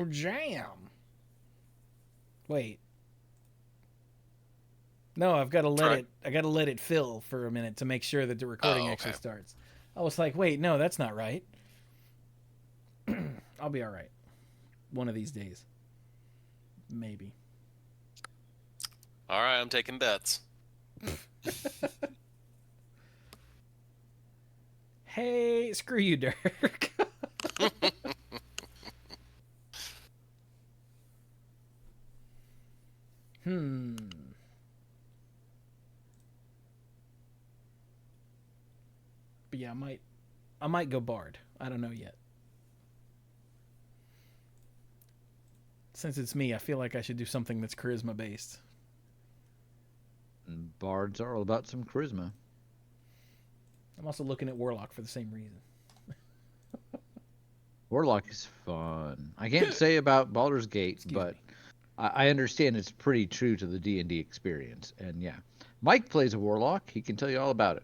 jam. Wait. No, I've got to let it. I got to let it fill for a minute to make sure that the recording actually starts. I was like, wait, no, that's not right. I'll be all right. One of these days, maybe. All right, I'm taking bets. Hey, screw you, Dirk. But yeah, I might go Bard. I don't know yet. Since it's me, I feel like I should do something that's charisma based. Bards are all about some charisma. I'm also looking at Warlock for the same reason. Warlock is fun. I can't say about Baldur's Gate, but I understand it's pretty true to the D&D experience. And yeah, Mike plays a Warlock. He can tell you all about it.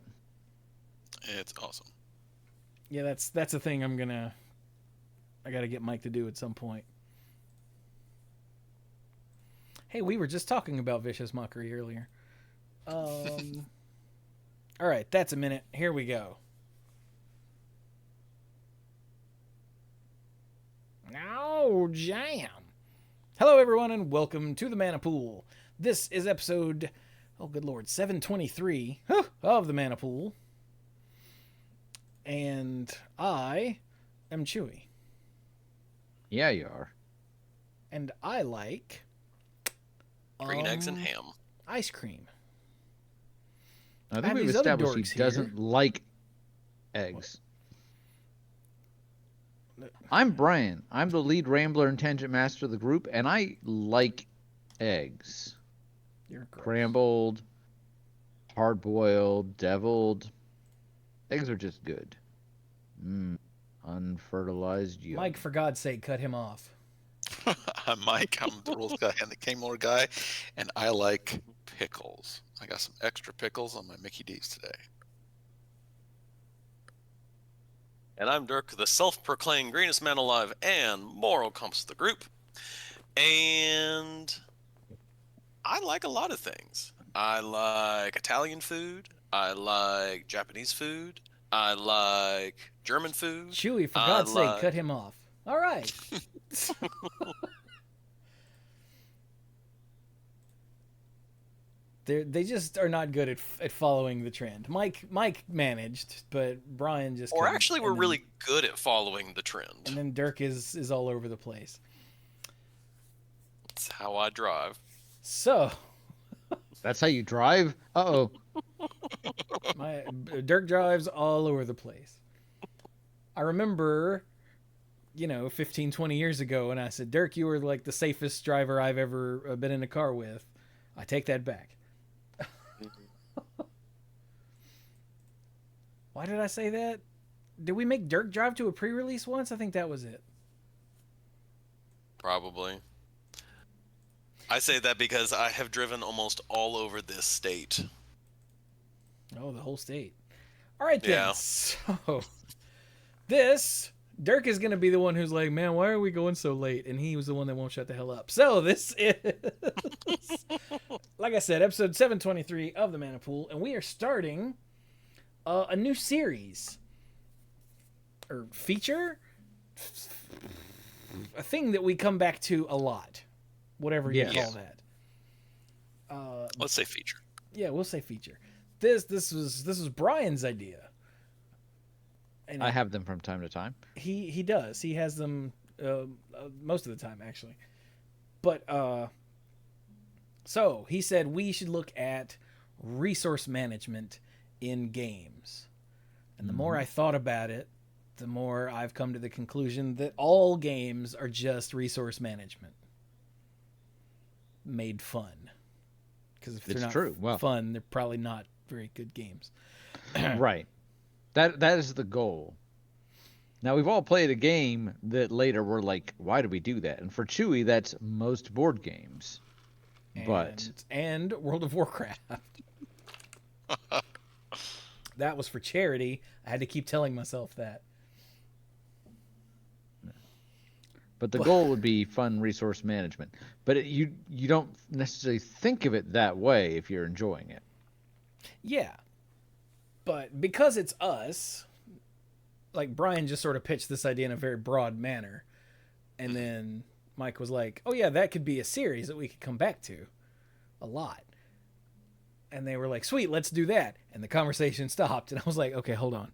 It's awesome. Yeah, that's a thing I got to get Mike to do at some point. Hey, we were just talking about Vicious Mockery earlier. All right, that's a minute. Here we go. Now, jam. Hello, everyone, and welcome to the Mana Pool. This is episode, oh, good lord, 723 of the Mana Pool. And I am Chewy. Yeah, you are. And I like... green eggs and ham. Ice cream. I think we've established he doesn't like eggs. What? I'm Brian. I'm the lead rambler and tangent master of the group, and I like eggs. You're gross. Scrambled, hard-boiled, deviled. Eggs are just good. Unfertilized yolk. Mike, for God's sake, cut him off. I'm Mike. I'm the rules guy and the Kmore guy, and I like pickles. I got some extra pickles on my Mickey D's today. And I'm Dirk, the self-proclaimed greenest man alive and moral compass of the group. And I like a lot of things. I like Italian food. I like Japanese food. I like German food. Chewy, for God's sake, cut him off. All right. They just are not good at following the trend. Mike managed, but Brian just couldn't. Or actually, we're really good at following the trend. And then Dirk is all over the place. That's how I drive. So. That's how you drive? Uh-oh. Dirk drives all over the place. I remember, 15, 20 years ago, and I said, Dirk, you were like the safest driver I've ever been in a car with. I take that back. Why did I say that? Did we make Dirk drive to a pre-release once? I think that was it. Probably. I say that because I have driven almost all over this state. Oh, the whole state. All right, then. Yeah. So, Dirk is going to be the one who's like, man, why are we going so late? And he was the one that won't shut the hell up. So, this is, like I said, episode 723 of the Mana Pool. And we are starting a new series. Or feature? A thing that we come back to a lot. Whatever you call that. Let's say feature. Yeah, we'll say feature. This was Brian's idea. And I have them from time to time. He does. He has them most of the time, actually. But so he said we should look at resource management in games. And the more I thought about it, the more I've come to the conclusion that all games are just resource management made fun. Because if they're not fun, they're probably not very good games. Right. That is the goal. Now, we've all played a game that later we're like, why do we do that? And for Chewy, that's most board games. And World of Warcraft. That was for charity. I had to keep telling myself that. But the goal would be fun resource management. But you don't necessarily think of it that way if you're enjoying it. Yeah. But because it's us, like Brian just sort of pitched this idea in a very broad manner. And then Mike was like, oh yeah, that could be a series that we could come back to a lot. And they were like, sweet, let's do that. And the conversation stopped. And I was like, okay, hold on.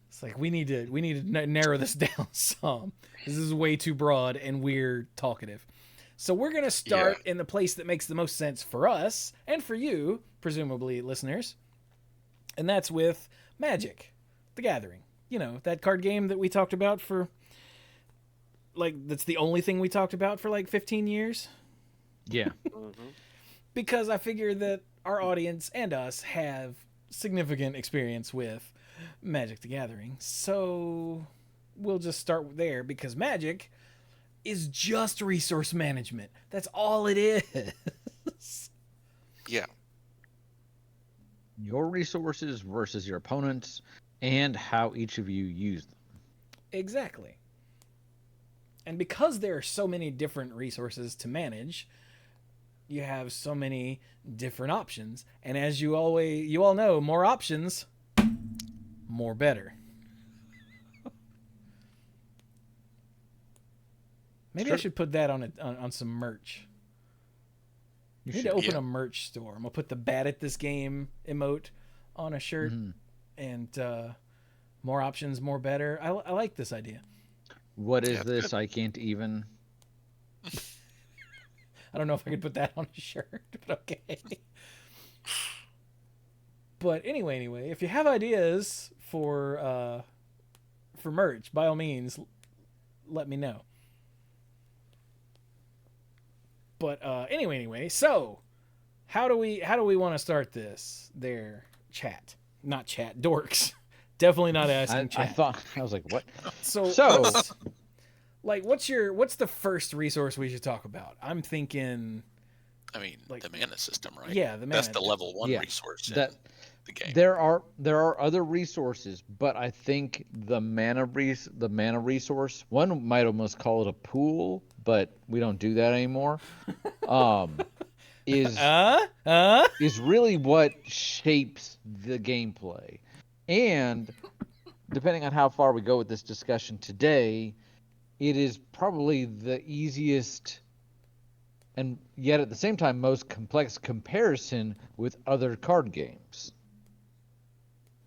It's like, we need to narrow this down some. This is way too broad and we're talkative. So we're going to start in the place that makes the most sense for us and for you, presumably listeners. And that's with Magic, the Gathering. You know, that card game that we talked about for, like, that's the only thing we talked about for like 15 years. Yeah. Because I figure that our audience and us have significant experience with Magic the Gathering. So we'll just start there because Magic is just resource management. That's all it is. Yeah. Your resources versus your opponents and how each of you use them. Exactly. And because there are so many different resources to manage, you have so many different options. And as you all know, more options, more better. Maybe I should put that on some merch. I need to open a merch store. I'm gonna put the bad at this game emote on a shirt, and more options, more better. I like this idea. What is this? I can't even. I don't know if I could put that on a shirt, but okay. But anyway, if you have ideas for merch, by all means, let me know. But anyway, so how do we want to start this? There, chat, not chat, dorks. Definitely not asking chat. I was like, what? So like, what's the first resource we should talk about? I'm thinking. I mean, like, the mana system, right? Yeah, the mana. That's the level 1 resource in the game. There are other resources, but I think the mana resource, one might almost call it a pool, but we don't do that anymore. Is really what shapes the gameplay. And depending on how far we go with this discussion today, it is probably the easiest and yet at the same time most complex comparison with other card games.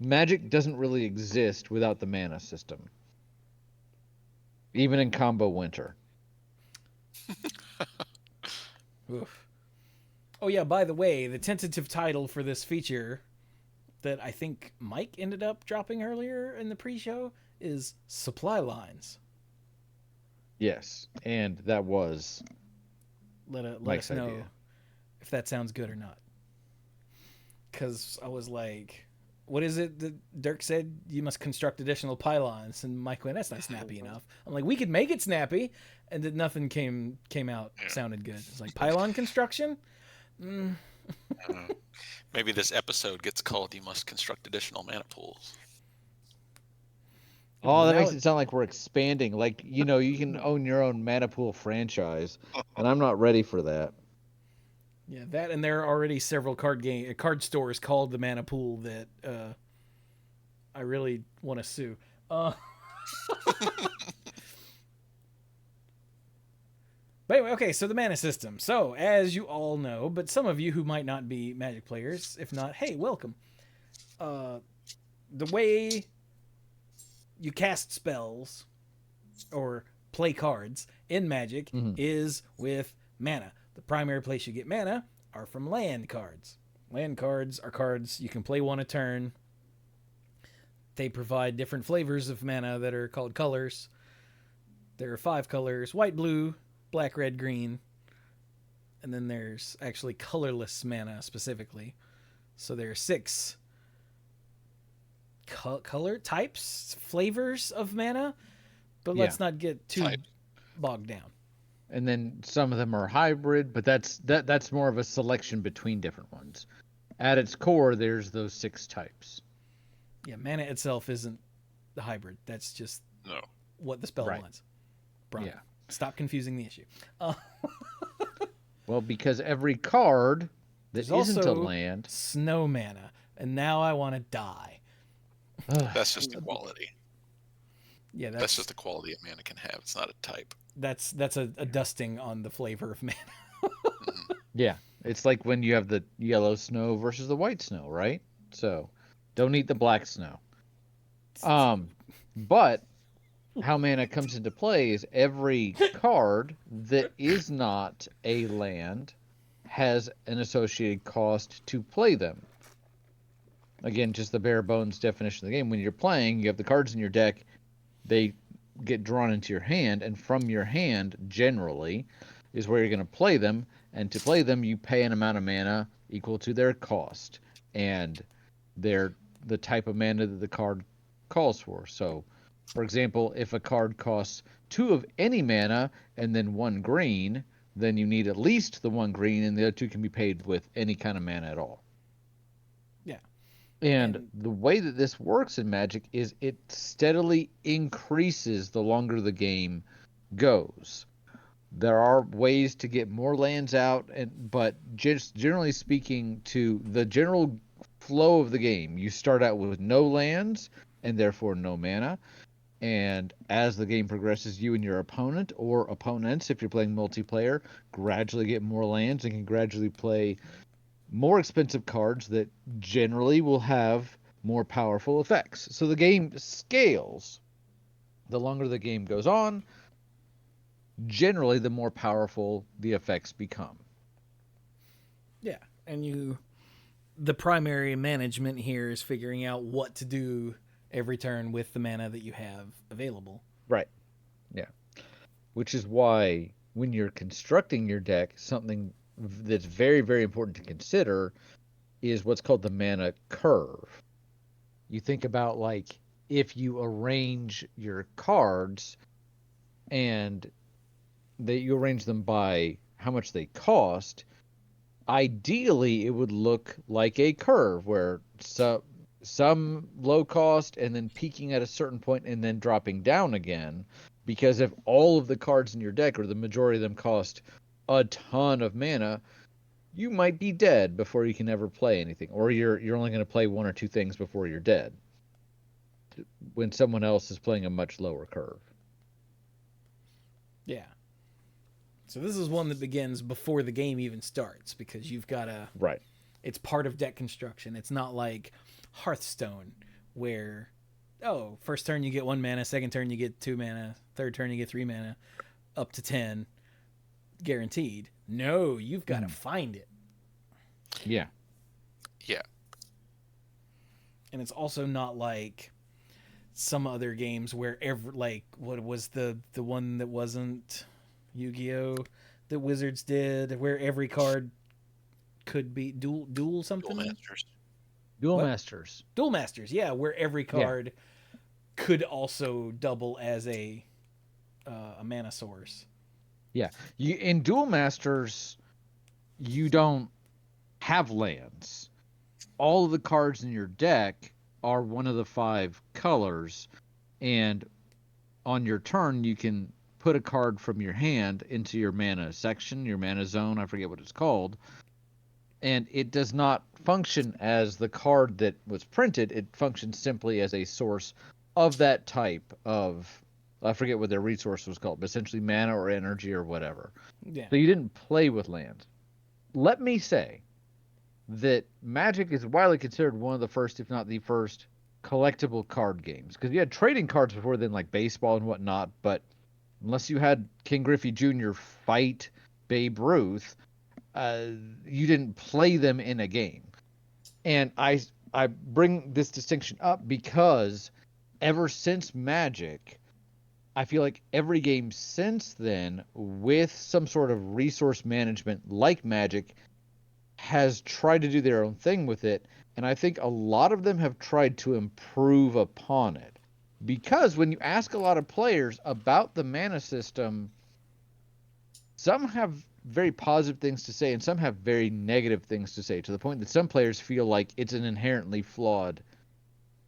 Magic doesn't really exist without the mana system. Even in Combo Winter. Oof. Oh yeah, by the way, the tentative title for this feature that I think Mike ended up dropping earlier in the pre-show is Supply Lines. Yes, and that was let us know idea. If that sounds good or not. Because I was like, what is it that Dirk said? You must construct additional pylons. And Mike went, that's not snappy enough. I'm like, we could make it snappy. And then nothing came out sounded good. It's like, pylon construction? Maybe this episode gets called You Must Construct Additional Mana Pools. Oh, that makes it sound like we're expanding. Like, you can own your own mana pool franchise. And I'm not ready for that. Yeah, that, and there are already several card stores called the Mana Pool that I really want to sue. But anyway, okay, so the mana system. So, as you all know, but some of you who might not be Magic players, if not, hey, welcome. The way you cast spells or play cards in Magic is with mana. The primary place you get mana are from land cards. Land cards are cards you can play one a turn. They provide different flavors of mana that are called colors. There are 5 colors: white, blue, black, red, green. And then there's actually colorless mana specifically. So there are 6 color types, flavors of mana. But let's not get too bogged down. And then some of them are hybrid, but that's more of a selection between different ones. At its core, there's those 6 types. Yeah, mana itself isn't the hybrid. That's just what the spell Right. wants. Brian, Yeah. stop confusing the issue. Well, because every card that There's isn't a also land. snow mana, and now I want to die. That's just a quality. Yeah, That's just a quality a mana can have. It's not a type. That's a dusting on the flavor of mana. Yeah, it's like when you have the yellow snow versus the white snow, right? So, don't eat the black snow. But how mana comes into play is every card that is not a land has an associated cost to play them. Again, just the bare bones definition of the game. When you're playing, you have the cards in your deck, they get drawn into your hand, and from your hand, generally, is where you're going to play them. And to play them, you pay an amount of mana equal to their cost. And they're the type of mana that the card calls for. So, for example, if a card costs 2 of any mana and then 1 green, then you need at least the 1 green, and the other 2 can be paid with any kind of mana at all. Yeah. And the way that this works in Magic is it steadily increases the longer the game goes. There are ways to get more lands out, but just generally speaking, to the general flow of the game, you start out with no lands and therefore no mana. And as the game progresses, you and your opponent or opponents, if you're playing multiplayer, gradually get more lands and can gradually play more expensive cards that generally will have more powerful effects. So the game scales. The longer the game goes on, generally the more powerful the effects become. Yeah, and the primary management here is figuring out what to do every turn with the mana that you have available. Right. Yeah. Which is why when you're constructing your deck, something that's very, very important to consider is what's called the mana curve. You think about, like, if you arrange your cards and you arrange them by how much they cost, ideally it would look like a curve where some low cost and then peaking at a certain point and then dropping down again. Because if all of the cards in your deck, or the majority of them, cost a ton of mana, you might be dead before you can ever play anything, or you're only going to play 1 or 2 things before you're dead, when someone else is playing a much lower curve. Yeah. So this is one that begins before the game even starts, because you've got to... Right. It's part of deck construction. It's not like Hearthstone, where, first turn you get 1 mana, second turn you get 2 mana, third turn you get 3 mana, up to 10, guaranteed. No, you've got to find it. Yeah. Yeah. And it's also not like some other games where what was the one that wasn't Yu-Gi-Oh that Wizards did, where every card could be dual something? Duel Masters. Duel What? Masters. Duel Masters, yeah, where every card could also double as a mana source. Yeah. In Duel Masters, you don't have lands. All of the cards in your deck are one of the 5 colors, and on your turn you can put a card from your hand into your mana section, your mana zone, I forget what it's called, and it does not function as the card that was printed. It functions simply as a source of that type of, I forget what their resource was called, but essentially mana or energy or whatever. Yeah. So you didn't play with lands. Let me say that Magic is widely considered one of the first, if not the first, collectible card games. Because you had trading cards before then, like baseball and whatnot, but unless you had King Griffey Jr. fight Babe Ruth, you didn't play them in a game. And I bring this distinction up because ever since Magic, I feel like every game since then, with some sort of resource management like Magic, has tried to do their own thing with it. And I think a lot of them have tried to improve upon it. Because when you ask a lot of players about the mana system, some have very positive things to say and some have very negative things to say, to the point that some players feel like it's an inherently flawed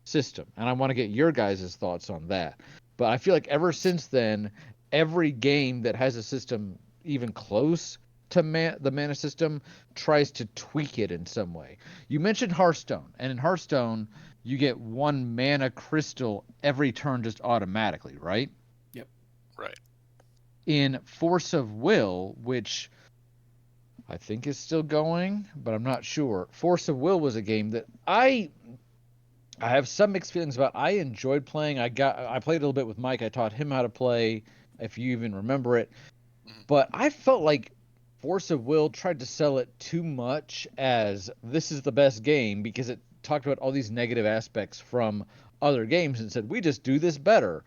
system. And I want to get your guys' thoughts on that. But I feel like ever since then, every game that has a system even close to the mana system tries to tweak it in some way. You mentioned Hearthstone, and in Hearthstone, you get 1 mana crystal every turn just automatically, right? Yep. Right. In Force of Will, which I think is still going, but I'm not sure. Force of Will was a game that I have some mixed feelings about. I enjoyed playing. I played a little bit with Mike. I taught him how to play, if you even remember it. But I felt like Force of Will tried to sell it too much as this is the best game because it talked about all these negative aspects from other games and said, we just do this better.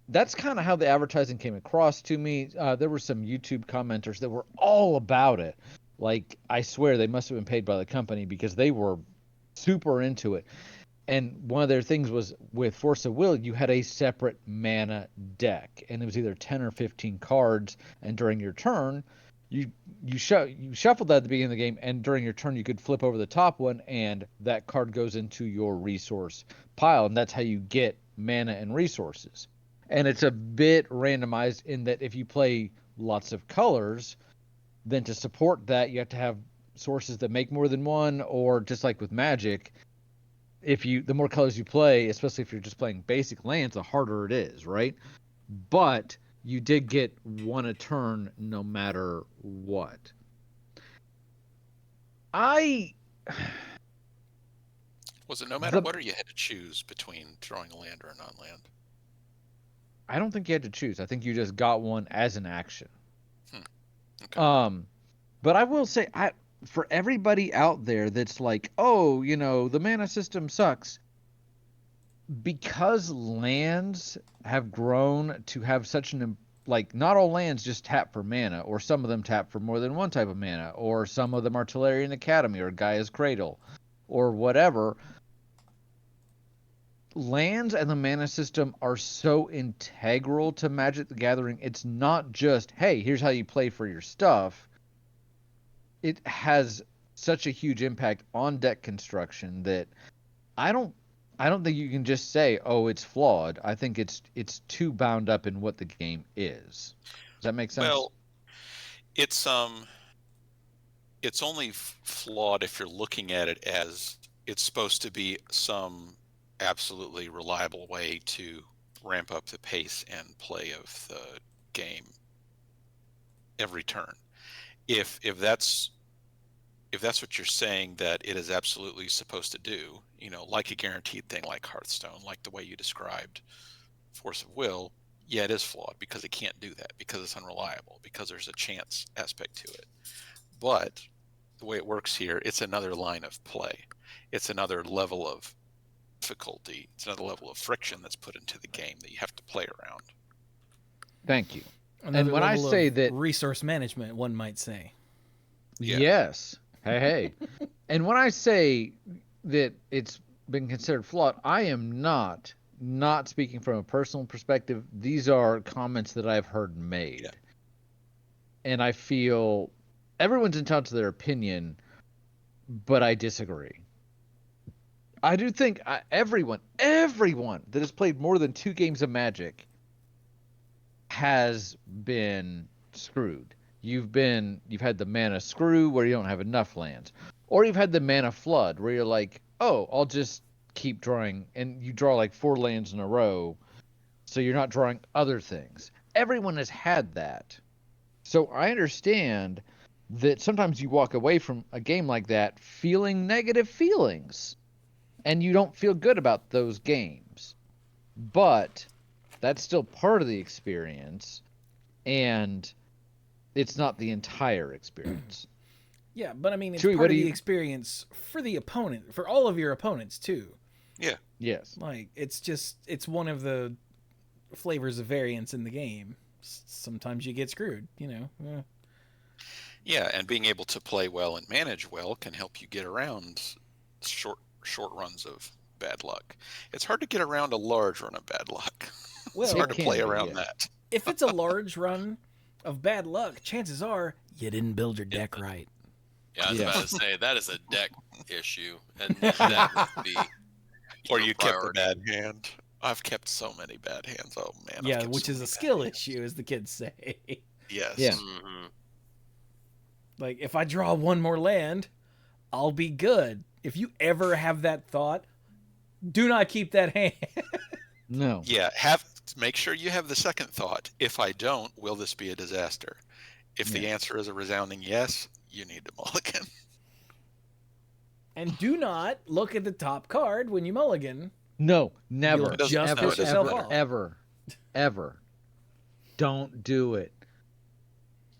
That's kind of how the advertising came across to me. There were some YouTube commenters that were all about it. Like, I swear they must have been paid by the company because they were super into it. And one of their things was with Force of Will, you had a separate mana deck, and it was either 10 or 15 cards. And during your turn, you shuffled that at the beginning of the game, and during your turn, you could flip over the top one, and that card goes into your resource pile, and that's how you get mana and resources. And it's a bit randomized in that if you play lots of colors, then to support that, you have to have sources that make more than one, or just like with Magic, the more colors you play, especially if you're just playing basic lands, the harder it is, right? But you did get 1 a turn no matter what. Was it no matter what, or you had to choose between drawing a land or a non-land? I don't think you had to choose. I think you just got one as an action. Okay. But I will say, for everybody out there that's like, oh, the mana system sucks, because lands have grown to have such not all lands just tap for mana, or some of them tap for more than one type of mana, or some of them are Tolarian Academy or Gaia's Cradle, or whatever. Lands and the mana system are so integral to Magic the Gathering. It's not just, hey, here's how you play for your stuff. It has such a huge impact on deck construction that I don't think you can just say, oh, it's flawed. I think it's too bound up in what the game is. Does that make sense? Well, it's only flawed if you're looking at it as it's supposed to be some absolutely reliable way to ramp up the pace and play of the game every turn. If that's what you're saying that it is absolutely supposed to do, like a guaranteed thing like Hearthstone, like the way you described Force of Will, yeah, it is flawed because it can't do that, because it's unreliable, because there's a chance aspect to it. But the way it works here, it's another line of play. It's another level of difficulty. It's another level of friction that's put into the game that you have to play around. Thank you. Another and when I say that resource management, one might say. Yeah. Yes. Hey. And when I say that it's been considered flawed, I am not speaking from a personal perspective. These are comments that I've heard made. Yeah. And I feel everyone's entitled to their opinion, but I disagree. I do think everyone that has played more than 2 games of Magic has been screwed. You've had the mana screw where you don't have enough lands, or you've had the mana flood where you're like, oh, I'll just keep drawing, and you draw like 4 lands in a row, so you're not drawing other things. Everyone has had that. So I understand that sometimes you walk away from a game like that feeling negative feelings, and you don't feel good about those games. But that's still part of the experience, and it's not the entire experience. Yeah, but I mean, it's Chewy, part of the experience for the opponent, for all of your opponents too. Yeah. Yes. Like, it's one of the flavors of variance in the game. Sometimes you get screwed, Yeah. Yeah, and being able to play well and manage well can help you get around short runs of bad luck. It's hard to get around a large run of bad luck. Well, it's hard to play around that. If it's a large run of bad luck, chances are you didn't build your deck right. Yeah, I was about to say that is a deck issue, and that would be or you kept a bad hand. I've kept so many bad hands. Oh man. I've Yeah, kept which so is many a bad skill hands. issue, as the kids say. Yes. Yeah. Mm-hmm. Like, if I draw one more land, I'll be good. If you ever have that thought, do not keep that hand. No. Yeah. Make sure you have the second thought. If I don't, will this be a disaster? If the Yeah. answer is a resounding yes, you need to mulligan. And do not look at the top card when you mulligan. No, never. You'll just Ever, piss yourself ever, off. ever. Don't do it.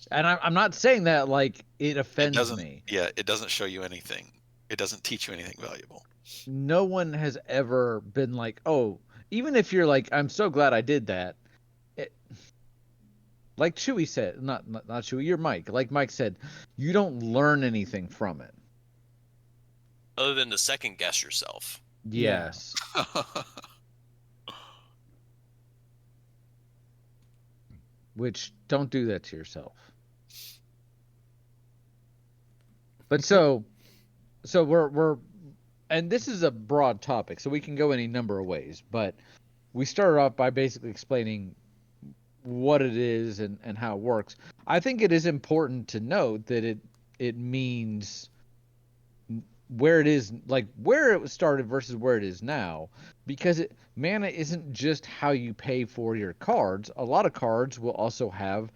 And I'm not saying that like it offends me. Yeah, it doesn't show you anything. It doesn't teach you anything valuable. No one has ever been like, oh, even if you're like, I'm so glad I did that. It, like Chewy said, not Chewy, you're Mike. Like Mike said, you don't learn anything from it. Other than to second guess yourself. Yes. Which don't do that to yourself. But so we're and this is a broad topic, so we can go any number of ways, but we started off by basically explaining what it is and how it works. I think it is important to note that it means where it is, like where it was started versus where it is now, because mana isn't just how you pay for your cards. A lot of cards will also have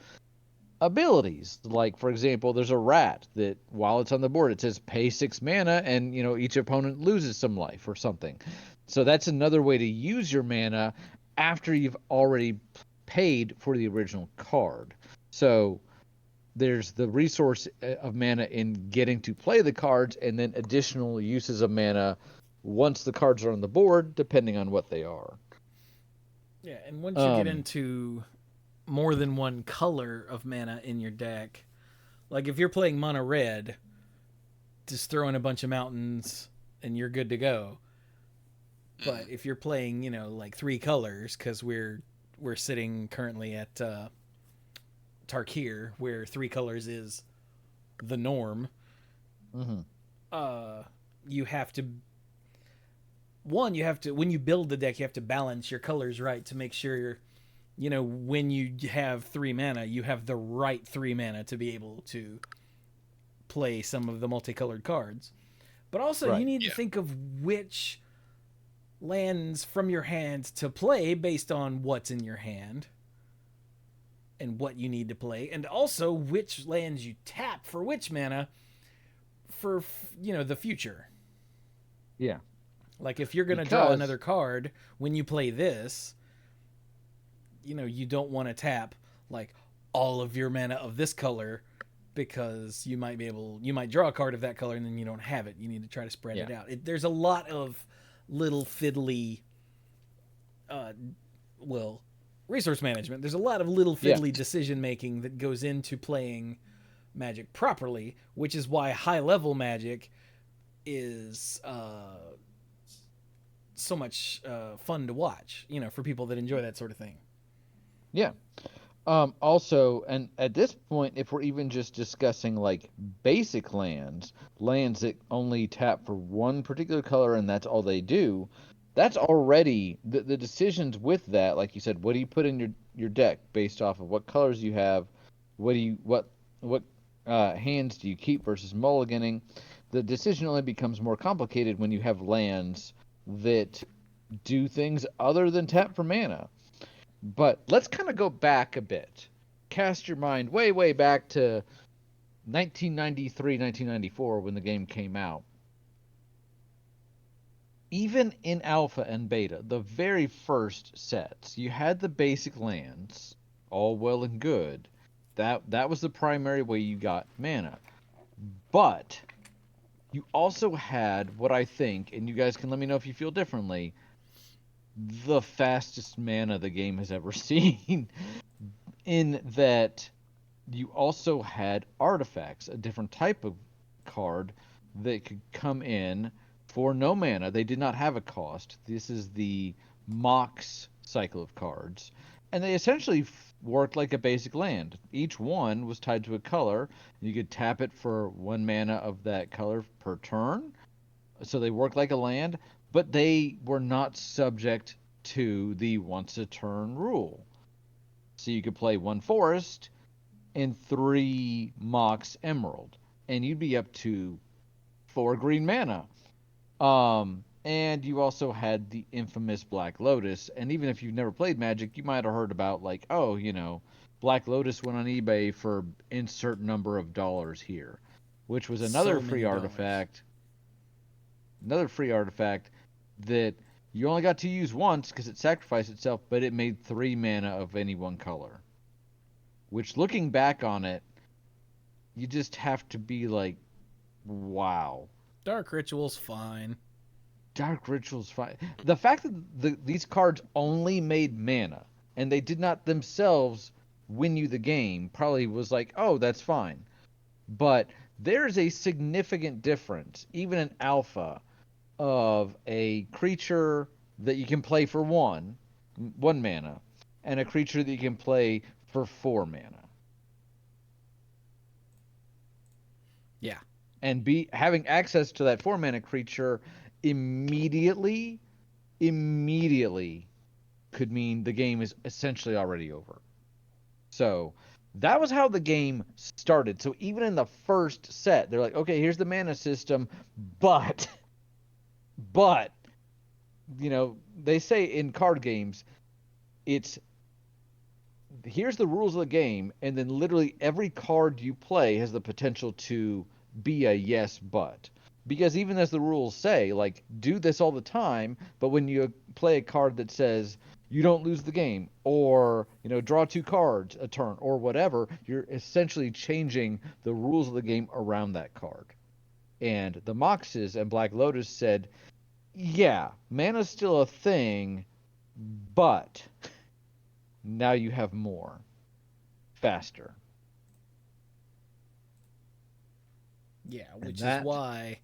abilities. Like, for example, there's a rat that while it's on the board, it says pay 6 mana and, each opponent loses some life or something. So that's another way to use your mana after you've already paid for the original card. So there's the resource of mana in getting to play the cards, and then additional uses of mana once the cards are on the board, depending on what they are. Yeah, and once you get into more than one color of mana in your deck, like if you're playing mono red, just throw in a bunch of mountains and you're good to go. But if you're playing, like 3 colors, because we're sitting currently at Tarkir, where 3 colors is the norm. You have to when you build the deck, you have to balance your colors right to make sure when you have 3 mana, you have the right 3 mana to be able to play some of the multicolored cards. But also, you need to think of which lands from your hand to play based on what's in your hand and what you need to play, and also which lands you tap for which mana for the future. Yeah. Like if you're going to draw another card when you play this, you don't want to tap like all of your mana of this color, because you might draw a card of that color and then you don't have it. You need to try to spread it out. There's a lot of little fiddly resource management. There's a lot of little fiddly decision making that goes into playing Magic properly, which is why high level Magic is so much fun to watch, for people that enjoy that sort of thing. Yeah. Also, and at this point, if we're even just discussing like basic lands that only tap for one particular color and that's all they do, that's already the decisions with that. Like you said, what do you put in your deck based off of what colors you have? What hands do you keep versus mulliganing? The decision only becomes more complicated when you have lands that do things other than tap for mana. But let's kind of go back a bit. Cast your mind way, way back to 1993, 1994 when the game came out. Even in alpha and beta, the very first sets, you had the basic lands, all well and good. That was the primary way you got mana. But you also had what I think, and you guys can let me know if you feel differently, the fastest mana the game has ever seen, in that you also had artifacts, a different type of card that could come in for no mana. They did not have a cost. This is the Mox cycle of cards, and they essentially worked like a basic land. Each one was tied to a color. You could tap it for 1 mana of that color per turn, so they worked like a land, but they were not subject to the once a turn rule. So you could play 1 forest and 3 Mox Emerald, and you'd be up to 4 green mana. And you also had the infamous Black Lotus, and even if you've never played Magic, you might have heard about, like, oh, Black Lotus went on eBay for insert number of dollars here, which was another So free many artifact. Another free artifact that you only got to use once because it sacrificed itself, but it made 3 mana of any one color. Which, looking back on it, you just have to be like, wow. Dark Ritual's fine. Dark Ritual's fine. The fact that these cards only made mana, and they did not themselves win you the game, probably was like, oh, that's fine. But there's a significant difference, even in alpha, of a creature that you can play for one mana, and a creature that you can play for 4 mana. Yeah. And having access to that 4 mana creature immediately could mean the game is essentially already over. So that was how the game started. So even in the first set, they're like, okay, here's the mana system, but they say in card games, it's here's the rules of the game, and then literally every card you play has the potential to be a yes but. Because even as the rules say, like, do this all the time, but when you play a card that says you don't lose the game, or, draw 2 cards a turn, or whatever, you're essentially changing the rules of the game around that card. And the Moxes and Black Lotus said, yeah, mana's still a thing, but now you have more. Faster. Yeah, which is why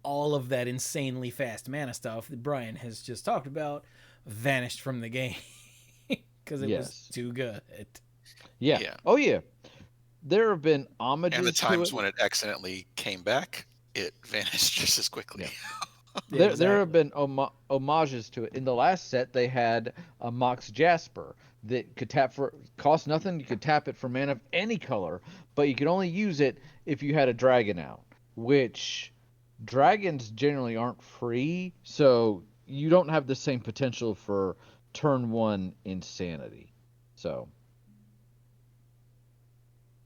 all of that insanely fast mana stuff that Brian has just talked about vanished from the game because it was too good. Yeah. Oh, yeah. There have been homages and the times to it. when it accidentally came back, it vanished just as quickly. Yeah. There have been homages to it. In the last set, they had a Mox Jasper that could cost nothing. You could tap it for mana of any color, but you could only use it if you had a dragon out, which dragons generally aren't free, so you don't have the same potential for turn 1 insanity. So,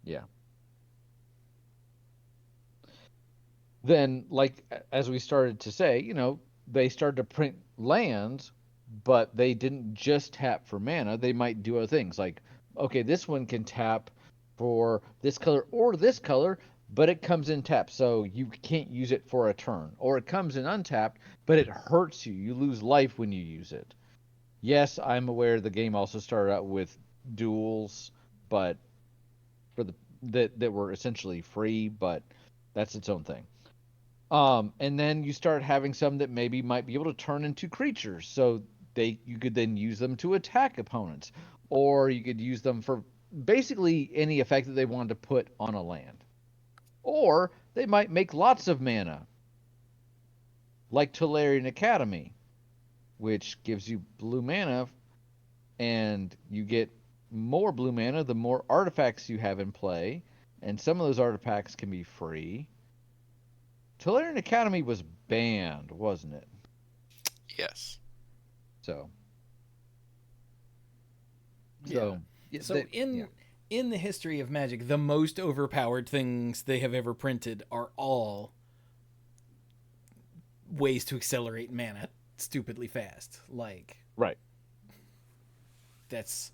yeah. Then, like, as we started to say, they started to print lands, but they didn't just tap for mana. They might do other things. Like, okay, this one can tap for this color or this color, but it comes in tapped, so you can't use it for a turn. Or it comes in untapped, but it hurts you. You lose life when you use it. Yes, I'm aware the game also started out with duels, but that were essentially free, but that's its own thing. And then you start having some that maybe might be able to turn into creatures, so you could then use them to attack opponents, or you could use them for basically any effect that they wanted to put on a land. Or they might make lots of mana, like Tolarian Academy, which gives you blue mana, and you get more blue mana the more artifacts you have in play, and some of those artifacts can be free. Tolarian Academy was banned, wasn't it? Yes. So in the history of Magic, the most overpowered things they have ever printed are all ways to accelerate mana stupidly fast. Like, right. It's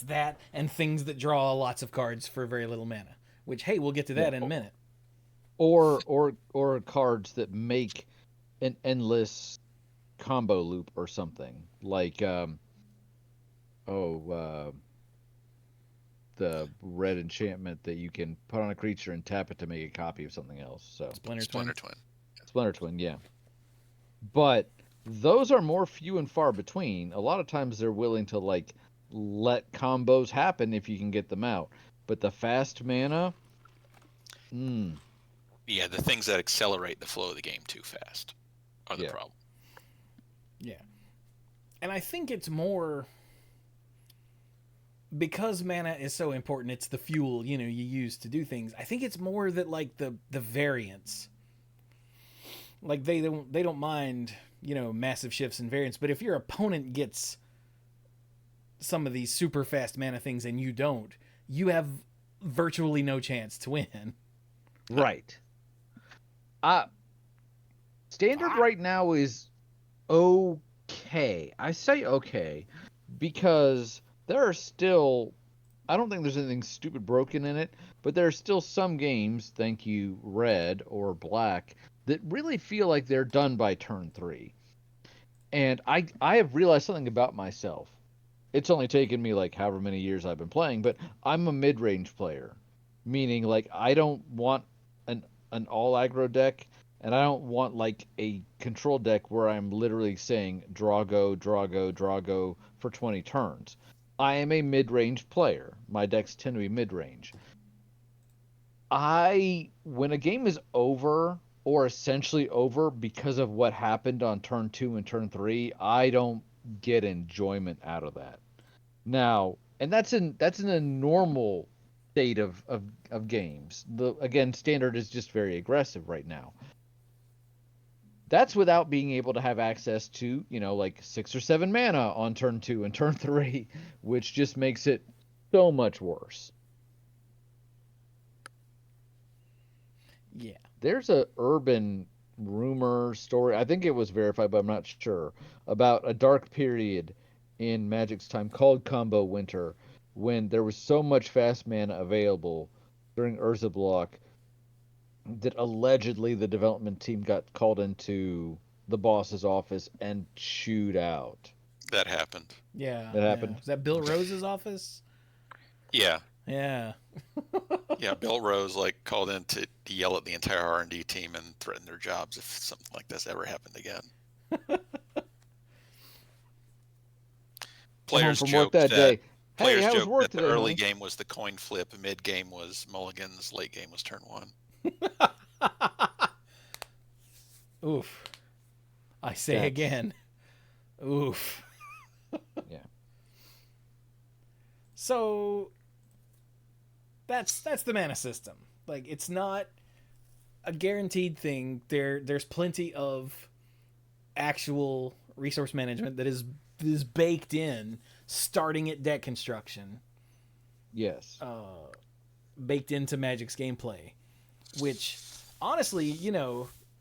that and things that draw lots of cards for very little mana. Which, hey, we'll get to that in a minute. Or cards that make an endless combo loop or something, like the red enchantment that you can put on a creature and tap it to make a copy of something else. So Splinter Twin. Yeah. But those are more few and far between. A lot of times they're willing to, like, let combos happen if you can get them out. But the fast mana, Yeah, the things that accelerate the flow of the game too fast are the problem. Yeah. And I think it's more because mana is so important. It's the fuel, you use to do things. I think it's more that like the variance. Like they don't mind, massive shifts in variance, but if your opponent gets some of these super fast mana things and you don't, you have virtually no chance to win. Right. Standard right now is okay. I say okay because there are still, I don't think there's anything stupid broken in it, but there are still some games, thank you, red or black, that really feel like they're done by turn 3. And I have realized something about myself. It's only taken me like however many years I've been playing, but I'm a mid-range player, meaning like I don't want an all aggro deck, and I don't want like a control deck where I'm literally saying draw go for 20 turns. I am a mid-range player. My decks tend to be mid-range. When a game is over or essentially over because of what happened on turn 2 and turn 3, I don't get enjoyment out of that. Now, and that's in a normal state of games. Again, standard is just very aggressive right now. That's without being able to have access to, like 6 or 7 mana on turn 2 and turn 3, which just makes it so much worse. Yeah. There's a urban rumor story, I think it was verified, but I'm not sure, about a dark period in Magic's time called Combo Winter when there was so much fast mana available during Urza Block that allegedly the development team got called into the boss's office and chewed out. That happened. Yeah. That happened. Was that Bill Rose's office? Yeah. Yeah. Yeah, Bill Rose called in to yell at the entire R&D team and threaten their jobs if something like this ever happened again. Players from work joked that day. Hey, players how was joked work that the today, early honey? game was the coin flip, mid game was mulligans, late game was turn 1. Oof. I say That's- again. Oof. Yeah. So that's the mana system. Like it's not a guaranteed thing. There's plenty of actual resource management that is baked in starting at deck construction. Yes. Baked into Magic's gameplay, which honestly,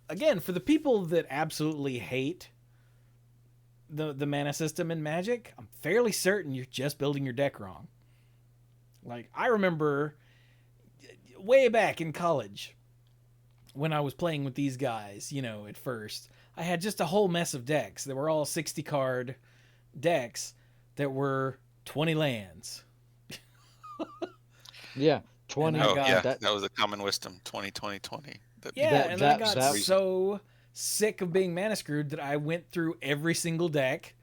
again, for the people that absolutely hate the mana system in Magic, I'm fairly certain you're just building your deck wrong. Like, I remember way back in college when I was playing with these guys, at first, I had just a whole mess of decks. They were all 60 card decks that were 20 lands. Yeah. 20. And I got- That was a common wisdom, 20. Yeah, and I got that- so sick of being mana screwed that I went through every single deck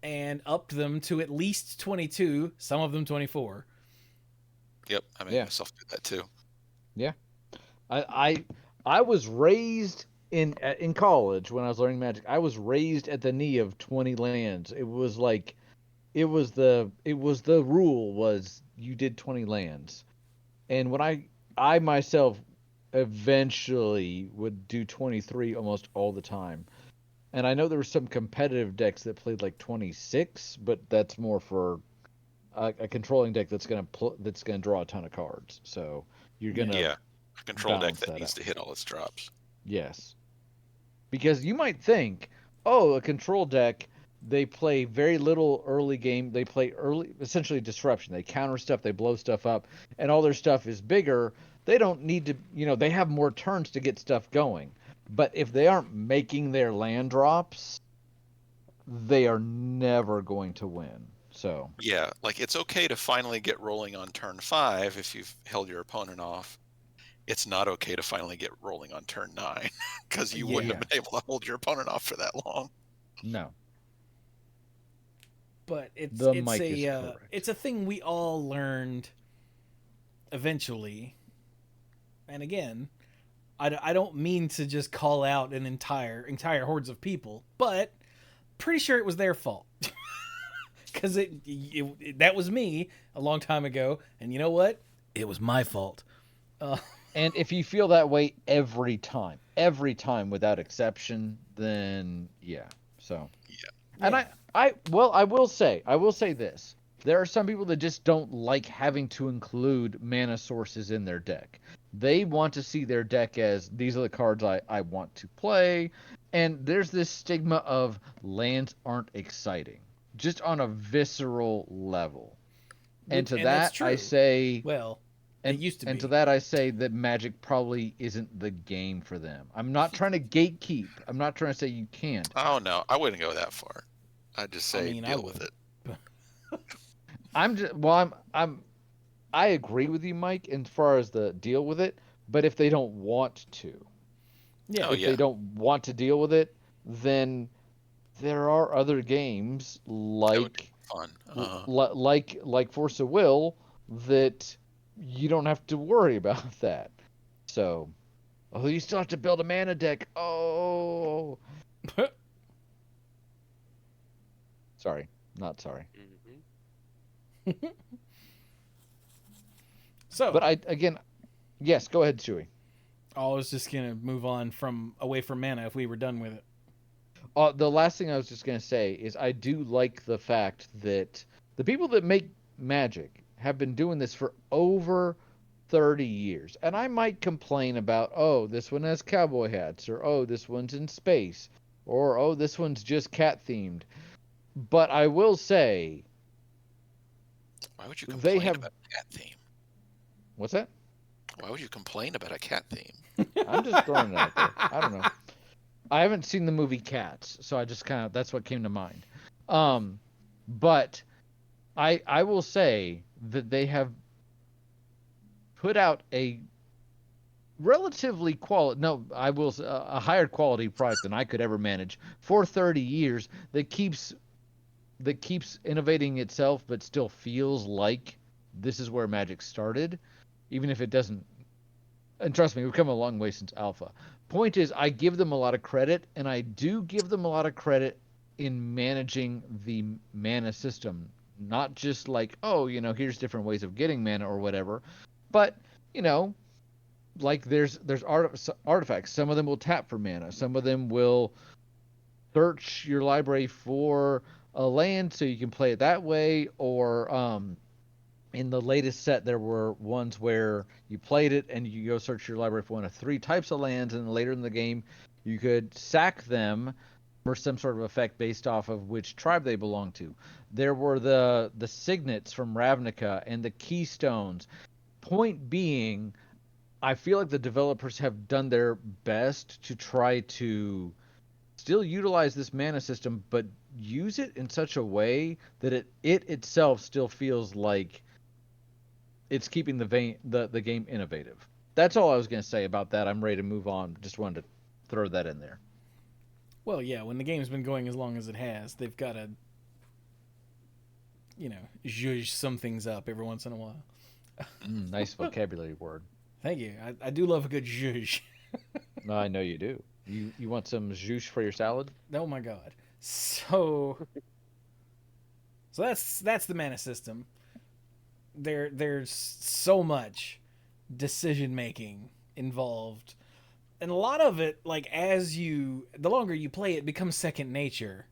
and upped them to at least 22, some of them 24. Yep, I made myself do that too. Yeah. I was raised in college when I was learning Magic. I was raised at the knee of 20 lands. It was like it was the rule was you did 20 lands. And when I myself eventually would do 23 almost all the time. And I know there were some competitive decks that played like 26, but that's more for a controlling deck that's gonna draw a ton of cards. So you're gonna a control deck balance that that needs out. to hit all its drops. Yes, because you might think, oh, a control deck, they play very little early game. They play early, essentially disruption. They counter stuff, they blow stuff up, and all their stuff is bigger. They don't need to, they have more turns to get stuff going. But if they aren't making their land drops, they are never going to win. So Yeah, it's okay to finally get rolling on turn 5 if you've held your opponent off. It's not okay to finally get rolling on turn 9 because you wouldn't have been able to hold your opponent off for that long. no. But it's a thing we all learned eventually. And again, I don't mean to just call out an entire hordes of people, but pretty sure it was their fault. Because that was me a long time ago. And you know what? It was my fault. And if you feel that way every time without exception, then yeah. So, and Yeah. I will say this. There are some people that just don't like having to include mana sources in their deck. They want to see their deck as these are the cards I want to play. And there's this stigma of lands aren't exciting, just on a visceral level. And to And that's that I true. say, Well, it used to be. and to that I say that Magic probably isn't the game for them. I'm not trying to gatekeep. I'm not trying to say you can't. Oh no, I wouldn't go that far. I'd just say I deal with would. it. I agree with you, Mike, as far as the deal with it. But if they don't want to, Yeah. Oh, if yeah. they don't want to deal with it, then there are other games That would be like fun. like Force of Will that you don't have to worry about that. So, although you still have to build a mana deck. Oh, sorry, not sorry. So, But yes, go ahead, Chewy. I was just gonna move on away from mana if we were done with it. The last thing I was just gonna say is I do like the fact that the people that make Magic have been doing this for over 30 years. And I might complain about, oh, this one has cowboy hats, or oh, this one's in space, or oh, this one's just cat themed. But I will say, Why would you they complain have. about a cat theme? What's that? Why would you complain about a cat theme? I'm just throwing it out there. I don't know. I haven't seen the movie Cats, so I just that's what came to mind. But I will say that they have put out a relatively a higher quality product than I could ever manage for 30 years that keeps innovating itself, but still feels like this is where Magic started, even if it doesn't. And trust me, we've come a long way since Alpha. Point is, I give them a lot of credit, and I do give them a lot of credit in managing the mana system. Not just like, oh, here's different ways of getting mana or whatever, but like there's artifacts. Some of them will tap for mana. Some of them will search your library for a land so you can play it that way, or in the latest set, there were ones where you played it and you go search your library for one of 3 types of lands, and later in the game, you could sack them for some sort of effect based off of which tribe they belong to. There were the signets from Ravnica and the keystones. Point being, I feel like the developers have done their best to try to still utilize this mana system, but use it in such a way that it itself still feels like it's keeping the game innovative. That's all I was going to say about that. I'm ready to move on. Just wanted to throw that in there. Well, yeah, when the game's been going as long as it has, they've got to, zhuzh some things up every once in a while. Nice vocabulary word. Thank you. I do love a good zhuzh. I know you do. You want some zhuzh for your salad? Oh my god. So that's the mana system. There's so much decision making involved, and a lot of it, like, the longer you play, it becomes second nature.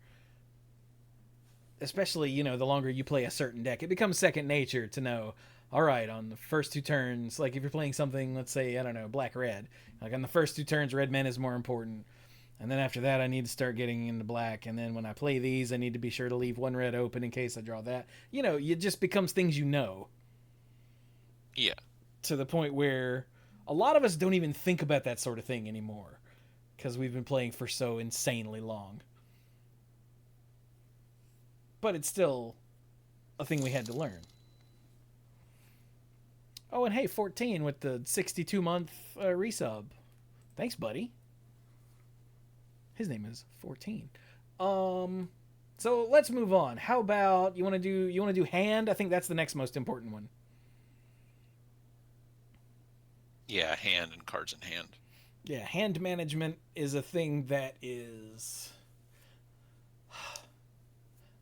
Especially, the longer you play a certain deck, it becomes second nature to know, all right, on the first 2 turns, like if you're playing something, let's say, I don't know, black red, like on the first 2 turns, red mana is more important, and then after that I need to start getting into black, and then when I play these, I need to be sure to leave 1 red open in case I draw that. It just becomes things Yeah. to the point where a lot of us don't even think about that sort of thing anymore because we've been playing for so insanely long. But it's still a thing we had to learn. Oh, and hey, 14 with the 62-month resub. Thanks, buddy. His name is 14. So let's move on. How about you want to do hand? I think that's the next most important one. Yeah, hand and cards in hand. Yeah, hand management is a thing that is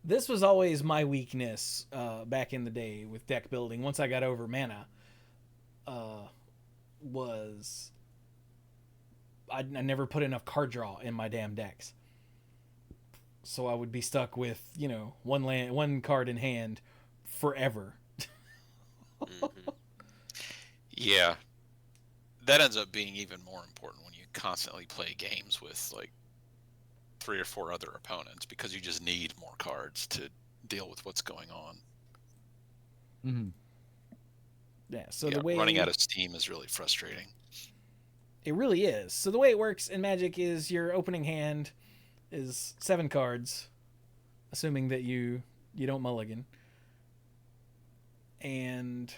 This was always my weakness back in the day with deck building. Once I got over mana, was I never put enough card draw in my damn decks, so I would be stuck with one card in hand forever. Mhm. Yeah, that ends up being even more important when you constantly play games with like 3 or 4 other opponents, because you just need more cards to deal with what's going on. Mm-hmm. Yeah. So Yeah, the way running out of steam is really frustrating. it really is. So the way it works in Magic is your opening hand is 7 cards, assuming that you don't mulligan, and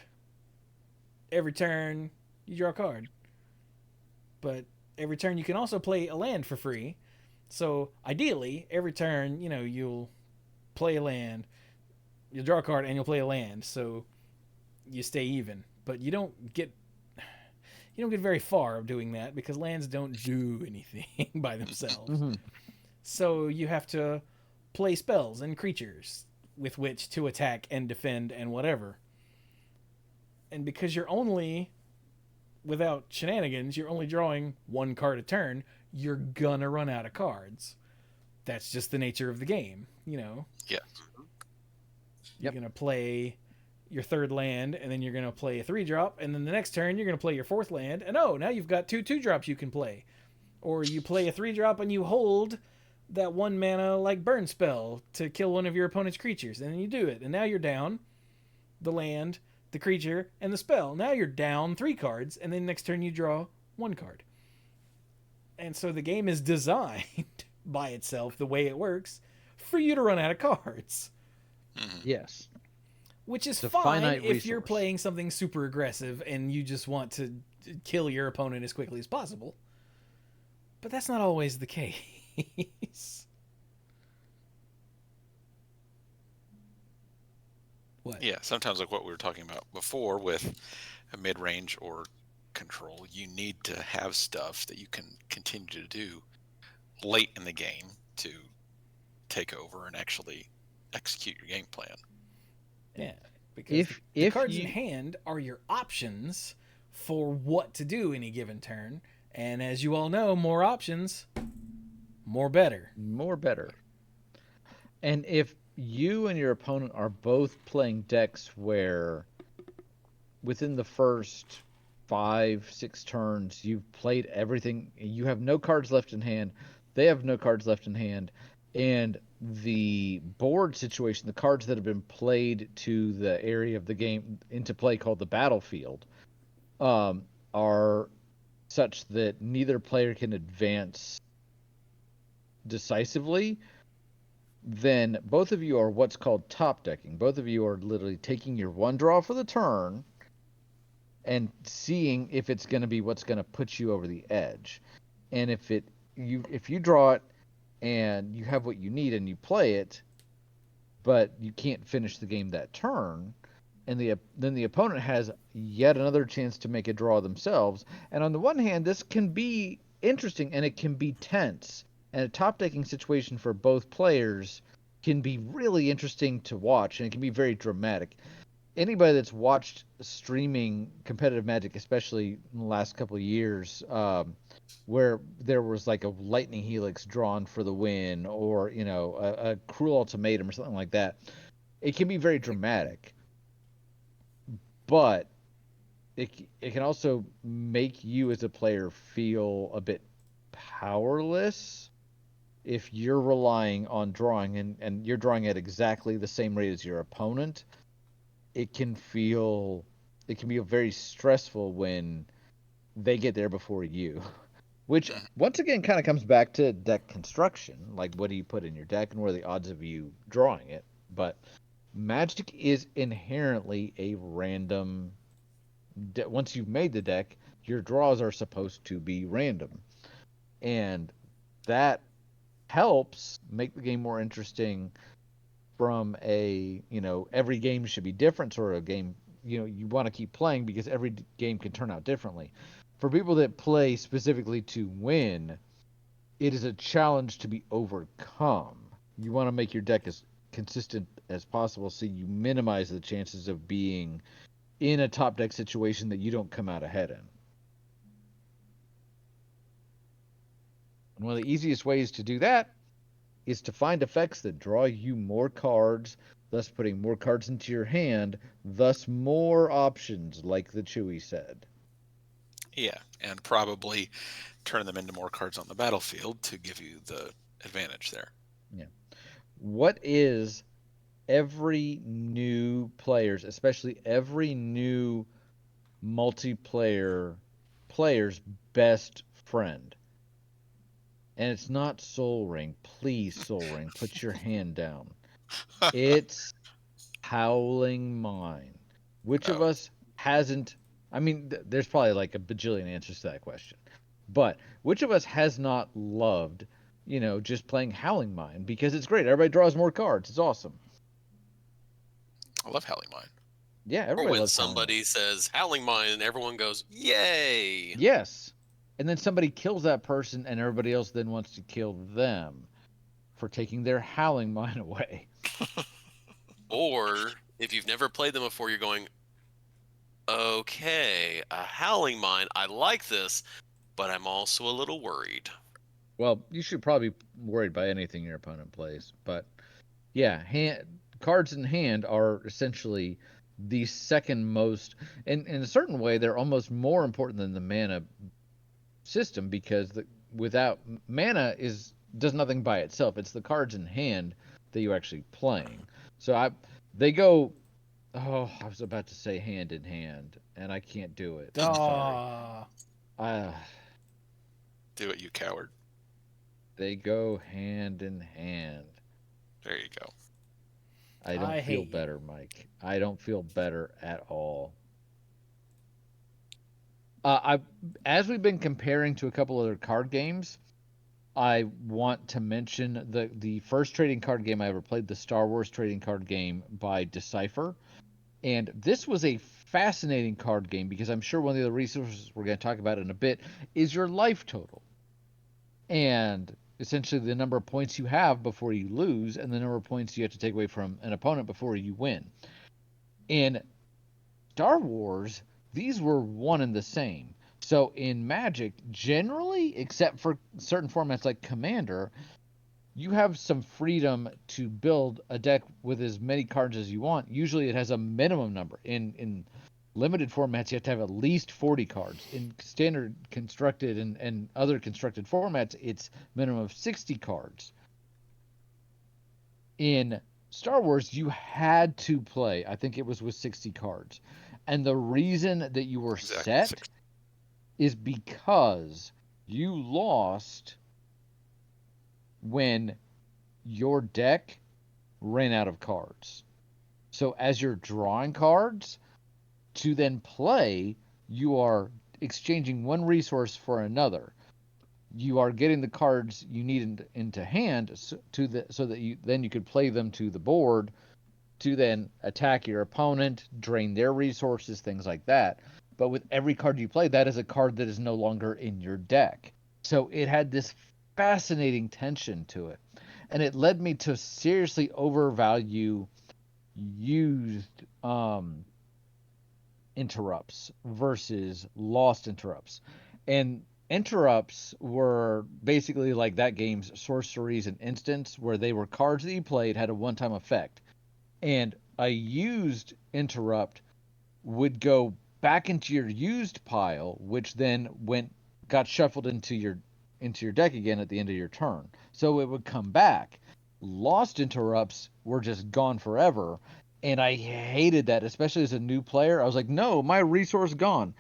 every turn you draw a card. But every turn you can also play a land for free. So ideally, every turn, you'll play a land, you'll draw a card, and you'll play a land. So you stay even. But you don't get very far of doing that because lands don't do anything by themselves. Mm-hmm. So you have to play spells and creatures with which to attack and defend and whatever. And because without shenanigans, you're only drawing 1 card a turn, you're gonna run out of cards. That's just the nature of the game, Yeah. You're gonna play your 3rd land, and then you're gonna play a 3-drop, and then the next turn you're gonna play your 4th land, and now you've got 2 2-drops you can play. Or you play a 3-drop and you hold that 1 mana like burn spell to kill one of your opponent's creatures, and then you do it, and now you're down the land, the creature, and the spell. Now you're down 3 cards, and then next turn you draw 1 card. And so the game is designed by itself, the way it works, for you to run out of cards. Mhm. Yes. Which is It's a fine finite if you're resource. playing something super aggressive and you just want to kill your opponent as quickly as possible. But that's not always the case. What? Yeah, sometimes like what we were talking about before with a mid-range or control, you need to have stuff that you can continue to do late in the game to take over and actually execute your game plan. Yeah, because If the if cards in you hand are your options for what to do any given turn, and as you all know, more options, more better. more better. And if you and your opponent are both playing decks where within the first 5, 6 turns you've played everything, you have no cards left in hand, they have no cards left in hand, and the board situation, the cards that have been played to the area of the game into play called the battlefield, are such that neither player can advance decisively, then both of you are what's called top decking. Both of you are literally taking your 1 draw for the turn and seeing if it's going to be what's going to put you over the edge. And if you draw it and you have what you need and you play it, but you can't finish the game that turn, and then the opponent has yet another chance to make a draw themselves. And on the one hand, this can be interesting and it can be tense. And a top decking situation for both players can be really interesting to watch, and it can be very dramatic. Anybody that's watched streaming competitive Magic, especially in the last couple of years, where there was like a lightning helix drawn for the win, or a cruel ultimatum or something like that, it can be very dramatic. But it can also make you as a player feel a bit powerless if you're relying on drawing and you're drawing at exactly the same rate as your opponent. It can feel very stressful when they get there before you. Which once again kind of comes back to deck construction. Like, what do you put in your deck and what are the odds of you drawing it? But Magic is inherently a random. Once you've made the deck, your draws are supposed to be random, and that helps make the game more interesting from a every game should be different sort of game. You want to keep playing because every game can turn out differently. For people that play specifically to win, it is a challenge to be overcome. You want to make your deck as consistent as possible so you minimize the chances of being in a top deck situation that you don't come out ahead in. And one of the easiest ways to do that is to find effects that draw you more cards, thus putting more cards into your hand, thus more options, like the Chewy said. Yeah, and probably turn them into more cards on the battlefield to give you the advantage there. Yeah. What is every new player's, especially every new multiplayer player's best friend? And it's not Soul Ring. Please, Soul Ring, put your hand down. It's Howling Mine. Which of Oh. us hasn't? I mean, there's probably like a bajillion answers to that question. But which of us has not loved, just playing Howling Mine? Because it's great. Everybody draws more cards. It's awesome. I love Howling Mine. Yeah, Or everybody when loves Howling Mine. somebody says Howling Mine and everyone goes, yay! Yes. And then somebody kills that person and everybody else then wants to kill them for taking their Howling Mine away. Or if you've never played them before, you're going, okay, a Howling Mine, I like this, but I'm also a little worried. Well, you should probably be worried by anything your opponent plays. But yeah, cards in hand are essentially the second most, and in a certain way, they're almost more important than the mana system because without mana does nothing by itself. It's the cards in hand that you're actually playing. So they go. Oh, I was about to say hand in hand, and I can't do it. I'm sorry. Do it, you coward. They go hand in hand. There you go. I don't feel better, Mike. I don't feel better at all. As we've been comparing to a couple other card games, I want to mention the first trading card game I ever played, the Star Wars trading card game by Decipher. And this was a fascinating card game because I'm sure one of the other resources we're going to talk about in a bit is your life total. And essentially the number of points you have before you lose and the number of points you have to take away from an opponent before you win. In Star Wars, these were one and the same. So in Magic, generally, except for certain formats like Commander, you have some freedom to build a deck with as many cards as you want. Usually it has a minimum number. In limited formats, you have to have at least 40 cards. In standard constructed and other constructed formats, it's minimum of 60 cards. In Star Wars, you had to play, I think it was with 60 cards. And the reason that you were set is because you lost when your deck ran out of cards. So as you're drawing cards to then play, you are exchanging one resource for another. You are getting the cards you need into hand so that you could play them to the board to then attack your opponent, drain their resources, things like that. But with every card you play, that is a card that is no longer in your deck. So it had this fascinating tension to it. And it led me to seriously overvalue used interrupts versus lost interrupts. And interrupts were basically like that game's sorceries and instants, where they were cards that you played, had a one-time effect. And a used interrupt would go back into your used pile, which then got shuffled into your deck again at the end of your turn. So it would come back. Lost interrupts were just gone forever, and I hated that, especially as a new player. I was like, no, my resource gone.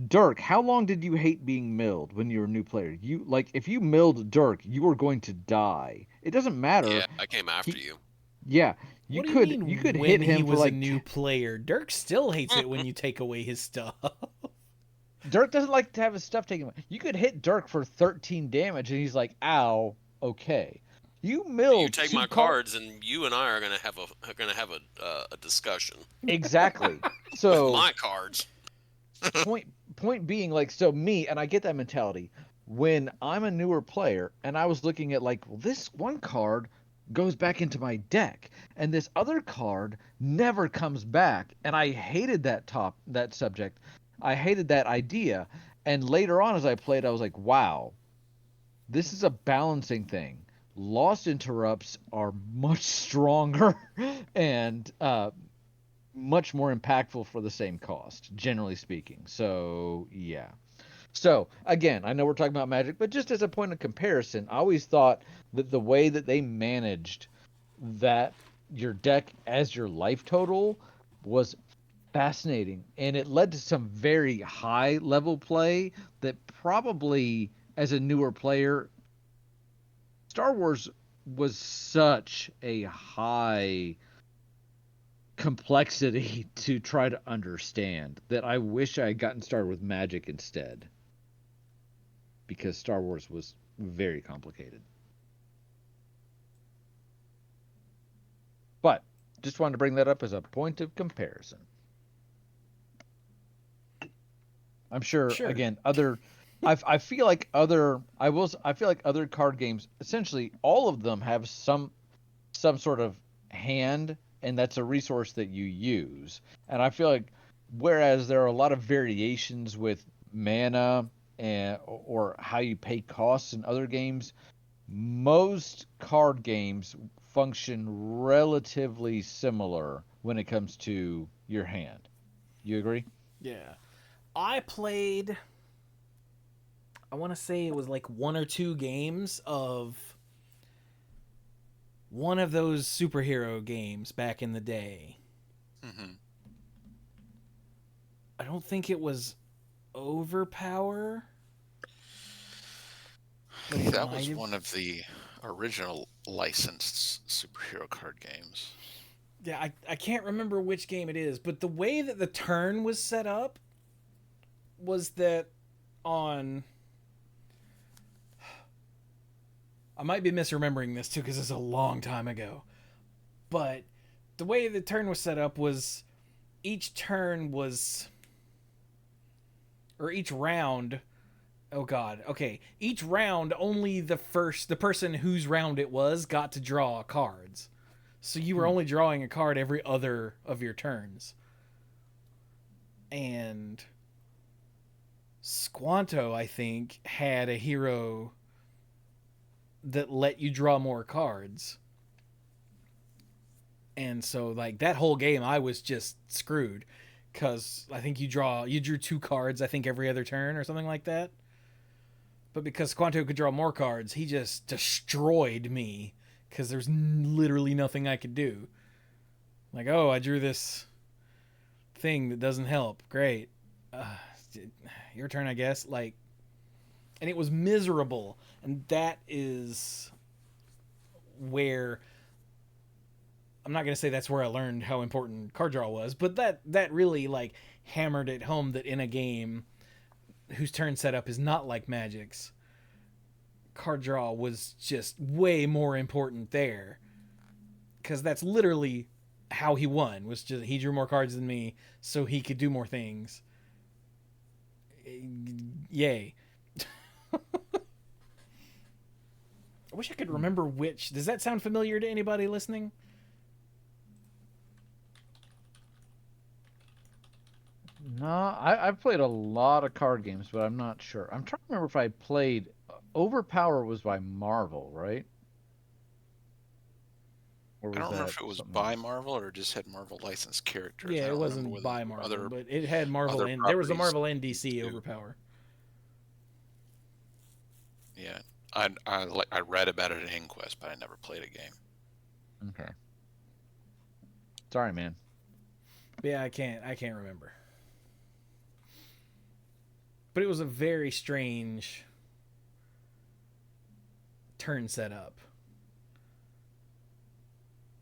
Dirk, how long did you hate being milled when you were a new player? If you milled Dirk, you were going to die. It doesn't matter. Yeah, I came after you. Yeah, you could hit him he was for like a new player. Dirk still hates it when you take away his stuff. Dirk doesn't like to have his stuff taken away. You could hit Dirk for 13 damage, and he's like, "Ow, okay." You milled. You take my cards, and you and I are gonna have a discussion. Exactly. So with my cards. point being, so me, and I get that mentality when I'm a newer player, and I was looking at well, this one card goes back into my deck, and this other card never comes back. And I hated that subject. I hated that idea. And later on, as I played, I was like, wow, this is a balancing thing. Lost interrupts are much stronger and much more impactful for the same cost, generally speaking. So, yeah. So, again, I know we're talking about Magic, but just as a point of comparison, I always thought that the way that they managed that your deck as your life total was fascinating. And it led to some very high level play that probably, as a newer player, Star Wars was such a high complexity to try to understand that I wish I had gotten started with Magic instead, because Star Wars was very complicated. But just wanted to bring that up as a point of comparison. I'm sure, Sure. again, I feel like other card games, essentially all of them have some sort of hand, and that's a resource that you use. And I feel like whereas there are a lot of variations with mana and or how you pay costs in other games, most card games function relatively similar when it comes to your hand. You agree? Yeah. I played, I want to say it was like 1 or 2 games of one of those superhero games back in the day. Mm-hmm. I don't think it was Overpower. But it That might was have. one of the original licensed superhero card games. Yeah, I can't remember which game it is, but the way that the turn was set up was that on. I might be misremembering this too because it's a long time ago. But the way the turn was set up was each turn was. Or each round. Oh god. Okay. Each round, only the person whose round it was got to draw cards. So you were only drawing a card every other of your turns. And Squanto, I think, had a hero that let you draw more cards. And so like that whole game I was just screwed cuz I think you drew 2 cards I think every other turn or something like that. But because Squanto could draw more cards, he just destroyed me cuz there's literally nothing I could do. Like, oh, I drew this thing that doesn't help. Great. Your turn, I guess. Like, and it was miserable. And that is where I'm not gonna say that's where I learned how important card draw was, but that really like hammered it home that in a game whose turn setup is not like Magic's, card draw was just way more important there. Because that's literally how he won, was just he drew more cards than me so he could do more things. Yay. I wish I could remember which. Does that sound familiar to anybody listening? No, I've played a lot of card games, but I'm not sure. I'm trying to remember if I played Overpower was by Marvel, right? Or I was don't remember that if it was something by else? Marvel or just had Marvel licensed characters. Yeah, I it don't remember wasn't whether by there were Marvel, other but it had Marvel other and there was a properties Marvel and DC too. Overpower. Yeah, I read about it at Inquest, but I never played a game. Okay. Sorry, man. Yeah, I can't remember. But it was a very strange turn setup.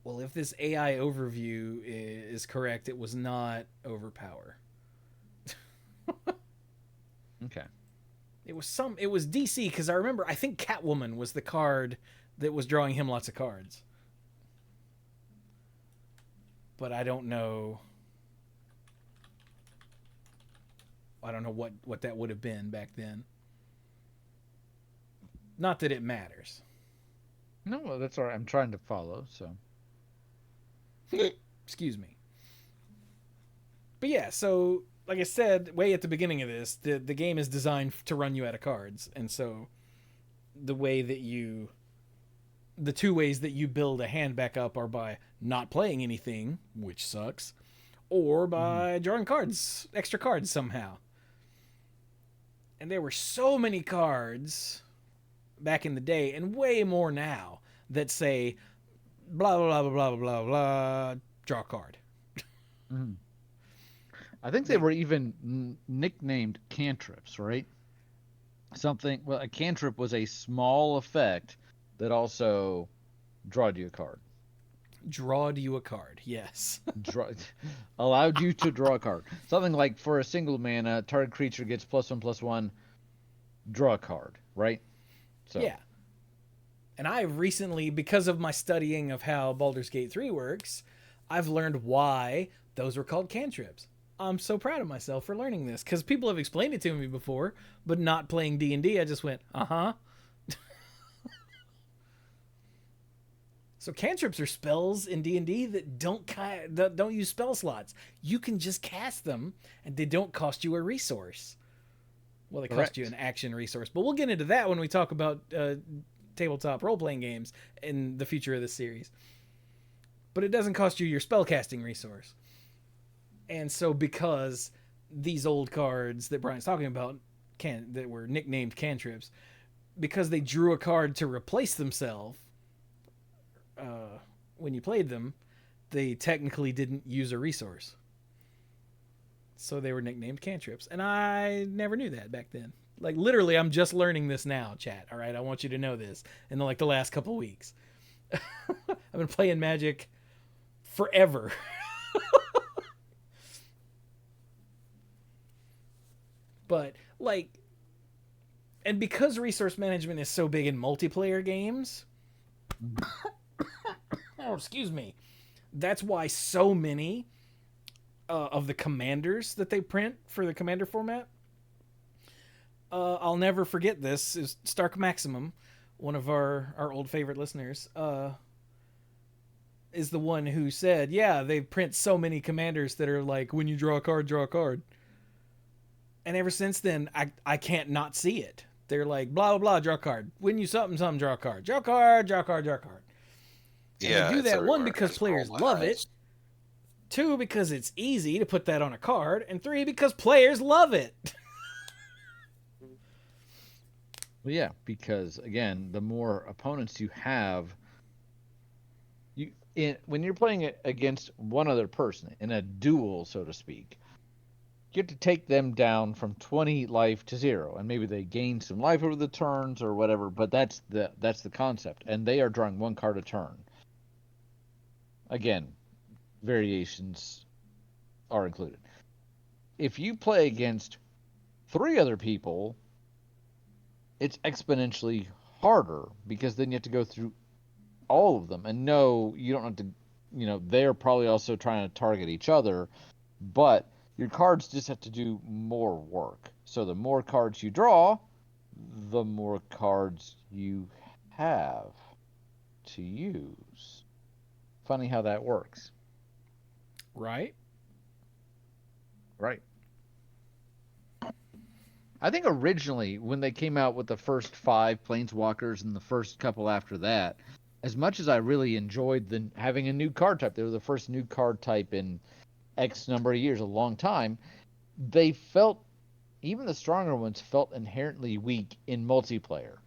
Well, if this AI overview is correct, it was not Overpower. Okay. It was DC because I remember I think Catwoman was the card that was drawing him lots of cards. But I don't know what that would have been back then. Not that it matters. No, well, that's all right. I'm trying to follow, so. Excuse me. But yeah, so like I said, way at the beginning of this, the game is designed to run you out of cards, and so the way that you, the two ways that you build a hand back up are by not playing anything, which sucks, or by drawing cards, extra cards somehow. And there were so many cards back in the day, and way more now, that say blah blah blah blah blah blah blah, draw a card. Mm-hmm. I think they were even nicknamed cantrips, right? Something. Well, a cantrip was a small effect that also drawed you a card. Drawed you a card, yes. Allowed you to draw a card. Something like for a single mana, target creature gets +1/+1, draw a card, right? So. Yeah. And I've recently, because of my studying of how Baldur's Gate 3 works, I've learned why those were called cantrips. I'm so proud of myself for learning this, because people have explained it to me before, but not playing D&D, I just went, uh-huh. So cantrips are spells in D&D that don't use spell slots. You can just cast them, and they don't cost you a resource. Well, they cost you an action resource, but we'll get into that when we talk about tabletop role-playing games in the future of this series. But it doesn't cost you your spellcasting resource. And so because these old cards that Brian's talking about that were nicknamed cantrips, because they drew a card to replace themselves when you played them, they technically didn't use a resource. So they were nicknamed cantrips. And I never knew that back then. Like, literally, I'm just learning this now, chat. All right, I want you to know this in the last couple weeks. I've been playing Magic forever. But, and because resource management is so big in multiplayer games, oh, excuse me, that's why so many of the commanders that they print for the commander format, I'll never forget this, is Stark Maximum, one of our old favorite listeners, is the one who said, yeah, they print so many commanders that are like, when you draw a card, draw a card. And ever since then, I can't not see it. They're like, blah, blah, blah, draw a card. When you something, draw a card. Draw a card, draw a card, draw a card. And Yeah, they do it's that, one, everywhere. because It's players all love it. 2, because it's easy to put that on a card. And 3, because players love it. Well, yeah, because, again, the more opponents you have, when you're playing it against one other person in a duel, so to speak, you have to take them down from 20 life to 0, and maybe they gain some life over the turns or whatever, but that's the concept, and they are drawing one card a turn. Again, variations are included. If you play against 3 other people, it's exponentially harder, because then you have to go through all of them, and no, you don't have to, they're probably also trying to target each other, but your cards just have to do more work. So the more cards you draw, the more cards you have to use. Funny how that works. Right? Right. I think originally, when they came out with the first 5 Planeswalkers and the first couple after that, as much as I really enjoyed having a new card type, they were the first new card type in X number of years, a long time, they felt, even the stronger ones felt inherently weak in multiplayer,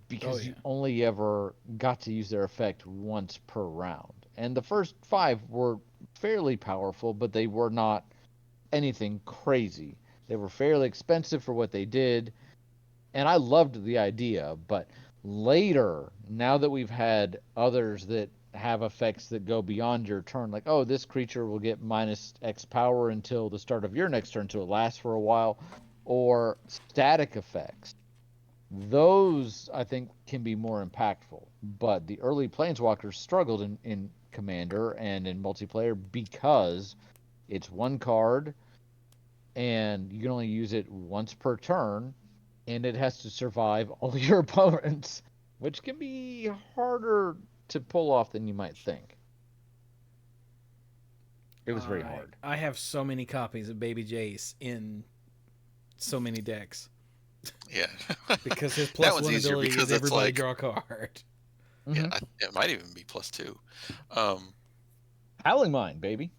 because you only ever got to use their effect once per round. And the first 5 were fairly powerful, but they were not anything crazy. They were fairly expensive for what they did, and I loved the idea. But later, now that we've had others that have effects that go beyond your turn, like, oh, this creature will get minus X power until the start of your next turn, so it lasts for a while, or static effects, those I think can be more impactful. But the early Planeswalkers struggled in Commander and in multiplayer, because it's one card and you can only use it once per turn, and it has to survive all your opponents which can be harder to pull off than you might think. It was very hard. I have so many copies of Baby Jace in so many decks Yeah. because his That plus one's one easier ability because is it's everybody like, draw a card. yeah, it might even be +2. Howling Mine, baby.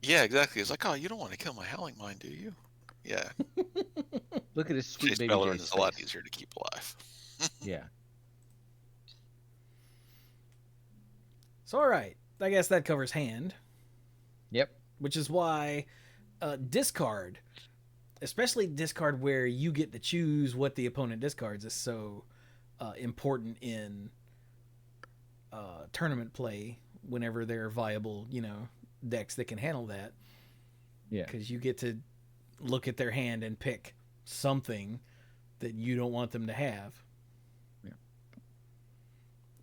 Yeah, exactly. It's like, oh, you don't want to kill my Howling Mine, do you? Yeah. Look at his sweet Chase Baby Bellerin Jace is a lot face. easier to keep alive. Yeah. So, all right. I guess that covers hand, Yep. which is why discard, especially discard where you get to choose what the opponent discards, is so important in tournament play whenever there are viable, decks that can handle that. Yeah. Because you get to look at their hand and pick something that you don't want them to have. Yeah.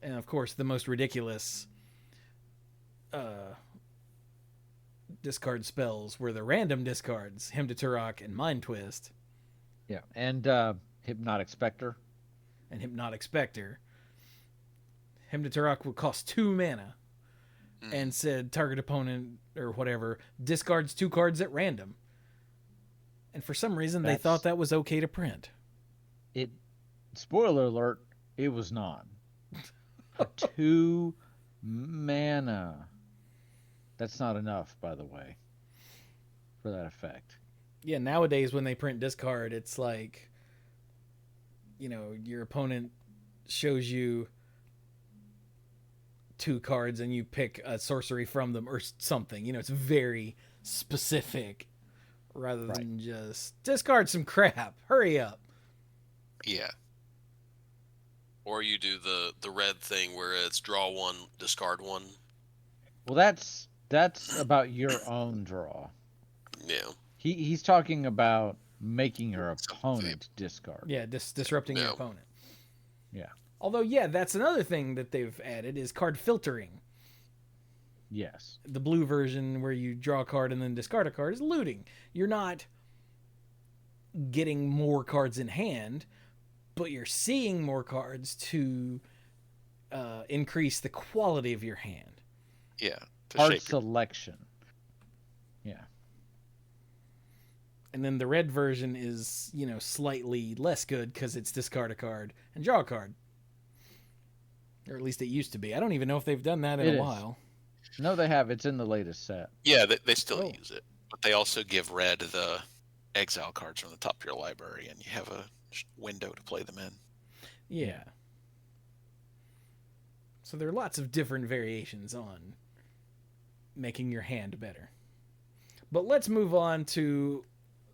And of course, the most ridiculous discard spells were the random discards, Hymn to Turok and Mind Twist. Yeah. And Hypnotic Spectre. And Hypnotic Spectre. Hymn to Turok would cost 2 mana and said target opponent or whatever discards 2 cards at random. And for some reason, they thought that was okay to print. Spoiler alert, it was not. For 2 mana. That's not enough, by the way, for that effect. Yeah, nowadays when they print discard, it's like, your opponent shows you 2 cards and you pick a sorcery from them or something. It's very specific rather than just discard some crap. Hurry up. Yeah. Or you do the red thing where it's draw 1, discard 1. Well, that's about your own draw. Yeah. He's talking about making your opponent discard. Yeah, disrupting your opponent. Yeah. Although, yeah, that's another thing that they've added is card filtering. Yes. The blue version where you draw a card and then discard a card is looting. You're not getting more cards in hand, but you're seeing more cards to increase the quality of your hand. Yeah. Card selection. Yeah. And then the red version is, slightly less good because it's discard a card and draw a card. Or at least it used to be. I don't even know if they've done that in a while. No, they have. It's in the latest set. Yeah, they still use it. But they also give red the exile cards from the top of your library, and you have a window to play them in. Yeah. So there are lots of different variations on making your hand better. But let's move on to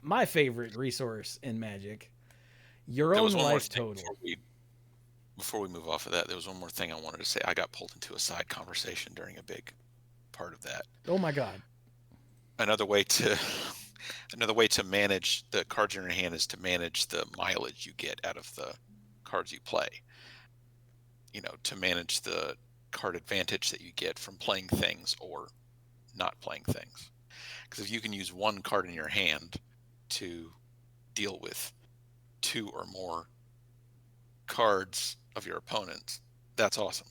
my favorite resource in Magic, your own life total. Before we move off of that, there was one more thing I wanted to say. I got pulled into a side conversation during a big part of that. Oh my God. Another way to manage the cards in your hand is to manage the mileage you get out of the cards you play. To manage the card advantage that you get from playing things or not playing things. Because if you can use one card in your hand to deal with 2 or more cards of your opponent, that's awesome.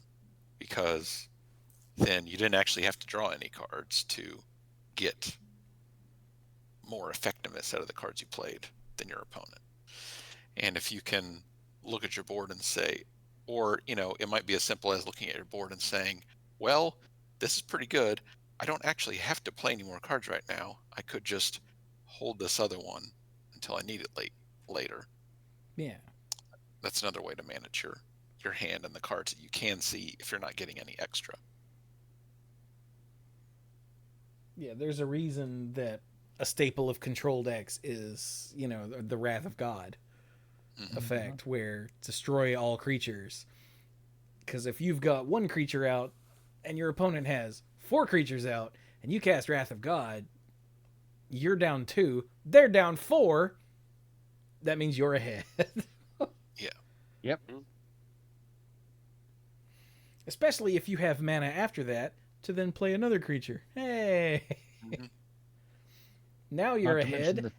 Because then you didn't actually have to draw any cards to get more effectiveness out of the cards you played than your opponent. And if you can look at your board and say, or, it might be as simple as looking at your board and saying, well, this is pretty good. I don't actually have to play any more cards right now. I could just hold this other one until I need it later. Yeah. That's another way to manage your hand and the cards that you can see if you're not getting any extra. Yeah, there's a reason that a staple of control decks is, the Wrath of God effect, where destroy all creatures. Because if you've got 1 creature out and your opponent has 4 creatures out and you cast Wrath of God, you're down 2, they're down 4. That means you're ahead. Yeah. Yep. Especially if you have mana after that to then play another creature. Hey. Now you're ahead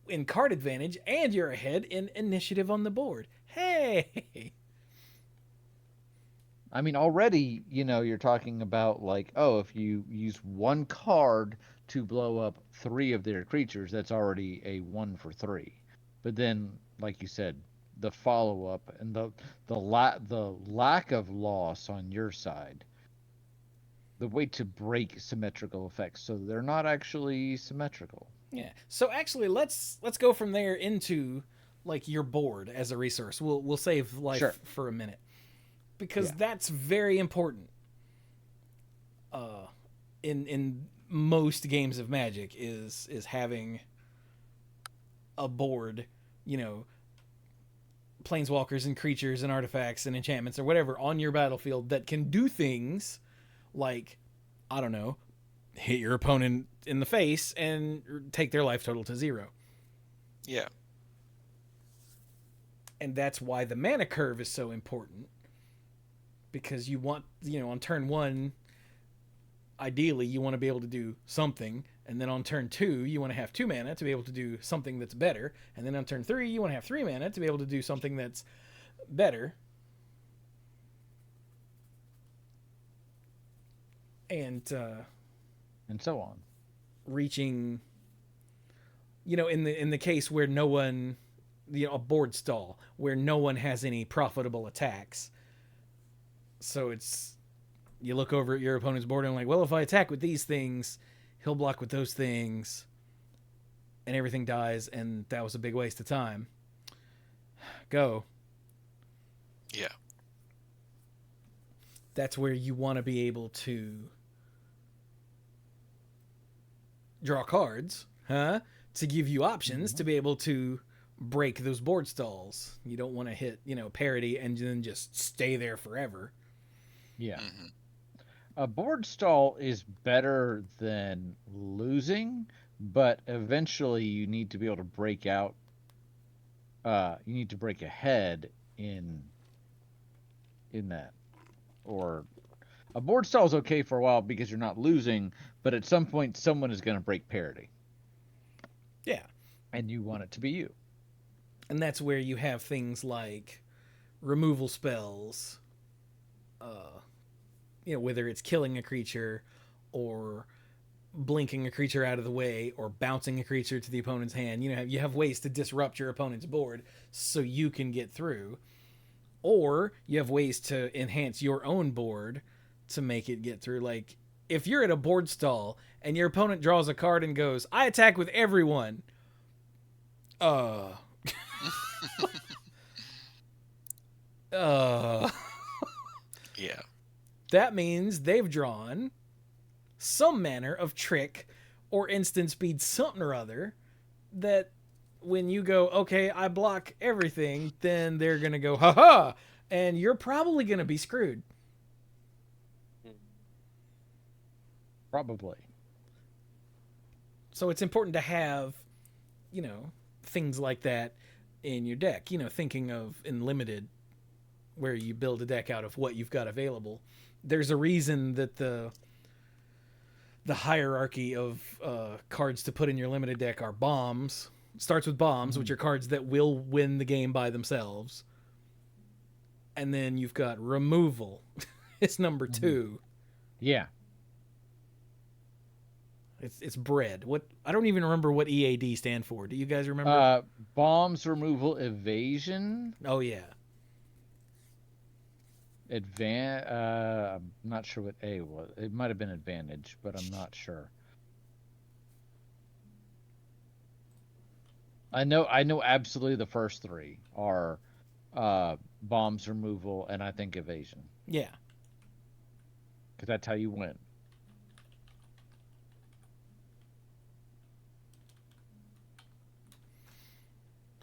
in card advantage and you're ahead in initiative on the board. Hey. I mean, already, you're talking about like, oh, if you use one card to blow up 3 of their creatures, that's already a 1 for 3. But then, like you said, the follow up and the lack of loss on your side, the way to break symmetrical effects so they're not actually symmetrical. Yeah. So actually, let's go from there into like your board as a resource. We'll save life Sure. for a minute because Yeah. that's very important. In most games of Magic is having a board, you know, planeswalkers and creatures and artifacts and enchantments or whatever on your battlefield that can do things like, I don't know, hit your opponent in the face and take their life total to 0. Yeah. And that's why the mana curve is so important, because you want, on turn 1, ideally you want to be able to do something, and then on turn 2 you want to have 2 mana to be able to do something that's better, and then on turn 3 you want to have 3 mana to be able to do something that's better. And so on. Reaching, in the case where no one, a board stall where no one has any profitable attacks. So you look over at your opponent's board and like, well, if I attack with these things, he'll block with those things, and everything dies, and that was a big waste of time. Go. Yeah. That's where you want to be able to draw cards, to give you options to be able to break those board stalls. You don't want to hit, parity and then just stay there forever. Yeah. Mm-hmm. A board stall is better than losing, but eventually you need to be able to break out. You need to break ahead in that. Or a board stall is okay for a while because you're not losing, but at some point someone is going to break parity. Yeah. And you want it to be you. And that's where you have things like removal spells, whether it's killing a creature or blinking a creature out of the way or bouncing a creature to the opponent's hand. You have ways to disrupt your opponent's board so you can get through, or you have ways to enhance your own board to make it get through. Like, if you're at a board stall and your opponent draws a card and goes, I attack with everyone, Yeah. that means they've drawn some manner of trick or instant speed something or other that when you go, okay, I block everything, then they're going to go, haha, and you're probably going to be screwed. Probably. So it's important to have, things like that in your deck, thinking of in Limited, where you build a deck out of what you've got available. There's a reason that the hierarchy of cards to put in your Limited deck are bombs. It starts with bombs, which are cards that will win the game by themselves. And then you've got removal. It's number 2. Yeah. It's bread. What, I don't even remember what EAD stand for. Do you guys remember? Bombs, removal, evasion. Oh yeah. I'm not sure what A was. It might have been advantage, but I'm not sure. I know absolutely the first 3 are bombs, removal, and I think evasion. Yeah. Because that's how you win.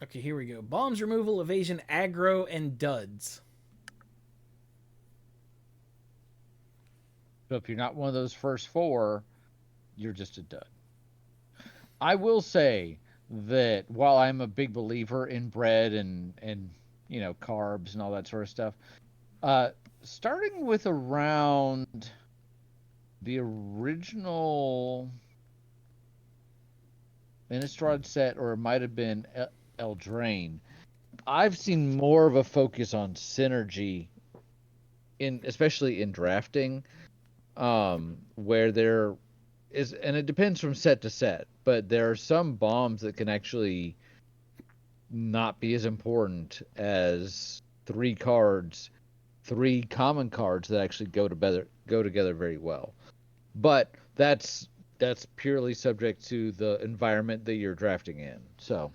Okay, here we go. Bombs, removal, evasion, aggro, and duds. So if you're not one of those first 4, you're just a dud. I will say that while I'm a big believer in bread and carbs and all that sort of stuff, starting with around the original Innistrad set, or it might have been Eldraine, I've seen more of a focus on synergy especially in drafting, where there is, and it depends from set to set, but there are some bombs that can actually not be as important as three common cards that actually go together very well. But that's purely subject to the environment that you're drafting in. So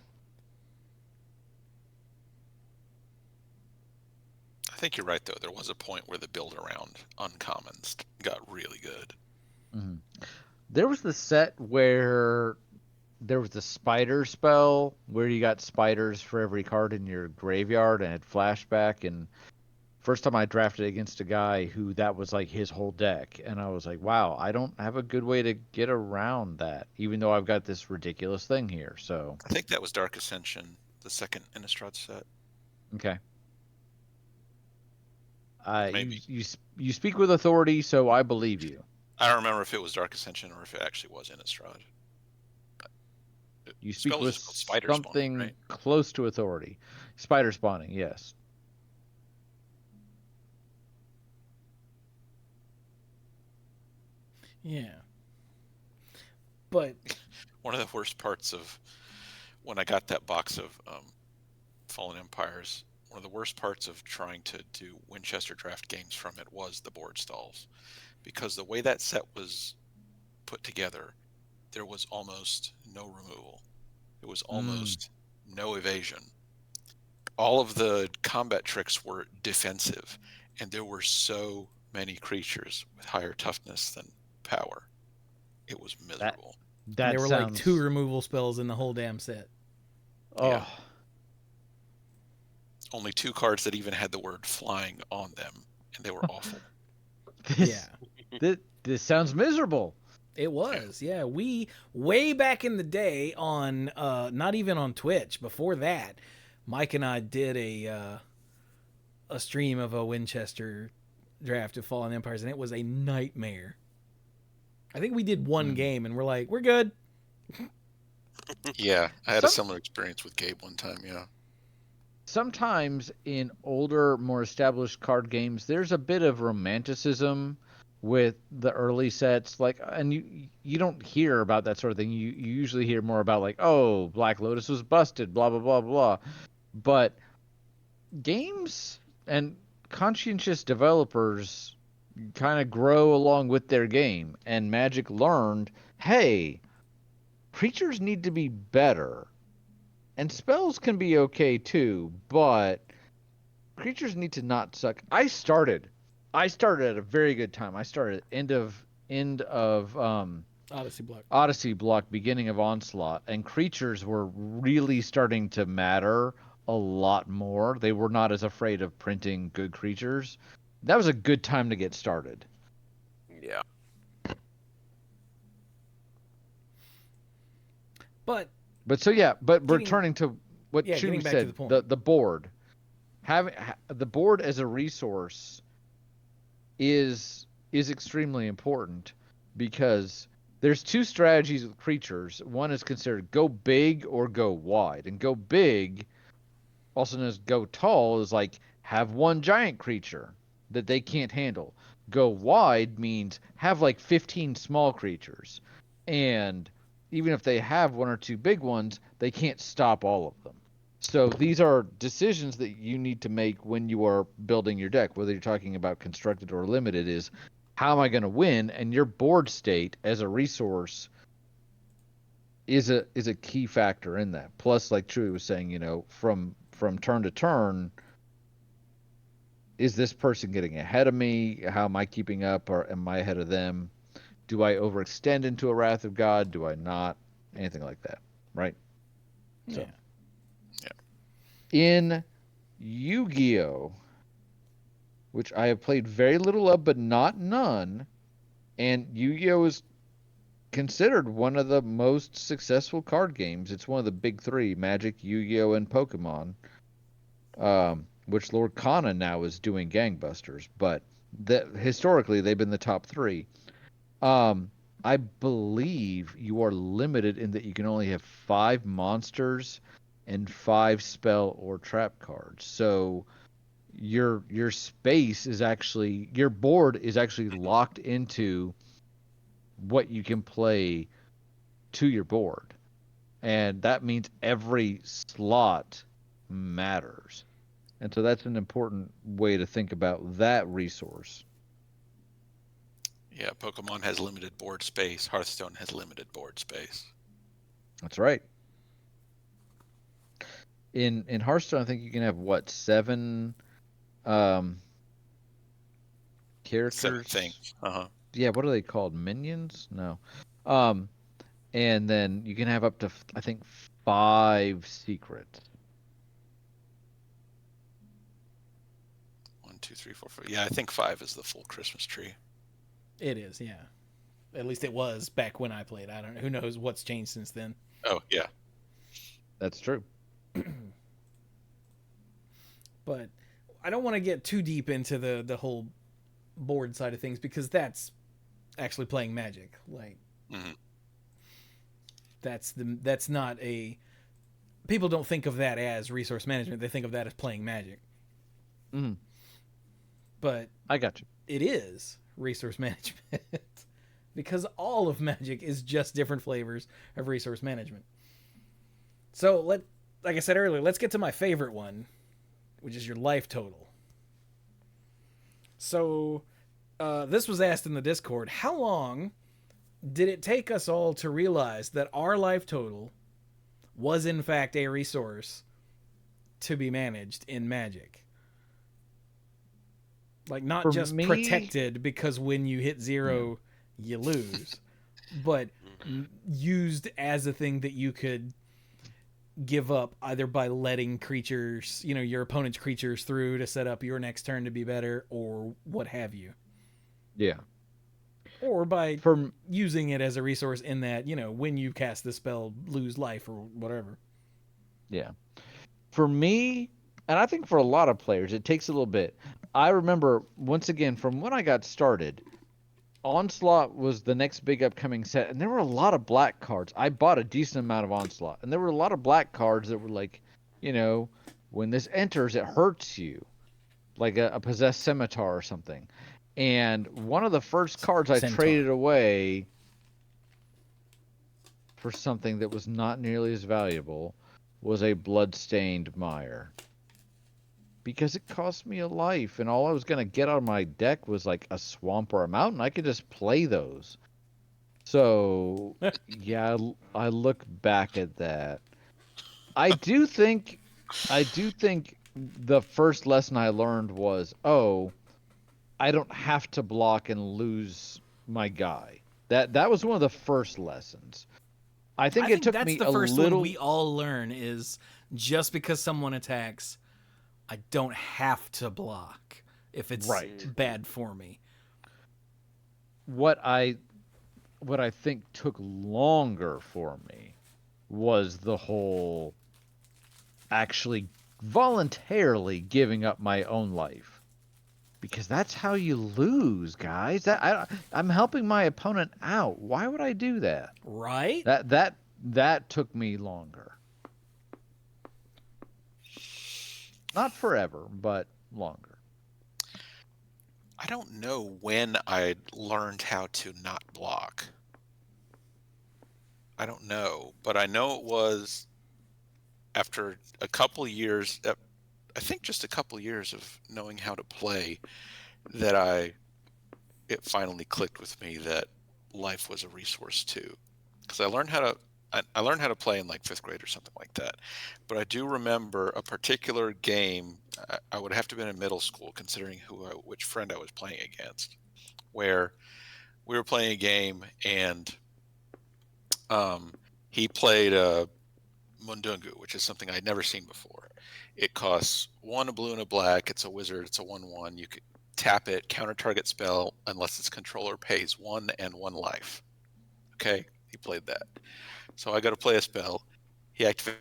I think you're right though. There was a point where the build around uncommons got really good. mhm. There was the set where there was the spider spell where you got spiders for every card in your graveyard and had flashback. And first time I drafted against a guy who that was like his whole deck, and I was like, wow, I don't have a good way to get around that, even though I've got this ridiculous thing here. So I think that was Dark Ascension, the second Innistrad set. okay. You, Maybe. you speak with authority, so I believe you. I don't remember if it was Dark Ascension or if it actually was Innistrad. You speak Spell is with just called Spider Spawning, something right? close to authority. Spider spawning, yes. Yeah. But One of the worst parts of when I got that box of Fallen Empires, one of the worst parts of trying to do Winchester draft games from it was the board stalls. Because the way that set was put together, there was almost no removal. It was almost no evasion. All of the combat tricks were defensive, and there were so many creatures with higher toughness than power. It was That miserable. and that there were like sounds 2 removal spells in the whole damn set. oh. Only 2 cards that even had the word flying on them, and they were awful. This, this sounds miserable. It was, yeah. We way back in the day on not even on Twitch. Before that, Mike and I did a stream of a Winchester draft of Fallen Empires, and it was a nightmare. I think we did one game, and we're like, we're good. Yeah, I had a similar experience with Gabe one time. Yeah. Sometimes in older, more established card games, there's a bit of romanticism with the early sets. Like, and you don't hear about that sort of thing. You usually hear more about like, oh, Black Lotus was busted, blah blah blah blah. But games and conscientious developers kind of grow along with their game, and Magic learned, hey, creatures need to be better. And spells can be okay too, but creatures need to not suck. I started at a very good time. I started end of Odyssey block, beginning of Onslaught, and creatures were really starting to matter a lot more. They were not as afraid of printing good creatures. That was a good time to get started. Yeah. But so yeah, but returning to what getting Chewy back to said, the point. the board, having the board as a resource is extremely important, because there's 2 strategies with creatures. One is considered go big or go wide, and go big, also known as go tall, is like have one giant creature that they can't handle. Go wide means have like 15 small creatures, and even if they have 1 or 2 big ones, they can't stop all of them. So these are decisions that you need to make when you are building your deck, whether you're talking about constructed or limited, is how am I going to win? And your board state as a resource is a key factor in that. Plus, like Chewy was saying, from turn to turn, is this person getting ahead of me? How am I keeping up, or am I ahead of them? Do I overextend into a Wrath of God? Do I not? Anything like that, right? So, in Yu-Gi-Oh, which I have played very little of, but not none, and Yu-Gi-Oh is considered one of the most successful card games. It's one of the big 3: Magic, Yu-Gi-Oh, and Pokemon. Which Lord Kana now is doing gangbusters, but historically they've been the top 3. I believe you are limited in that you can only have 5 monsters and 5 spell or trap cards. So your space is actually, your board is actually locked into what you can play to your board. And that means every slot matters. And so that's an important way to think about that resource. Yeah, Pokemon has limited board space. Hearthstone has limited board space. That's right. In Hearthstone, I think you can have what, 7 7 characters? things. Uh-huh. Yeah, what are they called? Minions? No. Um, and then you can have up to I think 5 secrets. 1, 2, 3, 4, 5. Yeah, I think 5 is the full Christmas tree. It is, yeah. At least it was back when I played. I don't know. Who knows what's changed since then. Oh, yeah. That's true. But I don't want to get too deep into the whole board side of things because that's actually playing Magic. Like Mm-hmm. that's not a, people don't think of that as resource management. They think of that as playing Magic. Mm, But I got you. it is resource management because all of Magic is just different flavors of resource management. So like I said earlier, let's get to my favorite one, which is your life total. So this was asked in the Discord. How long did it take us all to realize that our life total was in fact a resource to be managed in Magic? Like, not For just me- protected because when you hit 0, you lose, but used as a thing that you could give up either by letting creatures, your opponent's creatures through to set up your next turn to be better or what have you. Yeah. Or by For using it as a resource in that, when you cast the spell, lose life or whatever. Yeah. For me, and I think for a lot of players, it takes a little bit. I remember, once again, from when I got started, Onslaught was the next big upcoming set, and there were a lot of black cards. I bought a decent amount of Onslaught, and there were a lot of black cards that were like, when this enters, it hurts you, like a possessed scimitar or something. And one of the first cards I Centaur. traded away for something that was not nearly as valuable was a bloodstained mire. Because it cost me a life, and all I was going to get out of my deck was like a swamp or a mountain. I could just play those. So, yeah, I look back at that. I do think the first lesson I learned was, I don't have to block and lose my guy. That was one of the first lessons. I think it took that's me the a first little. one we all learn is just because someone attacks, I don't have to block if it's Right. bad for me. What I think took longer for me was the whole actually voluntarily giving up my own life, because that's how you lose, guys. I'm helping my opponent out. Why would I do that? Right? That took me longer. Not forever, but longer. I don't know when I learned how to not block. I don't know, but I know it was after a couple years, I think just a couple years of knowing how to play, that it finally clicked with me that life was a resource too. Because I learned how to play in like 5th grade or something like that. But I do remember a particular game. I would have to have been in middle school, considering which friend I was playing against, where we were playing a game and he played Mundungu, which is something I'd never seen before. It costs 1 a blue and a black. It's a wizard. It's a 1/1. You could tap it, counter target spell unless its controller pays 1 and 1 life. Okay, he played that. So I got to play a spell. He activates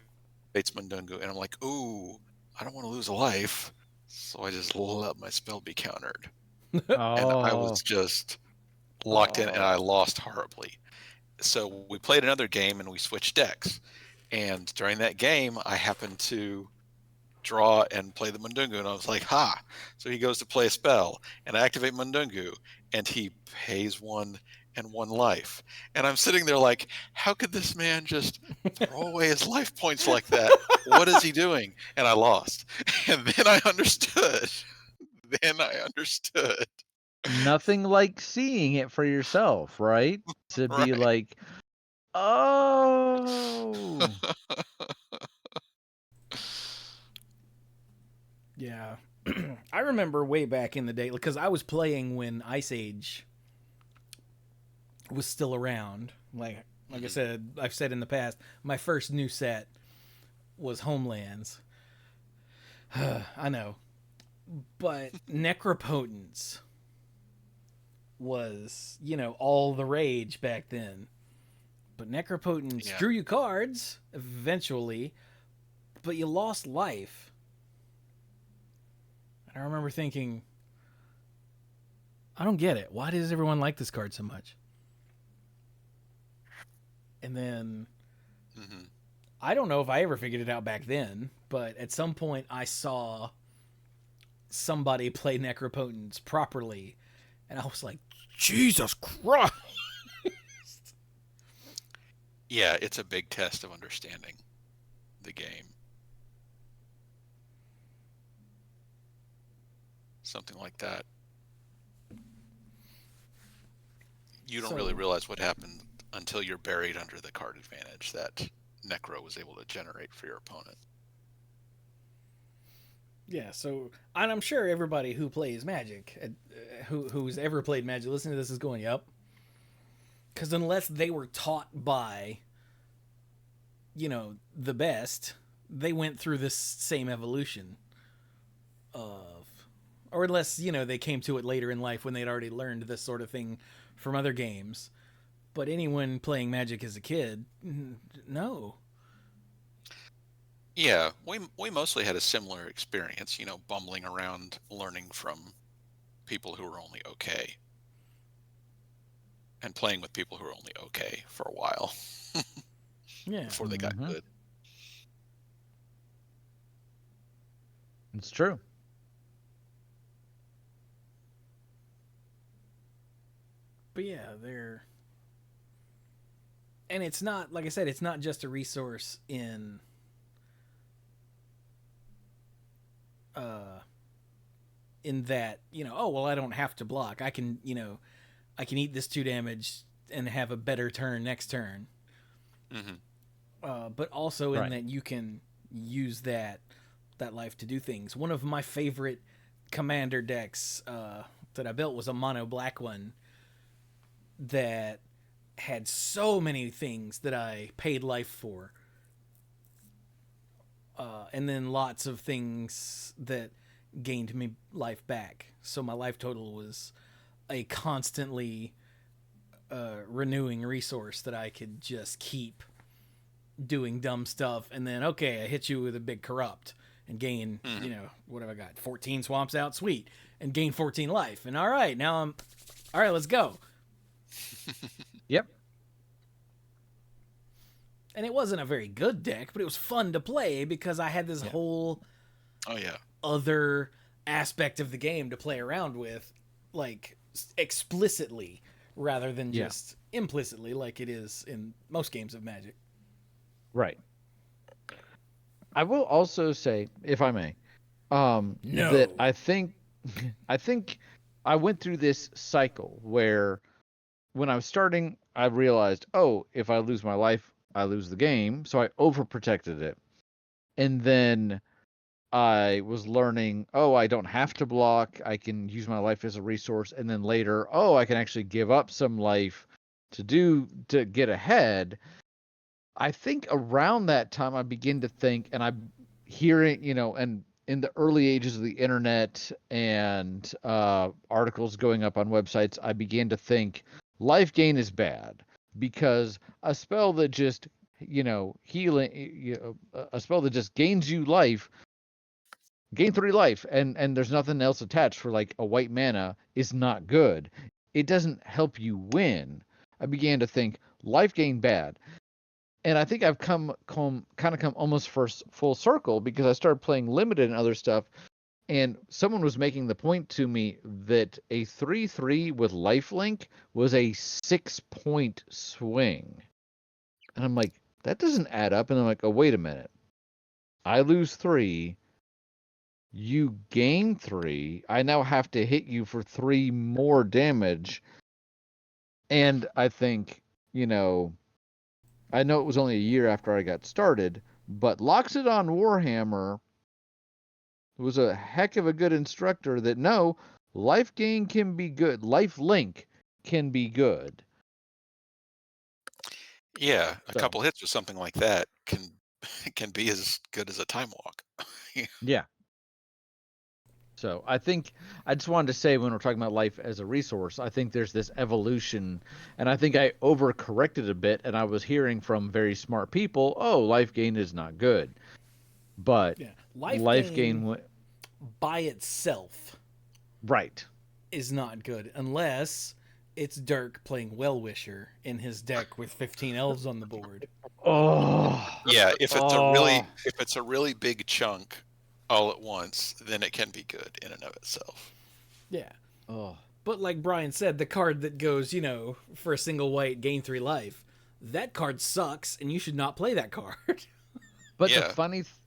Mundungu, and I'm like, ooh, I don't want to lose a life. So I just let my spell be countered. And I was just locked in, and I lost horribly. So we played another game, and we switched decks. And during that game, I happened to draw and play the Mundungu. And I was like, ha. So he goes to play a spell and activate Mundungu, and he pays 1 and 1 life. And I'm sitting there like, how could this man just throw away his life points like that? What is he doing? And I lost. And then I understood. Nothing like seeing it for yourself, right? To be Right. like, oh. Yeah. I remember way back in the day, because I was playing when Ice Age was still around. Like I said, I've said in the past, my first new set was Homelands. I know. But Necropotence was, all the rage back then. But Necropotence drew you cards eventually, but you lost life. And I remember thinking, I don't get it. Why does everyone like this card so much? And then I don't know if I ever figured it out back then, but at some point I saw somebody play Necropotence properly, and I was like, Jesus Christ. Yeah, it's a big test of understanding the game. Something like that. You don't really realize what happened until you're buried under the card advantage that Necro was able to generate for your opponent. Yeah, so, and I'm sure everybody who plays Magic, who's ever played Magic, listening to this is going, yep. Because unless they were taught by, the best, they went through this same evolution of, or unless, they came to it later in life when they'd already learned this sort of thing from other games. But anyone playing Magic as a kid, no. Yeah, we mostly had a similar experience, bumbling around, learning from people who were only okay. And playing with people who were only okay for a while. Yeah. Before they got good. It's true. But yeah, they're... And it's not, like I said, it's not just a resource in... in that, oh, well, I don't have to block. I can, I can eat this 2 damage and have a better turn next turn. But also in that you can use that life to do things. One of my favorite commander decks that I built was a mono black one that had so many things that I paid life for. And then lots of things that gained me life back. So my life total was a constantly renewing resource that I could just keep doing dumb stuff. And then, okay, I hit you with a big corrupt and gain, what have I got? 14 swamps out, sweet. And gain 14 life. And all right, let's go. Yep. And it wasn't a very good deck, but it was fun to play because I had this whole other aspect of the game to play around with, like, explicitly rather than just implicitly like it is in most games of Magic. Right. I will also say, if I may, that I think I went through this cycle where when I was starting, I realized, oh, if I lose my life, I lose the game. So I overprotected it. And then I was learning, oh, I don't have to block. I can use my life as a resource. And then later, oh, I can actually give up some life to get ahead. I think around that time I begin to think, and I'm hearing, and in the early ages of the internet and articles going up on websites, I began to think life gain is bad because a spell that just, healing, a spell that just gains you life, gain 3 life, and there's nothing else attached for like a white mana is not good. It doesn't help you win. I began to think life gain bad. And I think I've come almost full circle because I started playing limited and other stuff. And someone was making the point to me that a 3/3 with lifelink was a 6-point swing. And I'm like, that doesn't add up. And I'm like, oh, wait a minute. I lose 3. You gain 3. I now have to hit you for 3 more damage. And I think, I know it was only a year after I got started, but Loxodon Warhammer was a heck of a good instructor that no, life gain can be good. Life link can be good. Yeah, a So. couple hits with something like that can be as good as a time walk. Yeah. So I think I just wanted to say when we're talking about life as a resource, I think there's this evolution, and I think I overcorrected a bit, and I was hearing from very smart people, oh, life gain is not good. But Yeah. life gain by itself right. is not good unless it's Dirk playing Well-Wisher in his deck with 15 elves on the board. Oh. Yeah, if it's a really big chunk all at once, then it can be good in and of itself. Yeah. Oh. But like Brian said, the card that goes, for a single white, gain 3 life, that card sucks, and you should not play that card. But Yeah.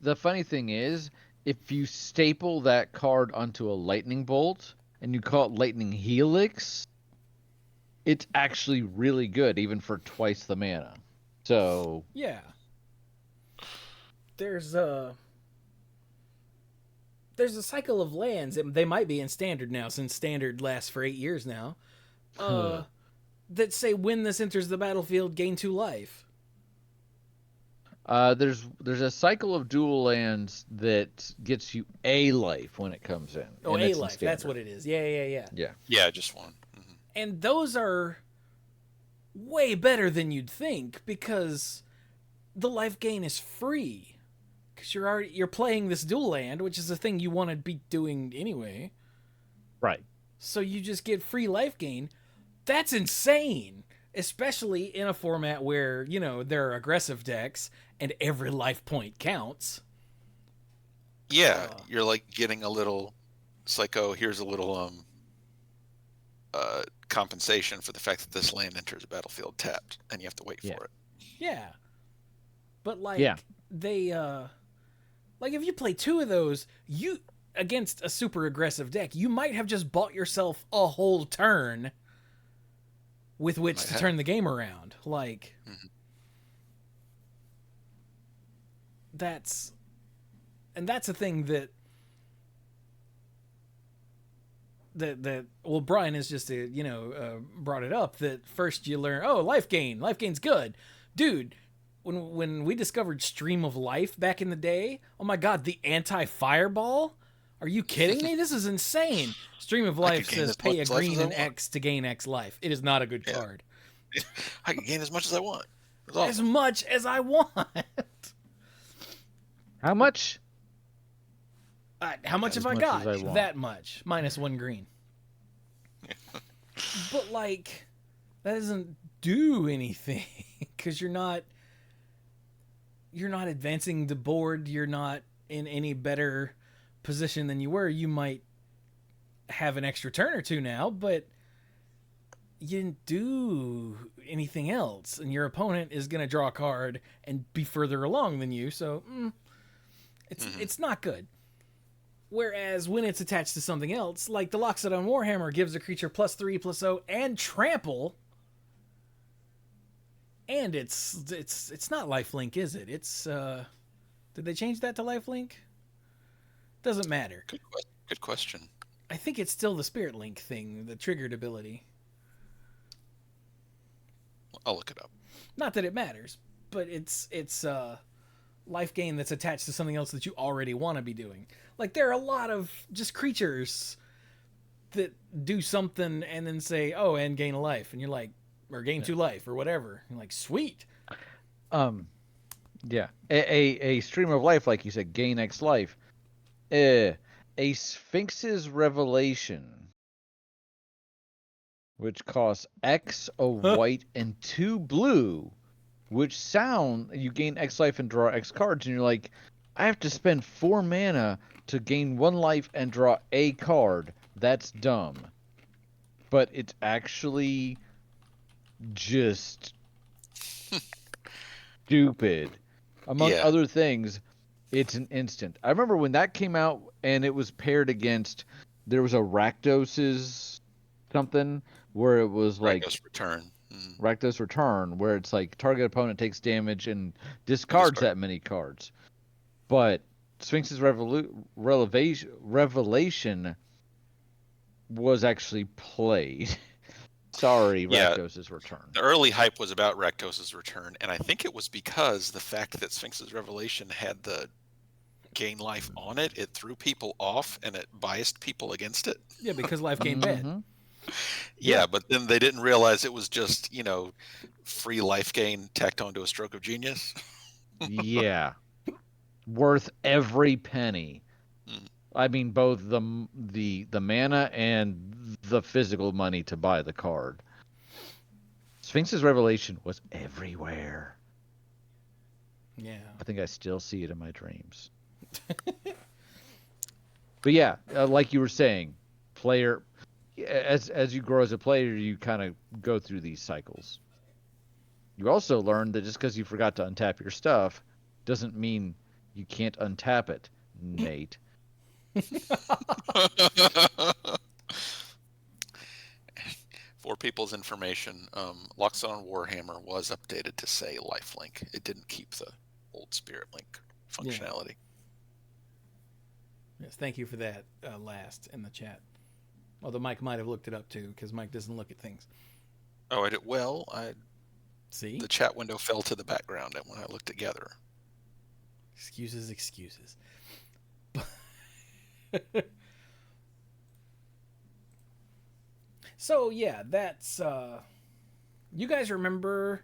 the funny thing is, if you staple that card onto a lightning bolt and you call it Lightning Helix, it's actually really good, even for twice the mana. So yeah. There's a cycle of lands. They might be in Standard now, since Standard lasts for 8 years now. That say when this enters the battlefield, gain 2 life. There's a cycle of dual lands that gets you a life when it comes in. Oh, a life. That's what it is. Yeah. Yeah, just one. Mm-hmm. And those are way better than you'd think because the life gain is free. Because you're playing this dual land, which is a thing you want to be doing anyway. Right. So you just get free life gain. That's insane. Especially in a format where, there are aggressive decks and every life point counts. Yeah, you're like getting a little. It's like, oh, here's a little compensation for the fact that this land enters a battlefield tapped, and you have to wait for it. Yeah, but Yeah. they like if you play 2 of those, you against a super aggressive deck, you might have just bought yourself a whole turn with which to turn the game around. Like that's a thing that Brian has just brought it up, that first you learn, oh, life gain's good, dude. When we discovered Stream of Life back in the day, oh my god, the anti-fireball, are you kidding me? This is insane. Stream of Life says pay a green and X to gain X life. It is not a good card. I can gain as much as I want. Awesome. As much as I want. How much? How much have I got? That much. Minus 1 green. But, that doesn't do anything. Because you're not advancing the board. You're not in any better position than you were. You might have an extra turn or 2 now, but you didn't do anything else. And your opponent is going to draw a card and be further along than you. So, it's not good. Whereas when it's attached to something else, like the Loxodon Warhammer gives a creature +3/+0 and trample, and it's not lifelink, is it? It's did they change that to lifelink? Doesn't matter. Good question. I think it's still the Spirit Link thing, the triggered ability. I'll look it up. Not that it matters, but it's life gain that's attached to something else that you already want to be doing. Like, there are a lot of just creatures that do something and then say, oh, and gain a life, and you're like, or gain 2 life or whatever. You're like, sweet. Yeah. A Stream of Life, like you said, gain X life. A Sphinx's Revelation, which costs X, a white, and 2 blue, which you gain X life and draw X cards, and you're like, I have to spend 4 mana to gain 1 life and draw a card. That's dumb. But it's actually just stupid. Among Yeah. other things, it's an instant. I remember when that came out and it was paired against, there was a Rakdos's something where it was like Rakdos Return. Rakdos Return, where it's like target opponent takes damage and discards discard. that many cards. But Sphinx's Revelation was actually played. Sorry, Yeah. Rakdos's Return. The early hype was about Rakdos' Return, and I think it was because the fact that Sphinx's Revelation had the gain life on it, it threw people off and it biased people against it. Yeah, because life gained bad. Mhm. Yeah, but then they didn't realize it was just, free life gain tacked onto a stroke of genius. Yeah. Worth every penny. Mm. I mean, both the mana and the physical money to buy the card. Sphinx's Revelation was everywhere. Yeah. I think I still see it in my dreams. But yeah, like you were saying, player, as you grow as a player, you kind of go through these cycles. You also learn that just because you forgot to untap your stuff doesn't mean you can't untap it, Nate. For people's information, Luxon Warhammer was updated to say lifelink. It didn't keep the old Spirit Link functionality. Yes, thank you for that last in the chat. Although Mike might have looked it up too, because Mike doesn't look at things. Oh, I did. Well, See? the chat window fell to the background when I looked together. Excuses. So yeah, that's you guys remember?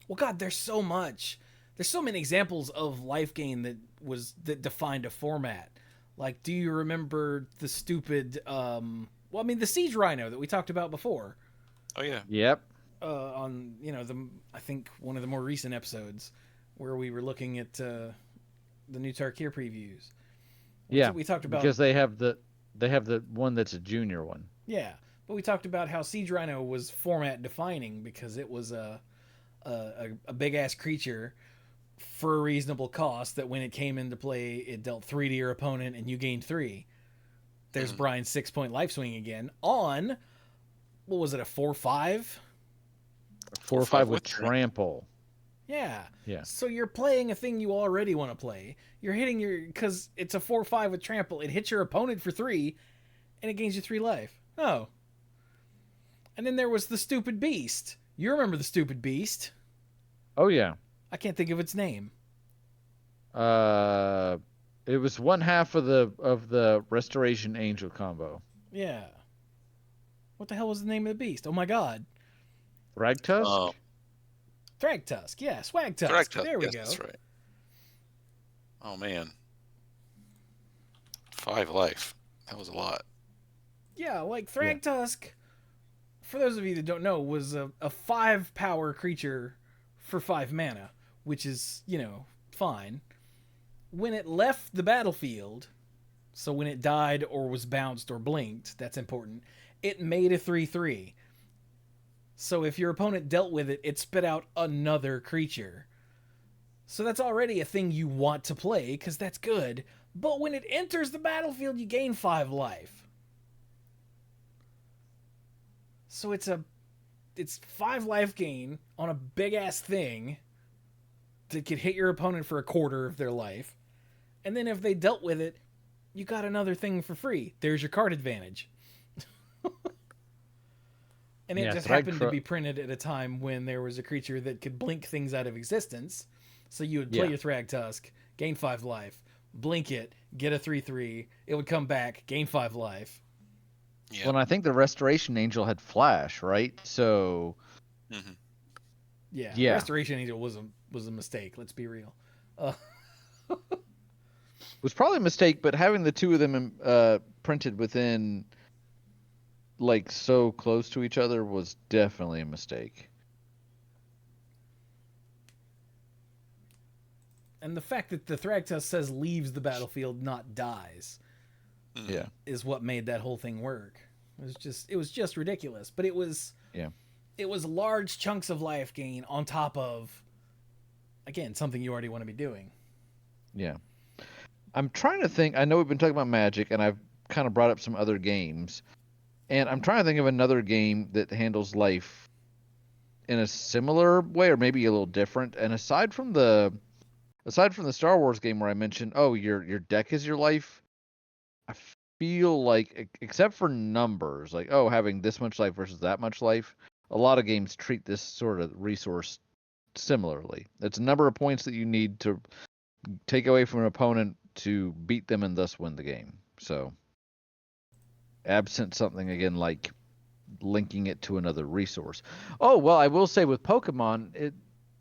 Well, God, there's so much. There's so many examples of life gain that defined a format. Like, do you remember the stupid? The Siege Rhino that we talked about before. Oh yeah. Yep. On I think one of the more recent episodes where we were looking at the new Tarkir previews. Yeah, we talked about because they have the one that's a junior one. Yeah, but we talked about how Siege Rhino was format defining because it was a big ass creature for a reasonable cost that when it came into play, it dealt 3 to your opponent and you gained 3. There's Brian's 6-point life swing again on, what was it, a 4/5? 4/5 with trample. Yeah. Yeah. So you're playing a thing you already want to play. You're hitting because it's a 4/5 with trample. It hits your opponent for 3, and it gains you 3 life. Oh. And then there was the stupid beast. You remember the stupid beast? Oh yeah. I can't think of its name. It was 1/2 of the Restoration Angel combo. Yeah. What the hell was the name of the beast? Oh my God. Thragtusk? Thragtusk. Yeah, Swagtusk. Thragtusk. There we yes, go. That's right. Oh man. 5 life. That was a lot. Yeah, like Thragtusk, for those of you that don't know, was a 5 power creature for 5 mana, which is, fine. When it left the battlefield, so when it died or was bounced or blinked, that's important, it made a 3/3. So if your opponent dealt with it, it spit out another creature. So that's already a thing you want to play, because that's good. But when it enters the battlefield, you gain 5 life. So it's 5 life gain on a big-ass thing that could hit your opponent for a quarter of their life. And then if they dealt with it, you got another thing for free. There's your card advantage. And it just happened to be printed at a time when there was a creature that could blink things out of existence. So you would play your Thragtusk, gain 5 life, blink it, get a 3/3. It would come back, gain 5 life. Yeah. Well, and I think the Restoration Angel had flash, right? So. Mm-hmm. Yeah. Restoration Angel was a mistake. Let's be real. Was probably a mistake, but having the two of them printed within, like, so close to each other was definitely a mistake. And the fact that the Thragtusk says leaves the battlefield, not dies, Yeah. is what made that whole thing work. It was just ridiculous. But it was large chunks of life gain on top of, again, something you already want to be doing. Yeah. I'm trying to think. I know we've been talking about Magic, and I've kind of brought up some other games. And I'm trying to think of another game that handles life in a similar way, or maybe a little different. And aside from the Star Wars game where I mentioned, oh, your deck is your life, I feel like, except for numbers, like, oh, having this much life versus that much life, a lot of games treat this sort of resource similarly. It's a number of points that you need to take away from an opponent to beat them and thus win the game. So, absent something again like linking it to another resource. Oh, well, I will say with Pokemon,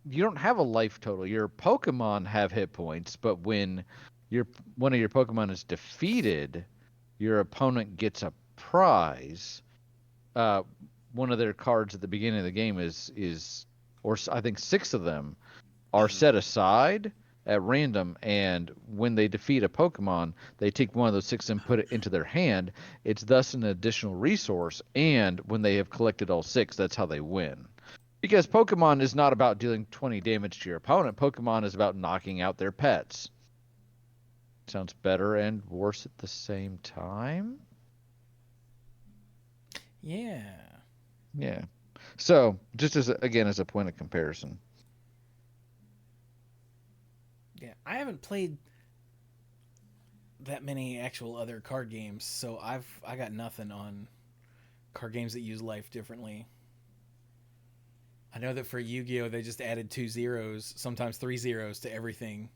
you don't have a life total. Your Pokemon have hit points, but when one of your Pokemon is defeated, your opponent gets a prize. One of their cards at the beginning of the game is, or I think 6 of them are set aside at random, and when they defeat a Pokemon, they take one of those 6 and put it into their hand. It's thus an additional resource, and when they have collected all 6, that's how they win. Because Pokemon is not about dealing 20 damage to your opponent. Pokemon is about knocking out their pets. Sounds better and worse at the same time? Yeah. Yeah. So, just as a point of comparison. Yeah, I haven't played that many actual other card games, so I got nothing on card games that use life differently. I know that for Yu-Gi-Oh, they just added 2 zeros, sometimes 3 zeros to everything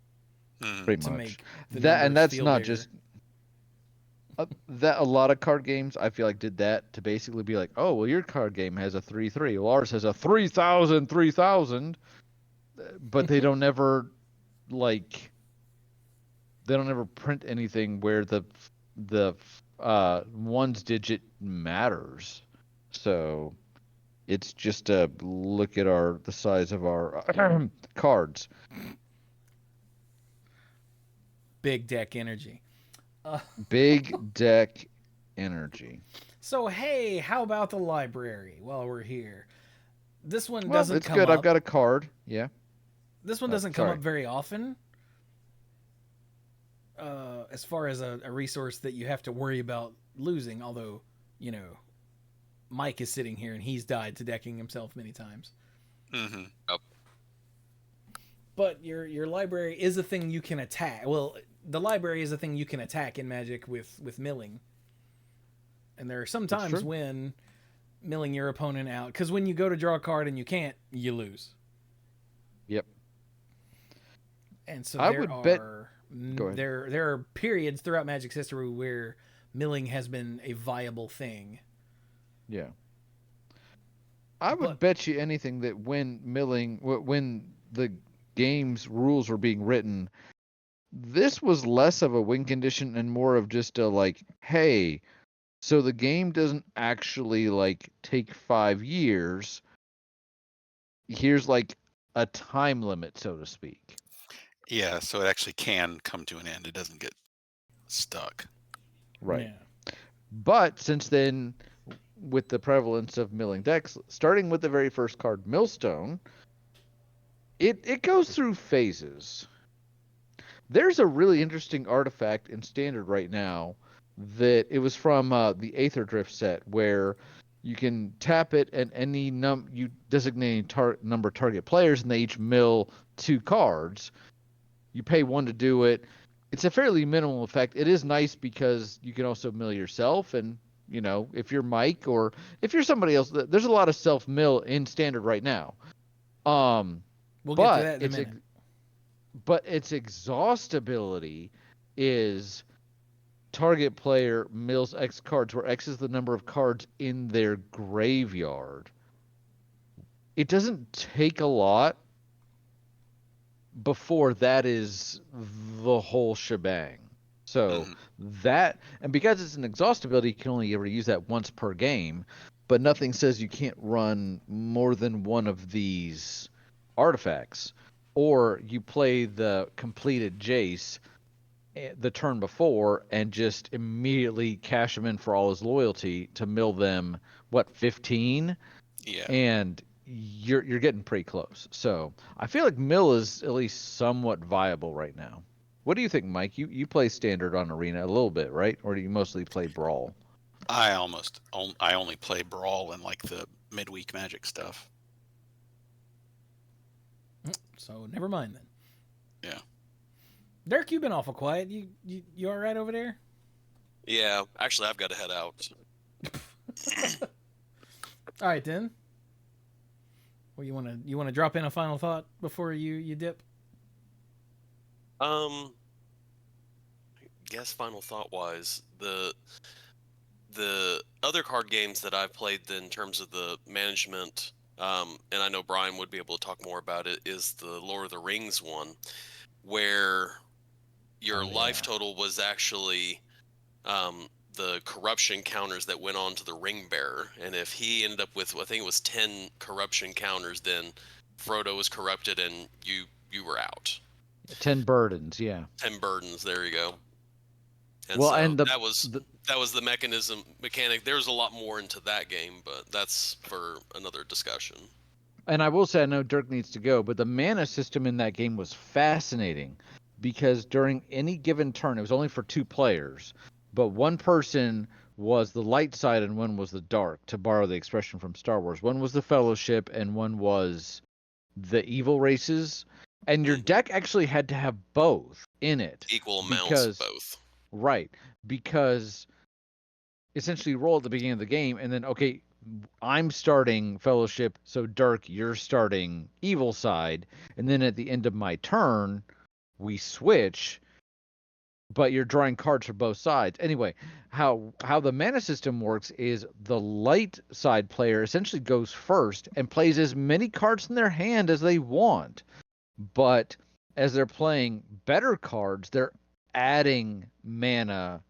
Pretty to much. make the That, and numbers that's feel not bigger. just that. A lot of card games, I feel like, did that to basically be like, oh, well, your card game has a 3/3. Well, ours has a 3,000, but they don't ever like they don't ever print anything where the ones digit matters. So it's just a look at the size of our cards. Big deck energy. Big deck energy. So hey, how about the library while we're here? This one Well, doesn't it's come good. up. I've got a card. Yeah. This one doesn't come sorry. up very often. As far as a resource that you have to worry about losing, although, you know, Mike is sitting here and he's died to decking himself many times. Yep. But your library is a thing you can attack. Well, the library is a thing you can attack in Magic with milling. And there are some times when milling your opponent out, because when you go to draw a card and you can't, you lose. Yep. And so there are periods throughout Magic's history where milling has been a viable thing. Yeah. I would bet you anything that when the game's rules were being written, this was less of a win condition and more of just a like, hey, so the game doesn't actually like take 5 years. Here's like a time limit, so to speak. Yeah, so it actually can come to an end. It doesn't get stuck. Right. Yeah. But since then, with the prevalence of milling decks, starting with the very first card, Millstone, it goes through phases. There's a really interesting artifact in Standard right now that it was from the Aether Drift set, where you can tap it and you designate number target players, and they each mill 2 cards. You pay 1 to do it. It's a fairly minimal effect. It is nice because you can also mill yourself, and you know, if you're Mike or if you're somebody else, there's a lot of self mill in Standard right now. We'll get to that in a minute. But its exhaustibility is target player mills X cards, where X is the number of cards in their graveyard. It doesn't take a lot before that is the whole shebang. So and because it's an exhaustibility, you can only ever use that once per game, but nothing says you can't run more than one of these artifacts. or you play the completed Jace the turn before and just immediately cash him in for all his loyalty to mill them 15, Yeah. and you're getting pretty close. So I feel like mill is at least somewhat viable right now. What do you think, Mike? You play standard on Arena a little bit, right? Or do you mostly play Brawl? I only play Brawl and like the midweek Magic stuff. So never mind then. Yeah. Dirk, you've been awful quiet. You all right over there? Yeah, actually, I've got to head out. All right then. Well, you want to drop in a final thought before you dip? I guess final thought wise, the other card games that I've played in terms of the management, and I know Brian would be able to talk more about it, is the Lord of the Rings one, where your life total was actually the corruption counters that went on to the ring bearer, and if he ended up with, I think it was 10 corruption counters, then Frodo was corrupted and you were out. 10 burdens, yeah. 10 burdens, there you go. And well, so and that was the mechanic. There's a lot more into that game, but that's for another discussion. And I will say, I know Dirk needs to go, but the mana system in that game was fascinating because during any given turn, it was only for 2 players, but one person was the light side and one was the dark, to borrow the expression from Star Wars. One was the Fellowship and one was the evil races. And your deck actually had to have both in it. Equal amounts of both. Right. Because essentially you roll at the beginning of the game and then, okay, I'm starting Fellowship, so Dirk, you're starting evil side. And then at the end of my turn, we switch, but you're drawing cards for both sides. Anyway, how the mana system works is the light side player essentially goes first and plays as many cards in their hand as they want. But as they're playing better cards, they're adding mana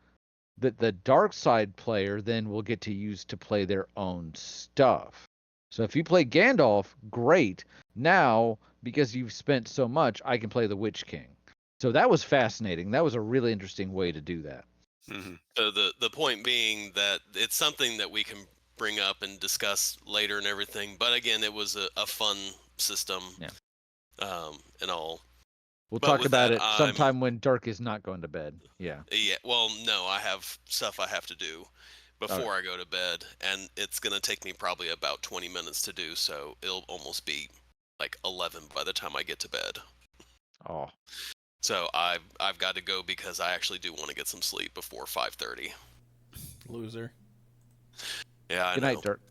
that the dark side player then will get to use to play their own stuff. So if you play Gandalf, great. Now, because you've spent so much, I can play the Witch King. So that was fascinating. That was a really interesting way to do that. Mm-hmm. So the point being that it's something that we can bring up and discuss later and everything. But again, it was a fun system. Yeah. And all. We'll talk about it sometime when Dirk is not going to bed. Yeah. Yeah. Well, no, I have stuff I have to do before I go to bed, and it's gonna take me probably about 20 minutes to do. So it'll almost be like 11 by the time I get to bed. Oh. So I've got to go because I actually do want to get some sleep before 5:30. Loser. Yeah, I know. Good night, Dirk.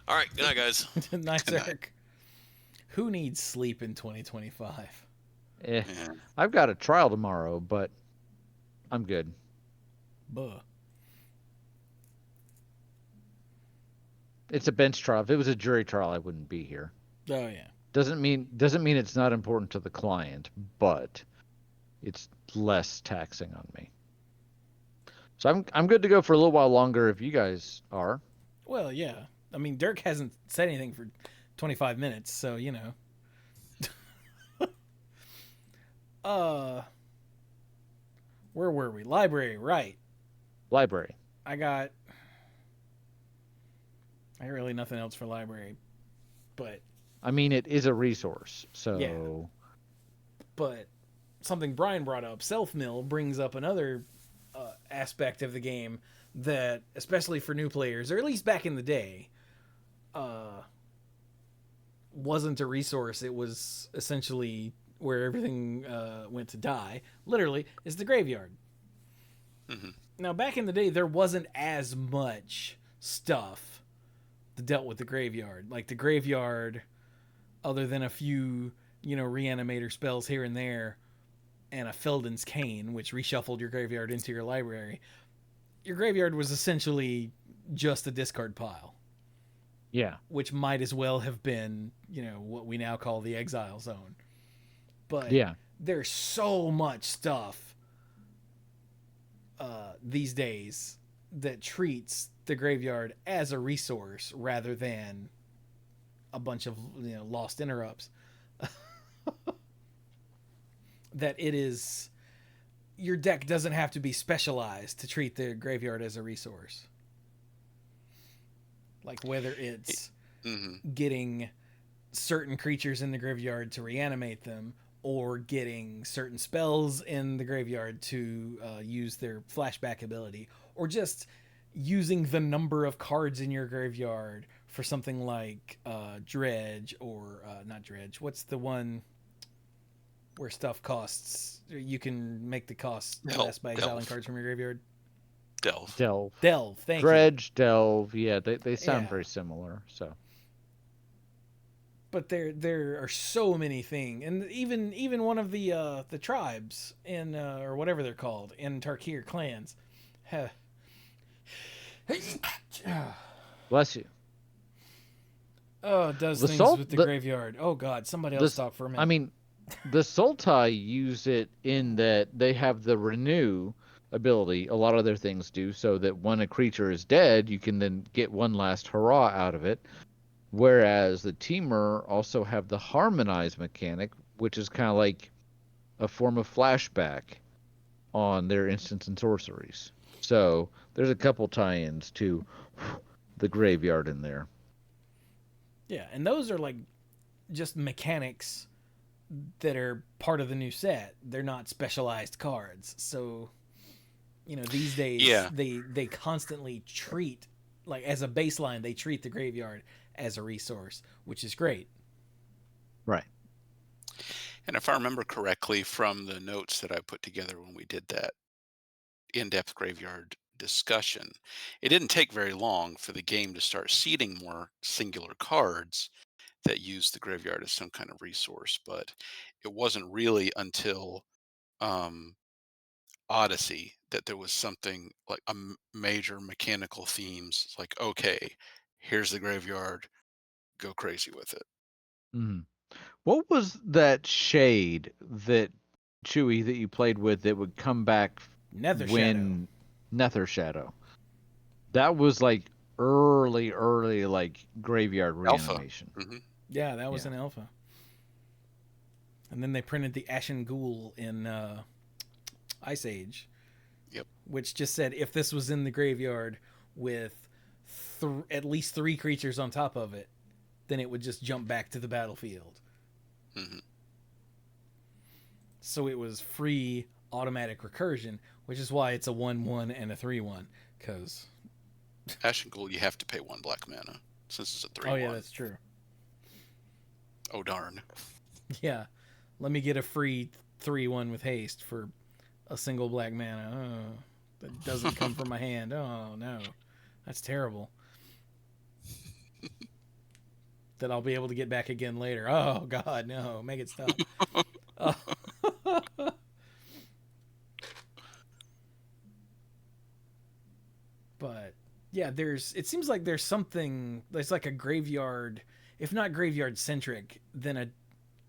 All right, good night, guys. Nice, Dirk. Who needs sleep in 2025? Yeah. I've got a trial tomorrow, but I'm good. Buh. It's a bench trial. If it was a jury trial, I wouldn't be here. Oh yeah. Doesn't mean it's not important to the client, but it's less taxing on me. So I'm good to go for a little while longer if you guys are. Well, yeah. I mean, Dirk hasn't said anything for 25 minutes, so you know. Where were we? Library, right? Library. I got really nothing else for library, but I mean, it is a resource, so. Yeah. But something Brian brought up, self-mill, brings up another aspect of the game that, especially for new players, or at least back in the day, wasn't a resource. It was essentially where everything went to die. Literally, is the graveyard. Mm-hmm. Now, back in the day, there wasn't as much stuff that dealt with the graveyard. Like the graveyard, other than a few, reanimator spells here and there, and a Felden's Cane, which reshuffled your graveyard into your library, your graveyard was essentially just a discard pile. Yeah. Which might as well have been, what we now call the exile zone. But there's so much stuff these days that treats the graveyard as a resource rather than a bunch of lost interrupts. that it is your deck doesn't have to be specialized to treat the graveyard as a resource. Like whether it's getting certain creatures in the graveyard to reanimate them, or getting certain spells in the graveyard to use their flashback ability, or just using the number of cards in your graveyard for something like Dredge, or not Dredge. What's the one where stuff costs? You can make the cost less by exiling cards from your graveyard. Delve. Thank Dredge, you. Delve. Yeah, they sound Yeah. very similar. So. But there are so many things, and even one of the tribes in or whatever they're called in Tarkir clans. Bless you. Oh, it does things with the graveyard. Oh God, somebody else talk for a minute. I mean, the Sultai use it in that they have the renew ability. A lot of their things do, so that when a creature is dead, you can then get one last hurrah out of it. Whereas the Temur also have the harmonize mechanic, which is kind of like a form of flashback on their instants and sorceries. So there's a couple tie-ins to the graveyard in there. Yeah, and those are like just mechanics that are part of the new set. They're not specialized cards. So, these days they constantly treat, like as a baseline, they treat the graveyard as a resource, which is great. Right. And if I remember correctly from the notes that I put together when we did that in-depth graveyard discussion, it didn't take very long for the game to start seeding more singular cards that use the graveyard as some kind of resource. But it wasn't really until Odyssey that there was something like major mechanical themes. It's like, okay, here's the graveyard, go crazy with it. Mm-hmm. What was that shade that Chewy that you played with that would come back Nether Shadow. Nether Shadow. That was like early like graveyard reanimation. Mm-hmm. Yeah, that was an alpha. And then they printed the Ashen Ghoul in Ice Age. Yep. Which just said if this was in the graveyard with at least 3 creatures on top of it, then it would just jump back to the battlefield. Mm-hmm. So it was free automatic recursion, which is why it's a 1/1 and a 3/1. Because Ashen Ghoul, you have to pay 1 black mana since it's a 3/1. Oh yeah, that's true. Oh darn. Yeah, let me get a free 3/1 with haste for a single black mana. Oh, that doesn't come from my hand. Oh no, that's terrible. That I'll be able to get back again later. Oh God, no, make it stop. Oh. But yeah, it seems like there's something that's like a graveyard, if not graveyard centric, then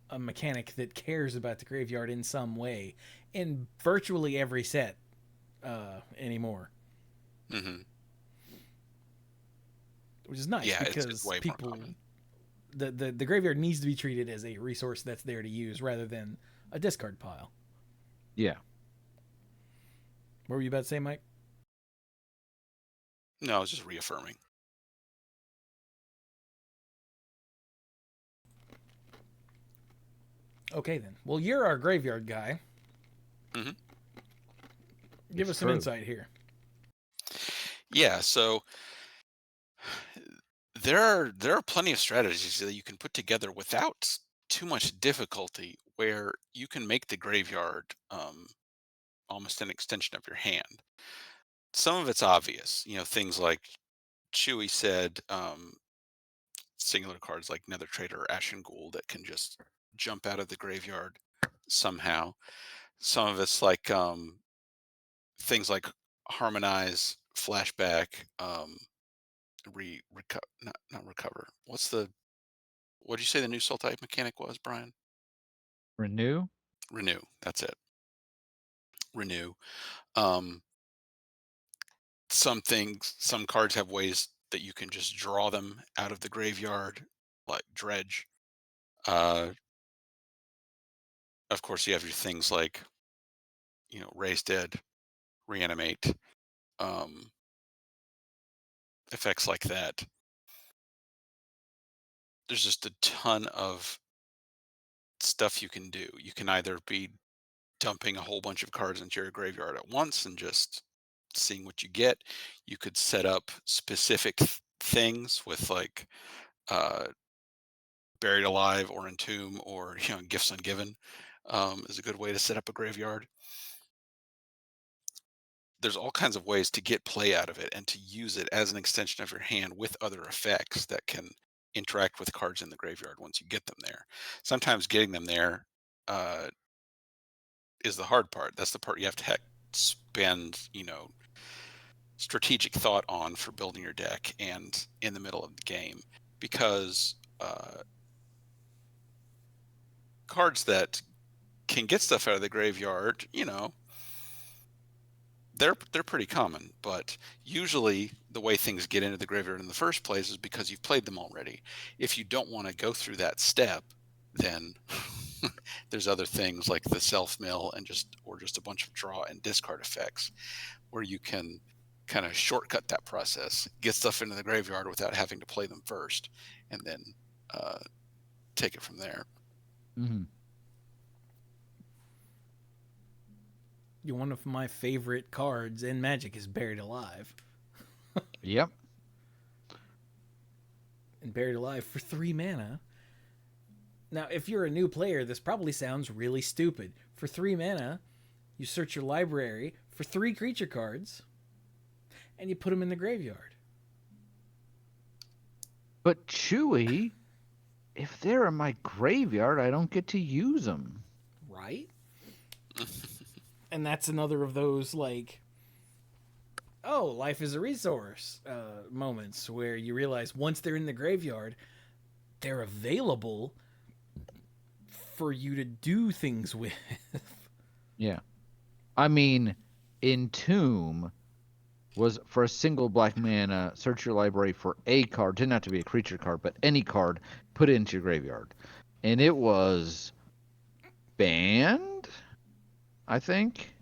a mechanic that cares about the graveyard in some way in virtually every set anymore. Mm-hmm. Which is nice because it's way people, more common. The graveyard needs to be treated as a resource that's there to use rather than a discard pile. Yeah. What were you about to say, Mike? No, I was just reaffirming. Okay, then. Well, you're our graveyard guy. Mm-hmm. Give us some insight here. Yeah, so there are plenty of strategies that you can put together without too much difficulty, where you can make the graveyard almost an extension of your hand. Some of it's obvious, things like Chewy said, singular cards like Nether Trader or Ashen Ghoul that can just jump out of the graveyard somehow. Some of it's like things like harmonize, flashback, not recover. What did you say the new soul type mechanic was, Brian? Renew. That's it. Renew. Some cards have ways that you can just draw them out of the graveyard, like Dredge. Of course, you have your things like, raise dead, reanimate, um, effects like that. There's just a ton of stuff you can do. You can either be dumping a whole bunch of cards into your graveyard at once and just seeing what you get. You could set up specific things with like uh, buried alive or entomb or gifts ungiven is a good way to set up a graveyard. There's all kinds of ways to get play out of it and to use it as an extension of your hand with other effects that can interact with cards in the graveyard once you get them there. Sometimes getting them there uh, is the hard part. That's the part you have to spend, strategic thought on for building your deck and in the middle of the game, because cards that can get stuff out of the graveyard, they're pretty common, but usually the way things get into the graveyard in the first place is because you've played them already. If you don't want to go through that step, then there's other things like the self mill and just a bunch of draw and discard effects where you can kind of shortcut that process, get stuff into the graveyard without having to play them first, and then take it from there. Mm-hmm. One of my favorite cards in Magic is Buried Alive. Yep. And Buried Alive for 3 mana. Now, if you're a new player, this probably sounds really stupid. For 3 mana, you search your library for 3 creature cards, and you put them in the graveyard. But Chewy, if they're in my graveyard, I don't get to use them. Right? And that's another of those, like, oh, life is a resource moments where you realize once they're in the graveyard, they're available for you to do things with. Yeah. I mean, Entomb was for a single black mana, search your library for a card, didn't have to be a creature card, but any card, put it into your graveyard. And it was banned, I think.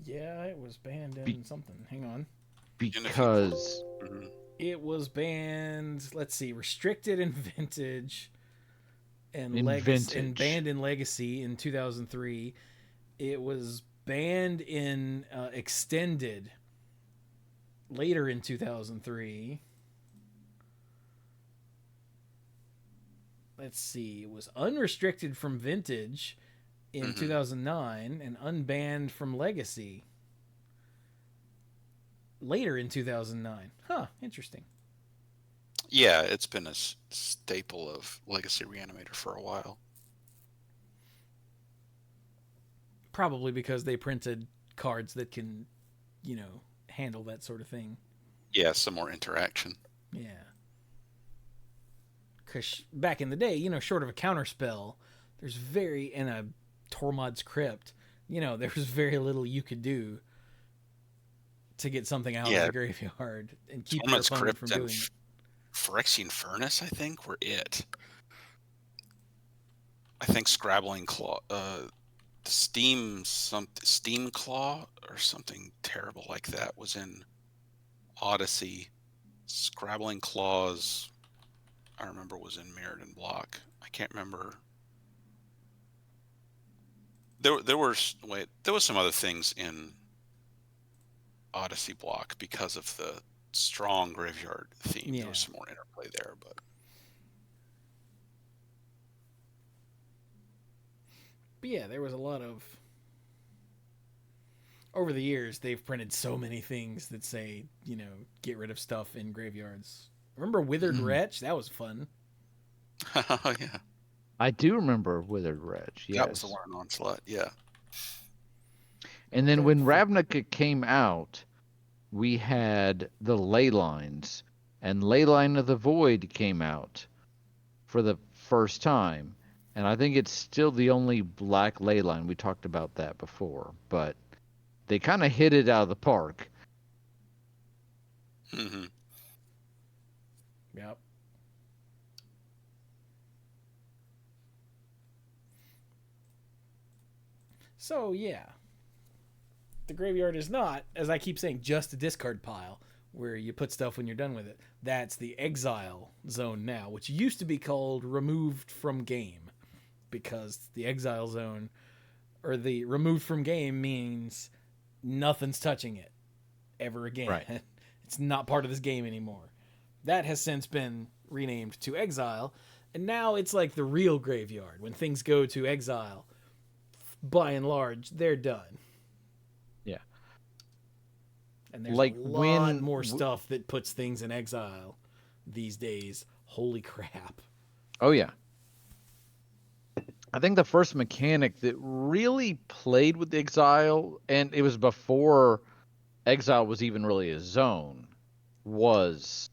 Yeah, it was banned in something. Hang on. Because it was banned, let's see, restricted in Vintage and and banned in Legacy in 2003. It was banned in Extended later in 2003. Let's see, it was unrestricted from Vintage in 2009 and unbanned from Legacy later in 2009. Huh, interesting. Yeah, it's been a staple of Legacy Reanimator for a while. Probably because they printed cards that can, handle that sort of thing. Yeah, some more interaction. Yeah. Because back in the day, short of a counterspell, there's in a Tormod's Crypt, there was very little you could do to get something out of the graveyard and keep your opponent from doing it. Phyrexian Furnace, I think, were it. I think Scrabbling Claw, Steam Claw or something terrible like that was in Odyssey. Scrabbling Claws, I remember, was in Mirrodin Block. I can't remember. There was some other things in Odyssey Block because of the strong graveyard theme. Yeah. There was some more interplay there, but yeah, there was a lot of. Over the years, they've printed so many things that say, get rid of stuff in graveyards. Remember Withered Wretch? That was fun. Oh, yeah. I do remember Withered Wretch, yes. That was the one in Onslaught, yeah. And then when Ravnica came out, we had the Ley Lines, and Leyline of the Void came out for the first time. And I think it's still the only black ley line. We talked about that before, but they kind of hit it out of the park. Mm-hmm. Yep. So yeah, the graveyard is not, as I keep saying, just a discard pile where you put stuff when you're done with it. That's the exile zone now, which used to be called removed from game, because the exile zone, or the removed from game, means nothing's touching it ever again. Right. It's not part of this game anymore. That has since been renamed to exile, and now it's like the real graveyard. When things go to exile, by and large, they're done. Yeah. And there's Like a lot when more stuff that puts things in exile these days. Holy crap. Oh yeah. I think the first mechanic that really played with exile, and it was before exile was even really a zone, was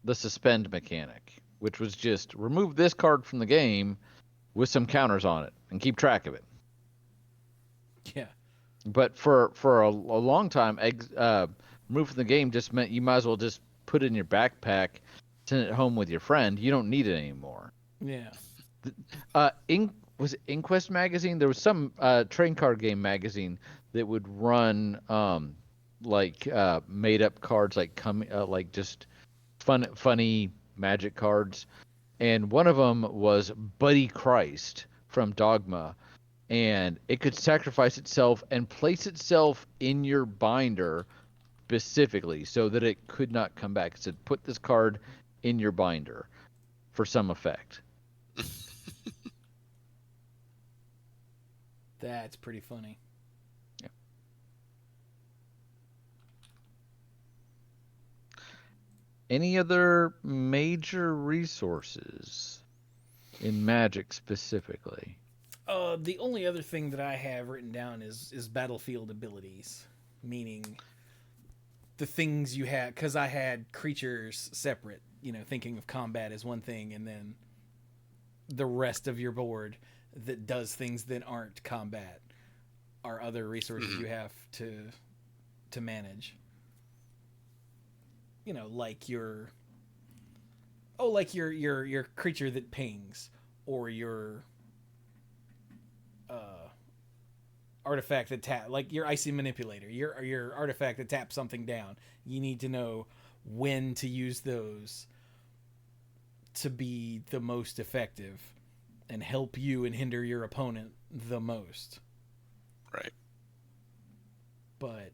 the suspend mechanic, which was just remove this card from the game with some counters on it and keep track of it. Yeah. But for a long time, remove from the game just meant you might as well just put it in your backpack, send it home with your friend. You don't need it anymore. Yeah. Was it Inquest magazine? There was some trading card game magazine that would run made up cards, like just funny magic cards, and one of them was Buddy Christ from Dogma, and it could sacrifice itself and place itself in your binder specifically so that it could not come back. It said, put this card in your binder for some effect. That's pretty funny. Yeah. Any other major resources in Magic specifically? The only other thing that I have written down is battlefield abilities, meaning the things you had, because I had creatures separate, thinking of combat as one thing, and then the rest of your board that does things that aren't combat are other resources you have to manage. Like your creature that pings, or your artifact that tap, like your icy manipulator, your artifact that taps something down. You need to know when to use those to be the most effective and help you and hinder your opponent the most. Right. But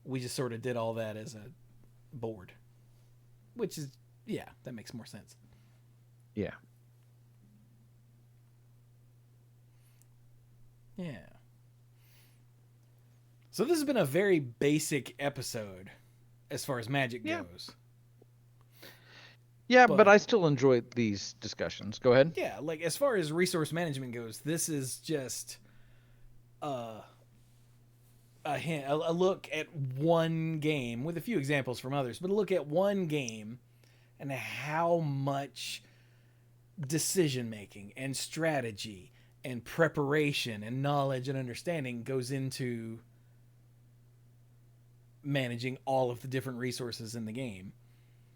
we just sort of did all that as a board, which is, yeah, that makes more sense. Yeah. Yeah. So this has been a very basic episode as far as Magic goes. Yeah, but I still enjoy these discussions. Go ahead. Yeah, like as far as resource management goes, this is just a look at one game with a few examples from others, but a look at one game and how much decision making and strategy and preparation and knowledge and understanding goes into managing all of the different resources in the game.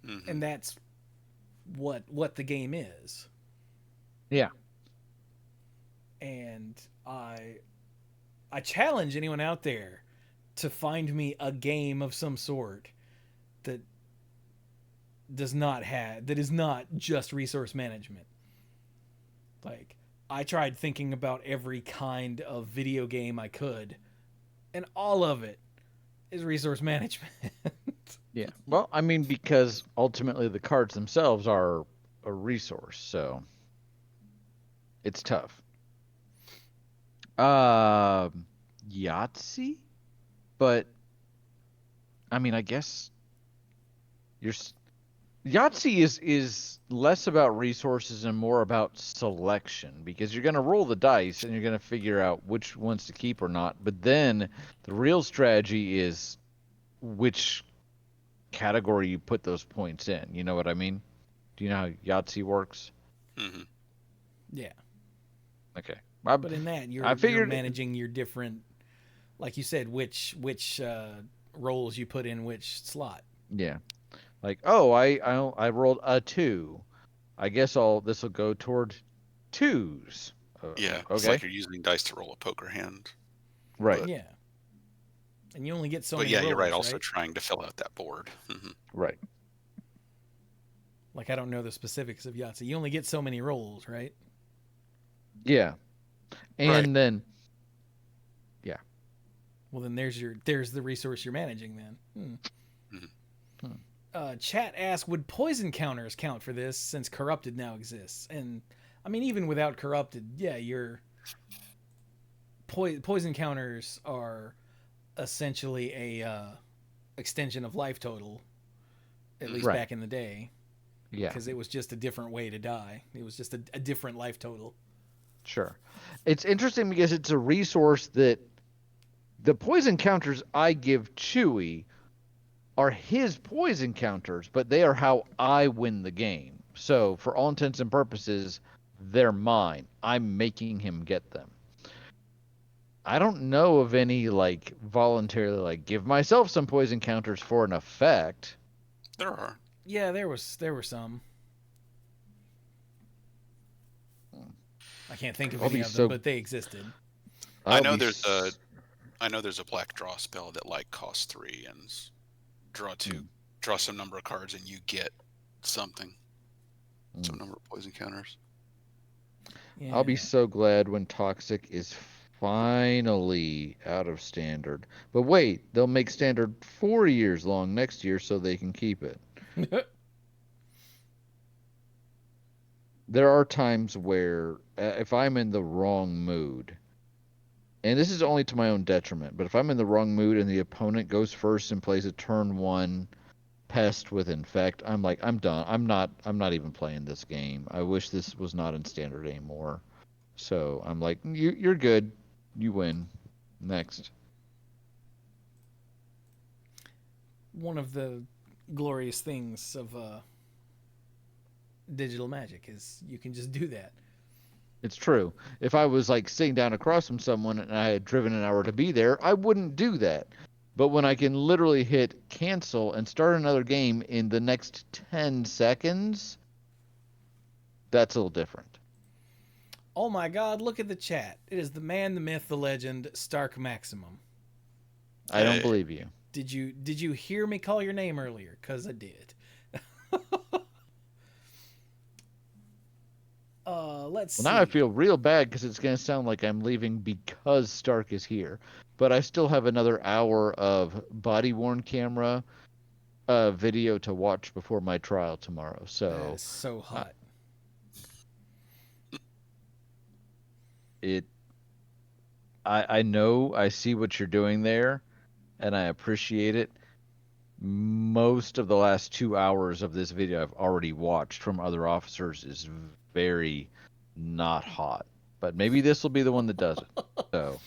Mm-hmm. And that's what the game is. Yeah. And I challenge anyone out there to find me a game of some sort that is not just resource management. Like, I tried thinking about every kind of video game I could, and all of it is resource management. Yeah. Well, I mean, because ultimately the cards themselves are a resource, so it's tough. Yahtzee? But, I mean, I guess Yahtzee is less about resources and more about selection, because you're going to roll the dice and you're going to figure out which ones to keep or not. But then the real strategy is which category you put those points in. You know what I mean? Do you know how Yahtzee works? Mm-hmm. Yeah. Okay. But in that, you're managing your different, like you said, which roles you put in which slot. Yeah. Like, oh, I rolled a 2. I guess this will go toward 2s. Yeah, it's Okay. like you're using dice to roll a poker hand. Right. But, Yeah. And you only get so but many yeah, rolls, you're right. Also right? trying to fill out that board. Right. Like, I don't know the specifics of Yahtzee. You only get so many rolls, right? Yeah. And then, yeah. Well, then there's the resource you're managing then. Chat asked, would poison counters count for this since corrupted now exists? And I mean, even without corrupted, yeah, your poison counters are essentially a extension of life total, at least Right. back in the day. Yeah. Because it was just a different way to die. It was just a different life total. Sure. It's interesting because it's a resource that the poison counters I give Chewie are his poison counters, but they are how I win the game. So, for all intents and purposes, they're mine. I'm making him get them. I don't know of any like voluntarily like give myself some poison counters for an effect. There are. Yeah, there were some. I can't think of any of them, but they existed. I know there's a black draw spell that like costs 3 and draw some number of cards and you get something. Some number of poison counters. Yeah. I'll be so glad when Toxic is finally out of standard. But wait, they'll make standard 4 years long next year so they can keep it. There are times where if I'm in the wrong mood, and this is only to my own detriment, but if I'm in the wrong mood and the opponent goes first and plays a turn 1 pest with infect, I'm like, I'm done. I'm not even playing this game. I wish this was not in standard anymore. So I'm like, you're good. You win. Next. One of the glorious things of digital magic is you can just do that. It's true. If I was like sitting down across from someone and I had driven an hour to be there, I wouldn't do that. But when I can literally hit cancel and start another game in the next 10 seconds, that's a little different. Oh my God, look at the chat. It is the man, the myth, the legend, Stark Maximum. I don't believe you. Did you hear me call your name earlier? Because I did. Let's see. Well, now I feel real bad because it's going to sound like I'm leaving because Stark is here. But I still have another hour of body-worn camera video to watch before my trial tomorrow. So that is so hot. I know, I see what you're doing there, and I appreciate it. Most of the last 2 hours of this video I've already watched from other officers is very not hot. But maybe this will be the one that does it. So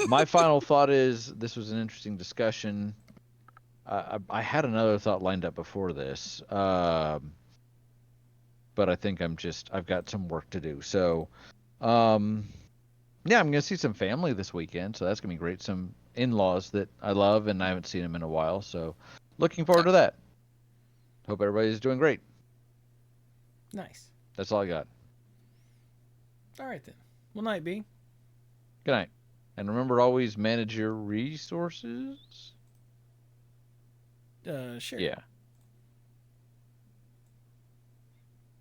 my final thought is this was an interesting discussion. I had another thought lined up before this, but I think I've got some work to do. So, yeah, I'm gonna see some family this weekend, so that's gonna be great. Some in-laws that I love, and I haven't seen them in a while, so looking forward to that. Hope everybody's doing great. Nice. That's all I got. All right then. Well, night, B. Good night, and remember, always manage your resources. Sure. Yeah.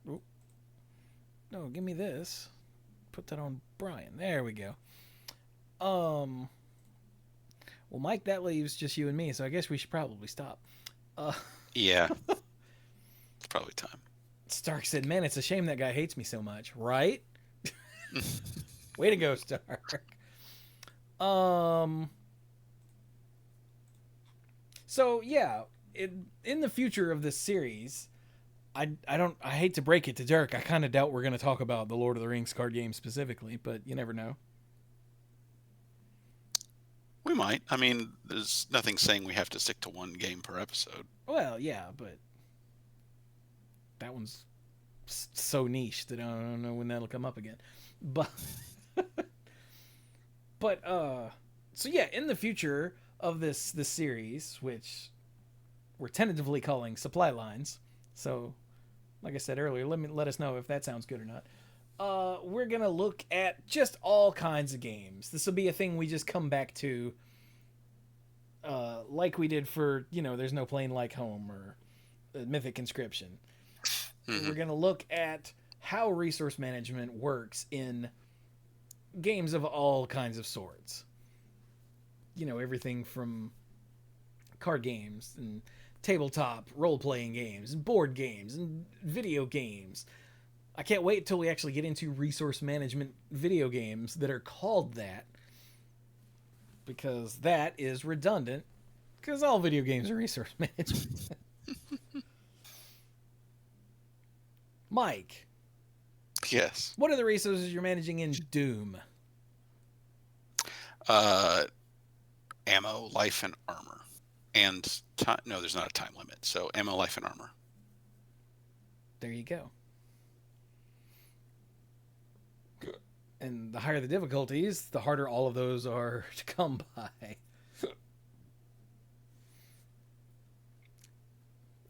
Oh. No, give me this. Put that on Brian. There we go. Well, Mike, that leaves just you and me, so I guess we should probably stop. Yeah. It's probably time. Stark said, man, it's a shame that guy hates me so much, right? Way to go, Stark. So yeah, in the future of this series, I hate to break it to Dirk, I kind of doubt we're going to talk about the Lord of the Rings card game specifically, but you never know. We might. I mean, there's nothing saying we have to stick to one game per episode. Well, yeah, but that one's so niche that I don't know when that'll come up again. But so yeah, in the future of this series, which we're tentatively calling Supply Lines. So, like I said earlier, let us know if that sounds good or not. we're gonna look at just all kinds of games. This will be a thing we just come back to, like we did for There's No Plane Like Home or Mythic Inscription. Mhm. We're gonna look at how resource management works in games of all kinds of sorts. Everything from card games and tabletop role-playing games and board games and video games. I can't wait till we actually get into resource management video games that are called that, because that is redundant, because all video games are resource management. Mike, Yes. what are the resources you're managing in Doom? Ammo, life, and armor. And time. No, there's not a time limit. So ammo, life, and armor. There you go. And the higher the difficulties, the harder all of those are to come by.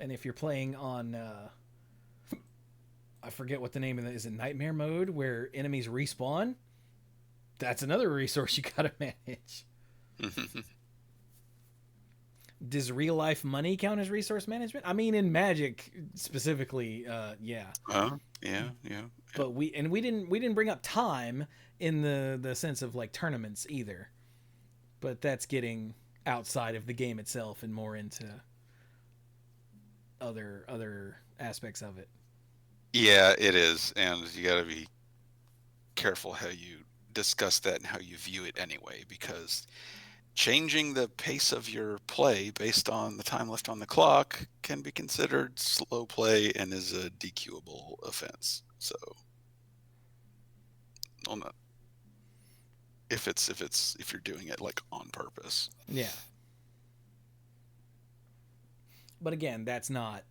And if you're playing on, I forget what the name of it is, in nightmare mode where enemies respawn, that's another resource you gotta manage. Does real life money count as resource management? I mean, in Magic specifically, yeah. Yeah. But we didn't bring up time in the sense of like tournaments either. But that's getting outside of the game itself and more into other aspects of it. Yeah, it is, and you got to be careful how you discuss that and how you view it anyway, because changing the pace of your play based on the time left on the clock can be considered slow play and is a DQable offense. So, well, not if you're doing it like on purpose. Yeah. But again, that's not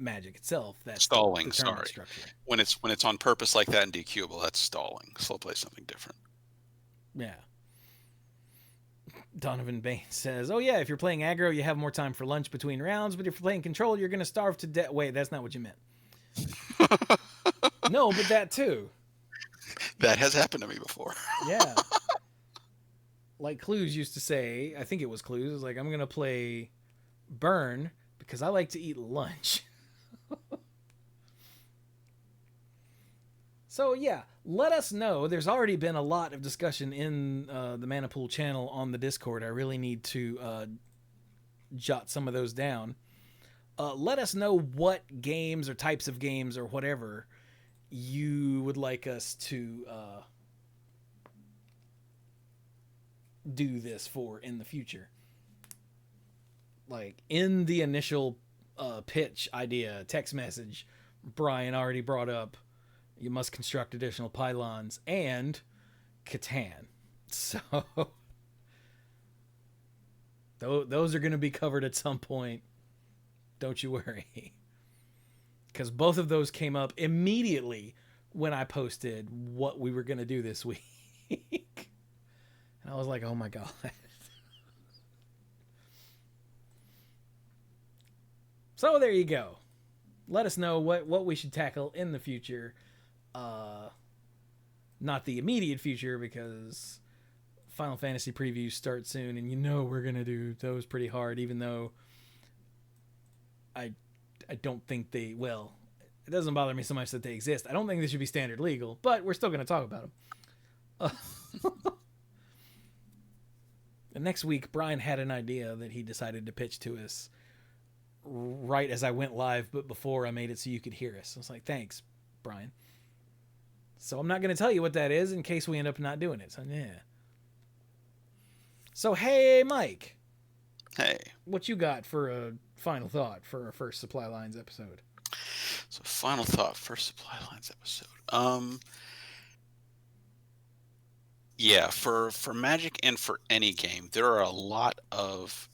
Magic itself. That's Stalling. the tournament Sorry, structure. when it's on purpose like that and DQable, that's stalling. Slow play is something different. Yeah. Donovan Bain says, "Oh yeah, if you're playing aggro, you have more time for lunch between rounds. But if you're playing control, you're gonna starve to death." Wait, that's not what you meant. No, but that too. That has happened to me before. Yeah. Like Clues used to say, I think it was Clues, it was like, I'm gonna play Burn because I like to eat lunch. So yeah, let us know. There's already been a lot of discussion in the Manapool channel on the Discord. I really need to jot some of those down. Let us know what games or types of games or whatever you would like us to do this for in the future. Like in the initial pitch idea, text message, Brian already brought up you must construct additional pylons and Catan. So those are going to be covered at some point. Don't you worry. Because both of those came up immediately when I posted what we were going to do this week. And I was like, oh my God. So there you go. Let us know what we should tackle in the future. Not the immediate future, because Final Fantasy previews start soon, and we're going to do those pretty hard, even though I don't think they... Well, it doesn't bother me so much that they exist. I don't think they should be standard legal, but we're still going to talk about them. And next week, Brian had an idea that he decided to pitch to us right as I went live, but before I made it so you could hear us. I was like, thanks, Brian. So I'm not going to tell you what that is in case we end up not doing it. So, yeah. So, hey, Mike. Hey. What you got for a final thought for our first Supply Lines episode? So, final thought, first Supply Lines episode. Yeah, for Magic and for any game, there are a lot of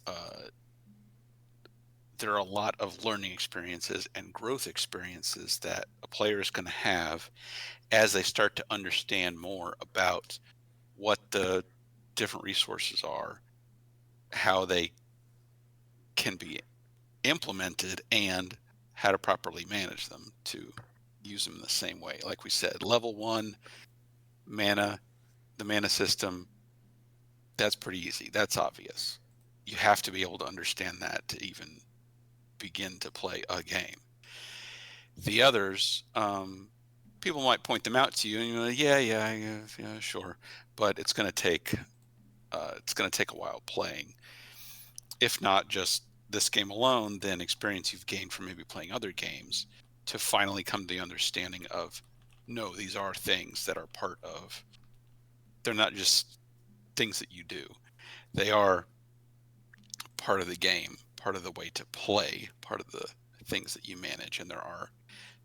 learning experiences and growth experiences that a player is going to have as they start to understand more about what the different resources are, how they can be implemented, and how to properly manage them to use them the same way. Like we said, level 1 mana, the mana system, that's pretty easy. That's obvious. You have to be able to understand that to even begin to play a game. The others, people might point them out to you, and you're like, yeah, sure, but it's going to take a while playing. If not just this game alone, then experience you've gained from maybe playing other games to finally come to the understanding of, no, these are things that are part of. They're not just things that you do. They are part of the game, part of the way to play, part of the things that you manage, and there are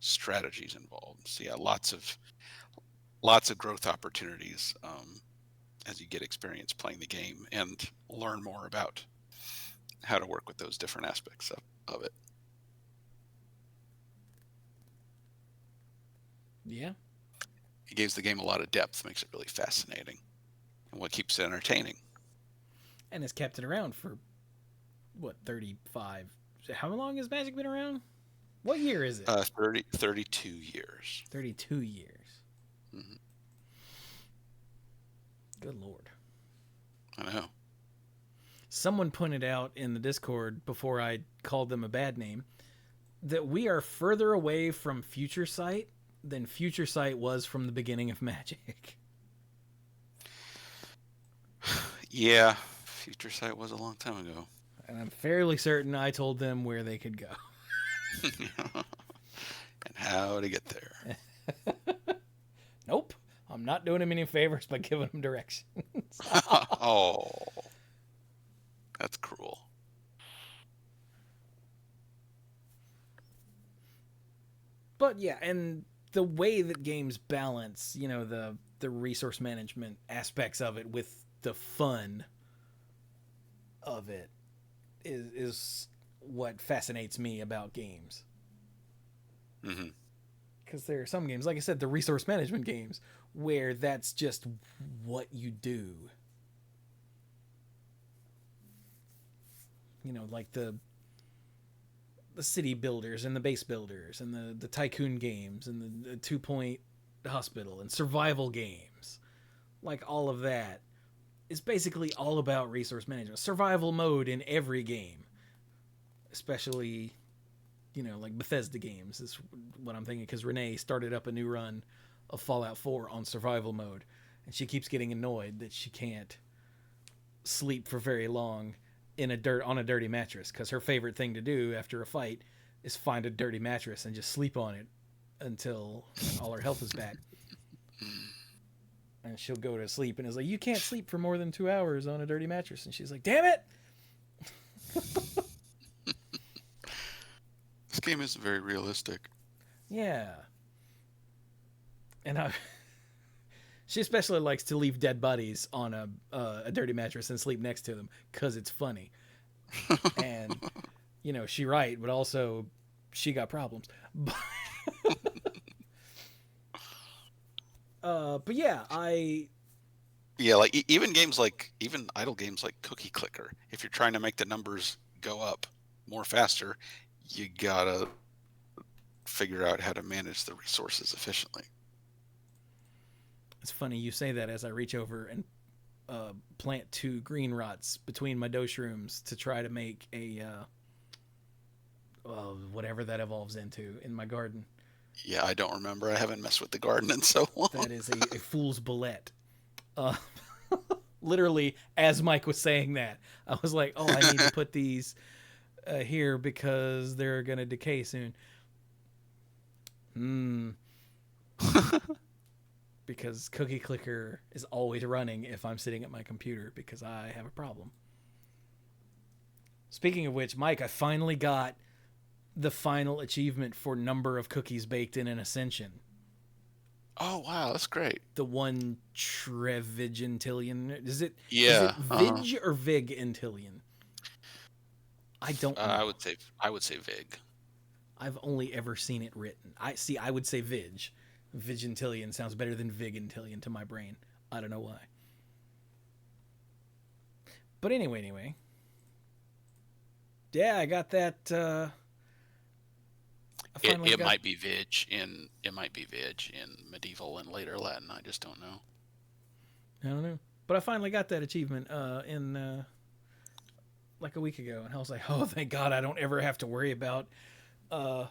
strategies involved. So yeah, lots of growth opportunities as you get experience playing the game and learn more about how to work with those different aspects of it. Yeah. It gives the game a lot of depth, makes it really fascinating, and what keeps it entertaining. And has kept it around for, what, 35? How long has Magic been around? What year is it? 32 years. 32 years. Mm-hmm. Good Lord. I know. Someone pointed out in the Discord before I called them a bad name that we are further away from Future Sight than Future Sight was from the beginning of Magic. Yeah, Future Sight was a long time ago. And I'm fairly certain I told them where they could go. And how to get there. Nope. I'm not doing them any favors by giving them directions. Oh, that's cruel. But yeah, and the way that games balance, the resource management aspects of it with the fun of it is what fascinates me about games. Mm-hmm. Because there are some games, like I said, the resource management games, where that's just what you do. Like the city builders and the base builders and the tycoon games and the 2-point hospital and survival games. Like all of that is basically all about resource management. Survival mode in every game. Especially, like Bethesda games is what I'm thinking, because Renee started up a new run of Fallout 4 on survival mode, and she keeps getting annoyed that she can't sleep for very long on a dirty mattress, because her favorite thing to do after a fight is find a dirty mattress and just sleep on it until all her health is back. And she'll go to sleep and is like, you can't sleep for more than 2 hours on a dirty mattress. And she's like, damn it! This game isn't very realistic. Yeah. And she especially likes to leave dead bodies on a dirty mattress and sleep next to them because it's funny. And, she right, but also she got problems. But yeah, Yeah, like even idle games like Cookie Clicker, if you're trying to make the numbers go up more faster, you gotta figure out how to manage the resources efficiently. It's funny you say that as I reach over and plant 2 green rots between my dough shrooms to try to make a whatever that evolves into in my garden. Yeah, I don't remember. I haven't messed with the garden in so long. That is a fool's bullet. Literally, as Mike was saying that, I was like, oh, I need to put these here because they're going to decay soon. Because Cookie Clicker is always running if I'm sitting at my computer because I have a problem. Speaking of which, Mike, I finally got the final achievement for number of cookies baked in an Ascension. Oh, wow, that's great. The 1 trevigintillion. Is it Vig or Vigintillion? I don't know. I would say Vig. I've only ever seen it written. I would say Vig. Vigintillion sounds better than Vigintillion to my brain. I don't know why. But anyway. Yeah, I got that. It might be Vig in medieval and later Latin. I just don't know. I don't know. But I finally got that achievement in like a week ago, and I was like, oh, thank God I don't ever have to worry about the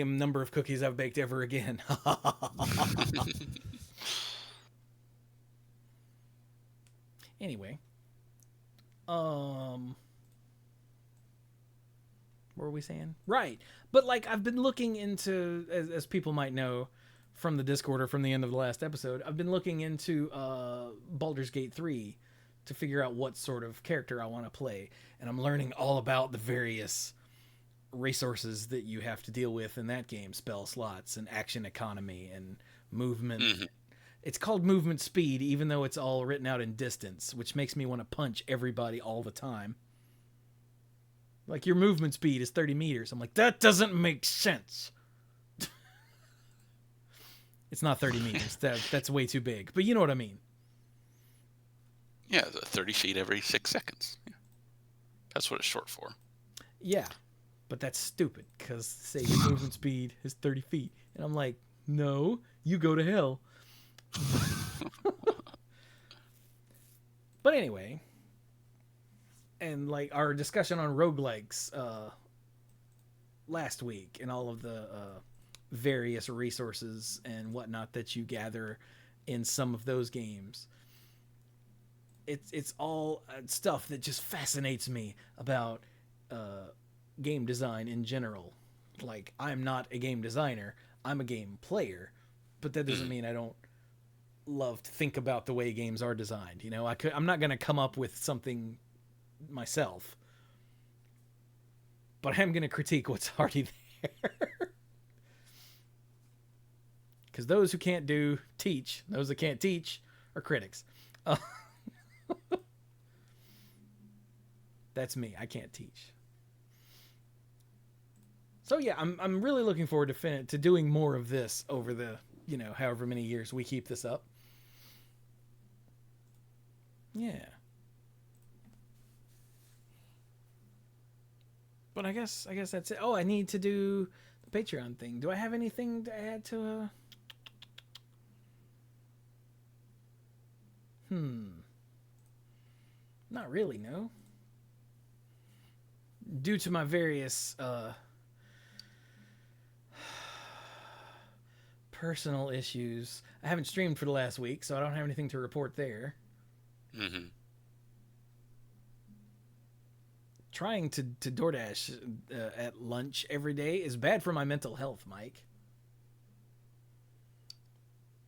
number of cookies I've baked ever again. Anyway, what were we saying? Right. But like I've been looking into, as people might know from the Discord or from the end of the last episode, I've been looking into Baldur's Gate 3 to figure out what sort of character I want to play. And I'm learning all about the various resources that you have to deal with in that game, spell slots and action economy and movement. Mm-hmm. It's called movement speed, even though it's all written out in distance, which makes me want to punch everybody all the time. Like, your movement speed is 30 meters. I'm like, that doesn't make sense. It's not 30 meters. That's way too big. But you know what I mean. Yeah, 30 feet every 6 seconds. Yeah. That's what it's short for. Yeah, but that's stupid, because say your movement speed is 30 feet. And I'm like, no, you go to hell. But anyway, and like our discussion on roguelikes last week and all of the various resources and whatnot that you gather in some of those games, it's all stuff that just fascinates me about game design in general. Like, I'm not a game designer, I'm a game player, but that doesn't mean I don't love to think about the way games are designed. You know, I'm not going to come up with something myself, but I'm going to critique what's already there. Because those who can't teach. Those that can't teach are critics. That's me. I can't teach. So yeah, I'm really looking forward to doing more of this over the, however many years we keep this up. Yeah. But I guess that's it. Oh, I need to do the Patreon thing. Do I have anything to add to Not really, no. Due to my various personal issues, I haven't streamed for the last week, so I don't have anything to report there. Mm-hmm. Trying to DoorDash at lunch every day is bad for my mental health, Mike.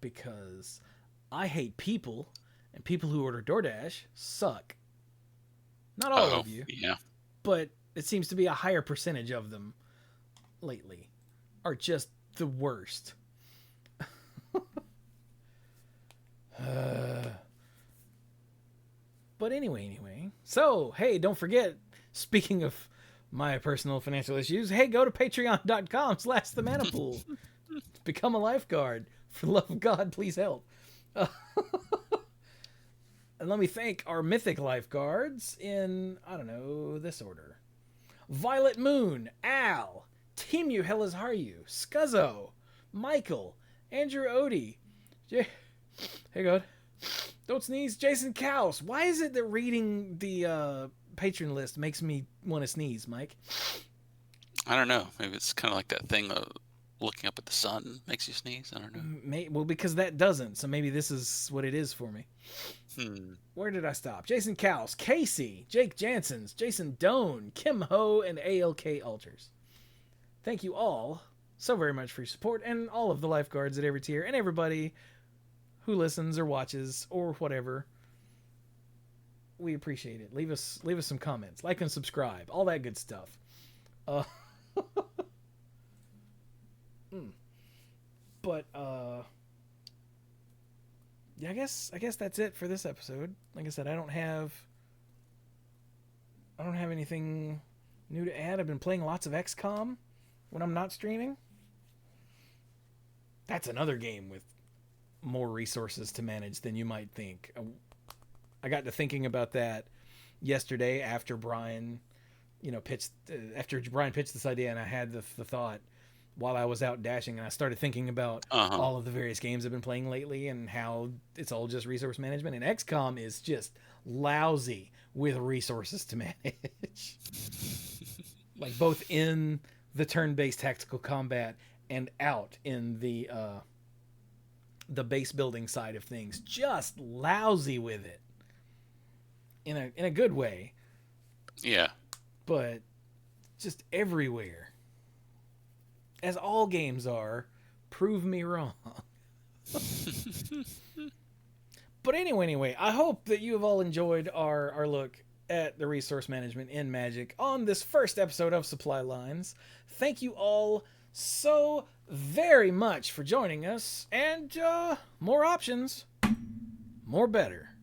Because I hate people, and people who order DoorDash suck. Not all of you. Yeah. But it seems to be a higher percentage of them lately are just the worst. But anyway. So, hey, don't forget, speaking of my personal financial issues, hey, go to patreon.com/themanapool. Become a lifeguard. For the love of God, please help. And let me thank our mythic lifeguards in, I don't know, this order. Violet Moon, Al, Team You Hellas Haryu, Scuzzo, Michael, Andrew Odie, hey God, don't sneeze, Jason Kaus. Why is it that reading the patron list makes me want to sneeze, Mike? I don't know. Maybe it's kind of like that thing of looking up at the sun makes you sneeze. I don't know. Well, because that doesn't, so maybe this is what it is for me. Where did I stop? Jason Kaus, Casey, Jake Jansons, Jason Doan, Kim Ho, and ALK Alters. Thank you all so very much for your support, and all of the lifeguards at every tier, and everybody who listens or watches or whatever. We appreciate it. Leave us some comments, like and subscribe, all that good stuff. But yeah, I guess that's it for this episode. Like I said, I don't have anything new to add. I've been playing lots of XCOM when I'm not streaming. That's another game with more resources to manage than you might think. I got to thinking about that yesterday after Brian pitched after Brian pitched this idea, and I had the thought while I was out dashing, and I started thinking about all of the various games I've been playing lately and how it's all just resource management. And XCOM is just lousy with resources to manage. Like both in the turn-based tactical combat and out in the base building side of things. Just lousy with it. In a good way. Yeah. But just everywhere. As all games are, prove me wrong. But anyway, I hope that you have all enjoyed our look at the resource management in Magic on this first episode of Supply Lines. Thank you all so very much for joining us, and more options, more better.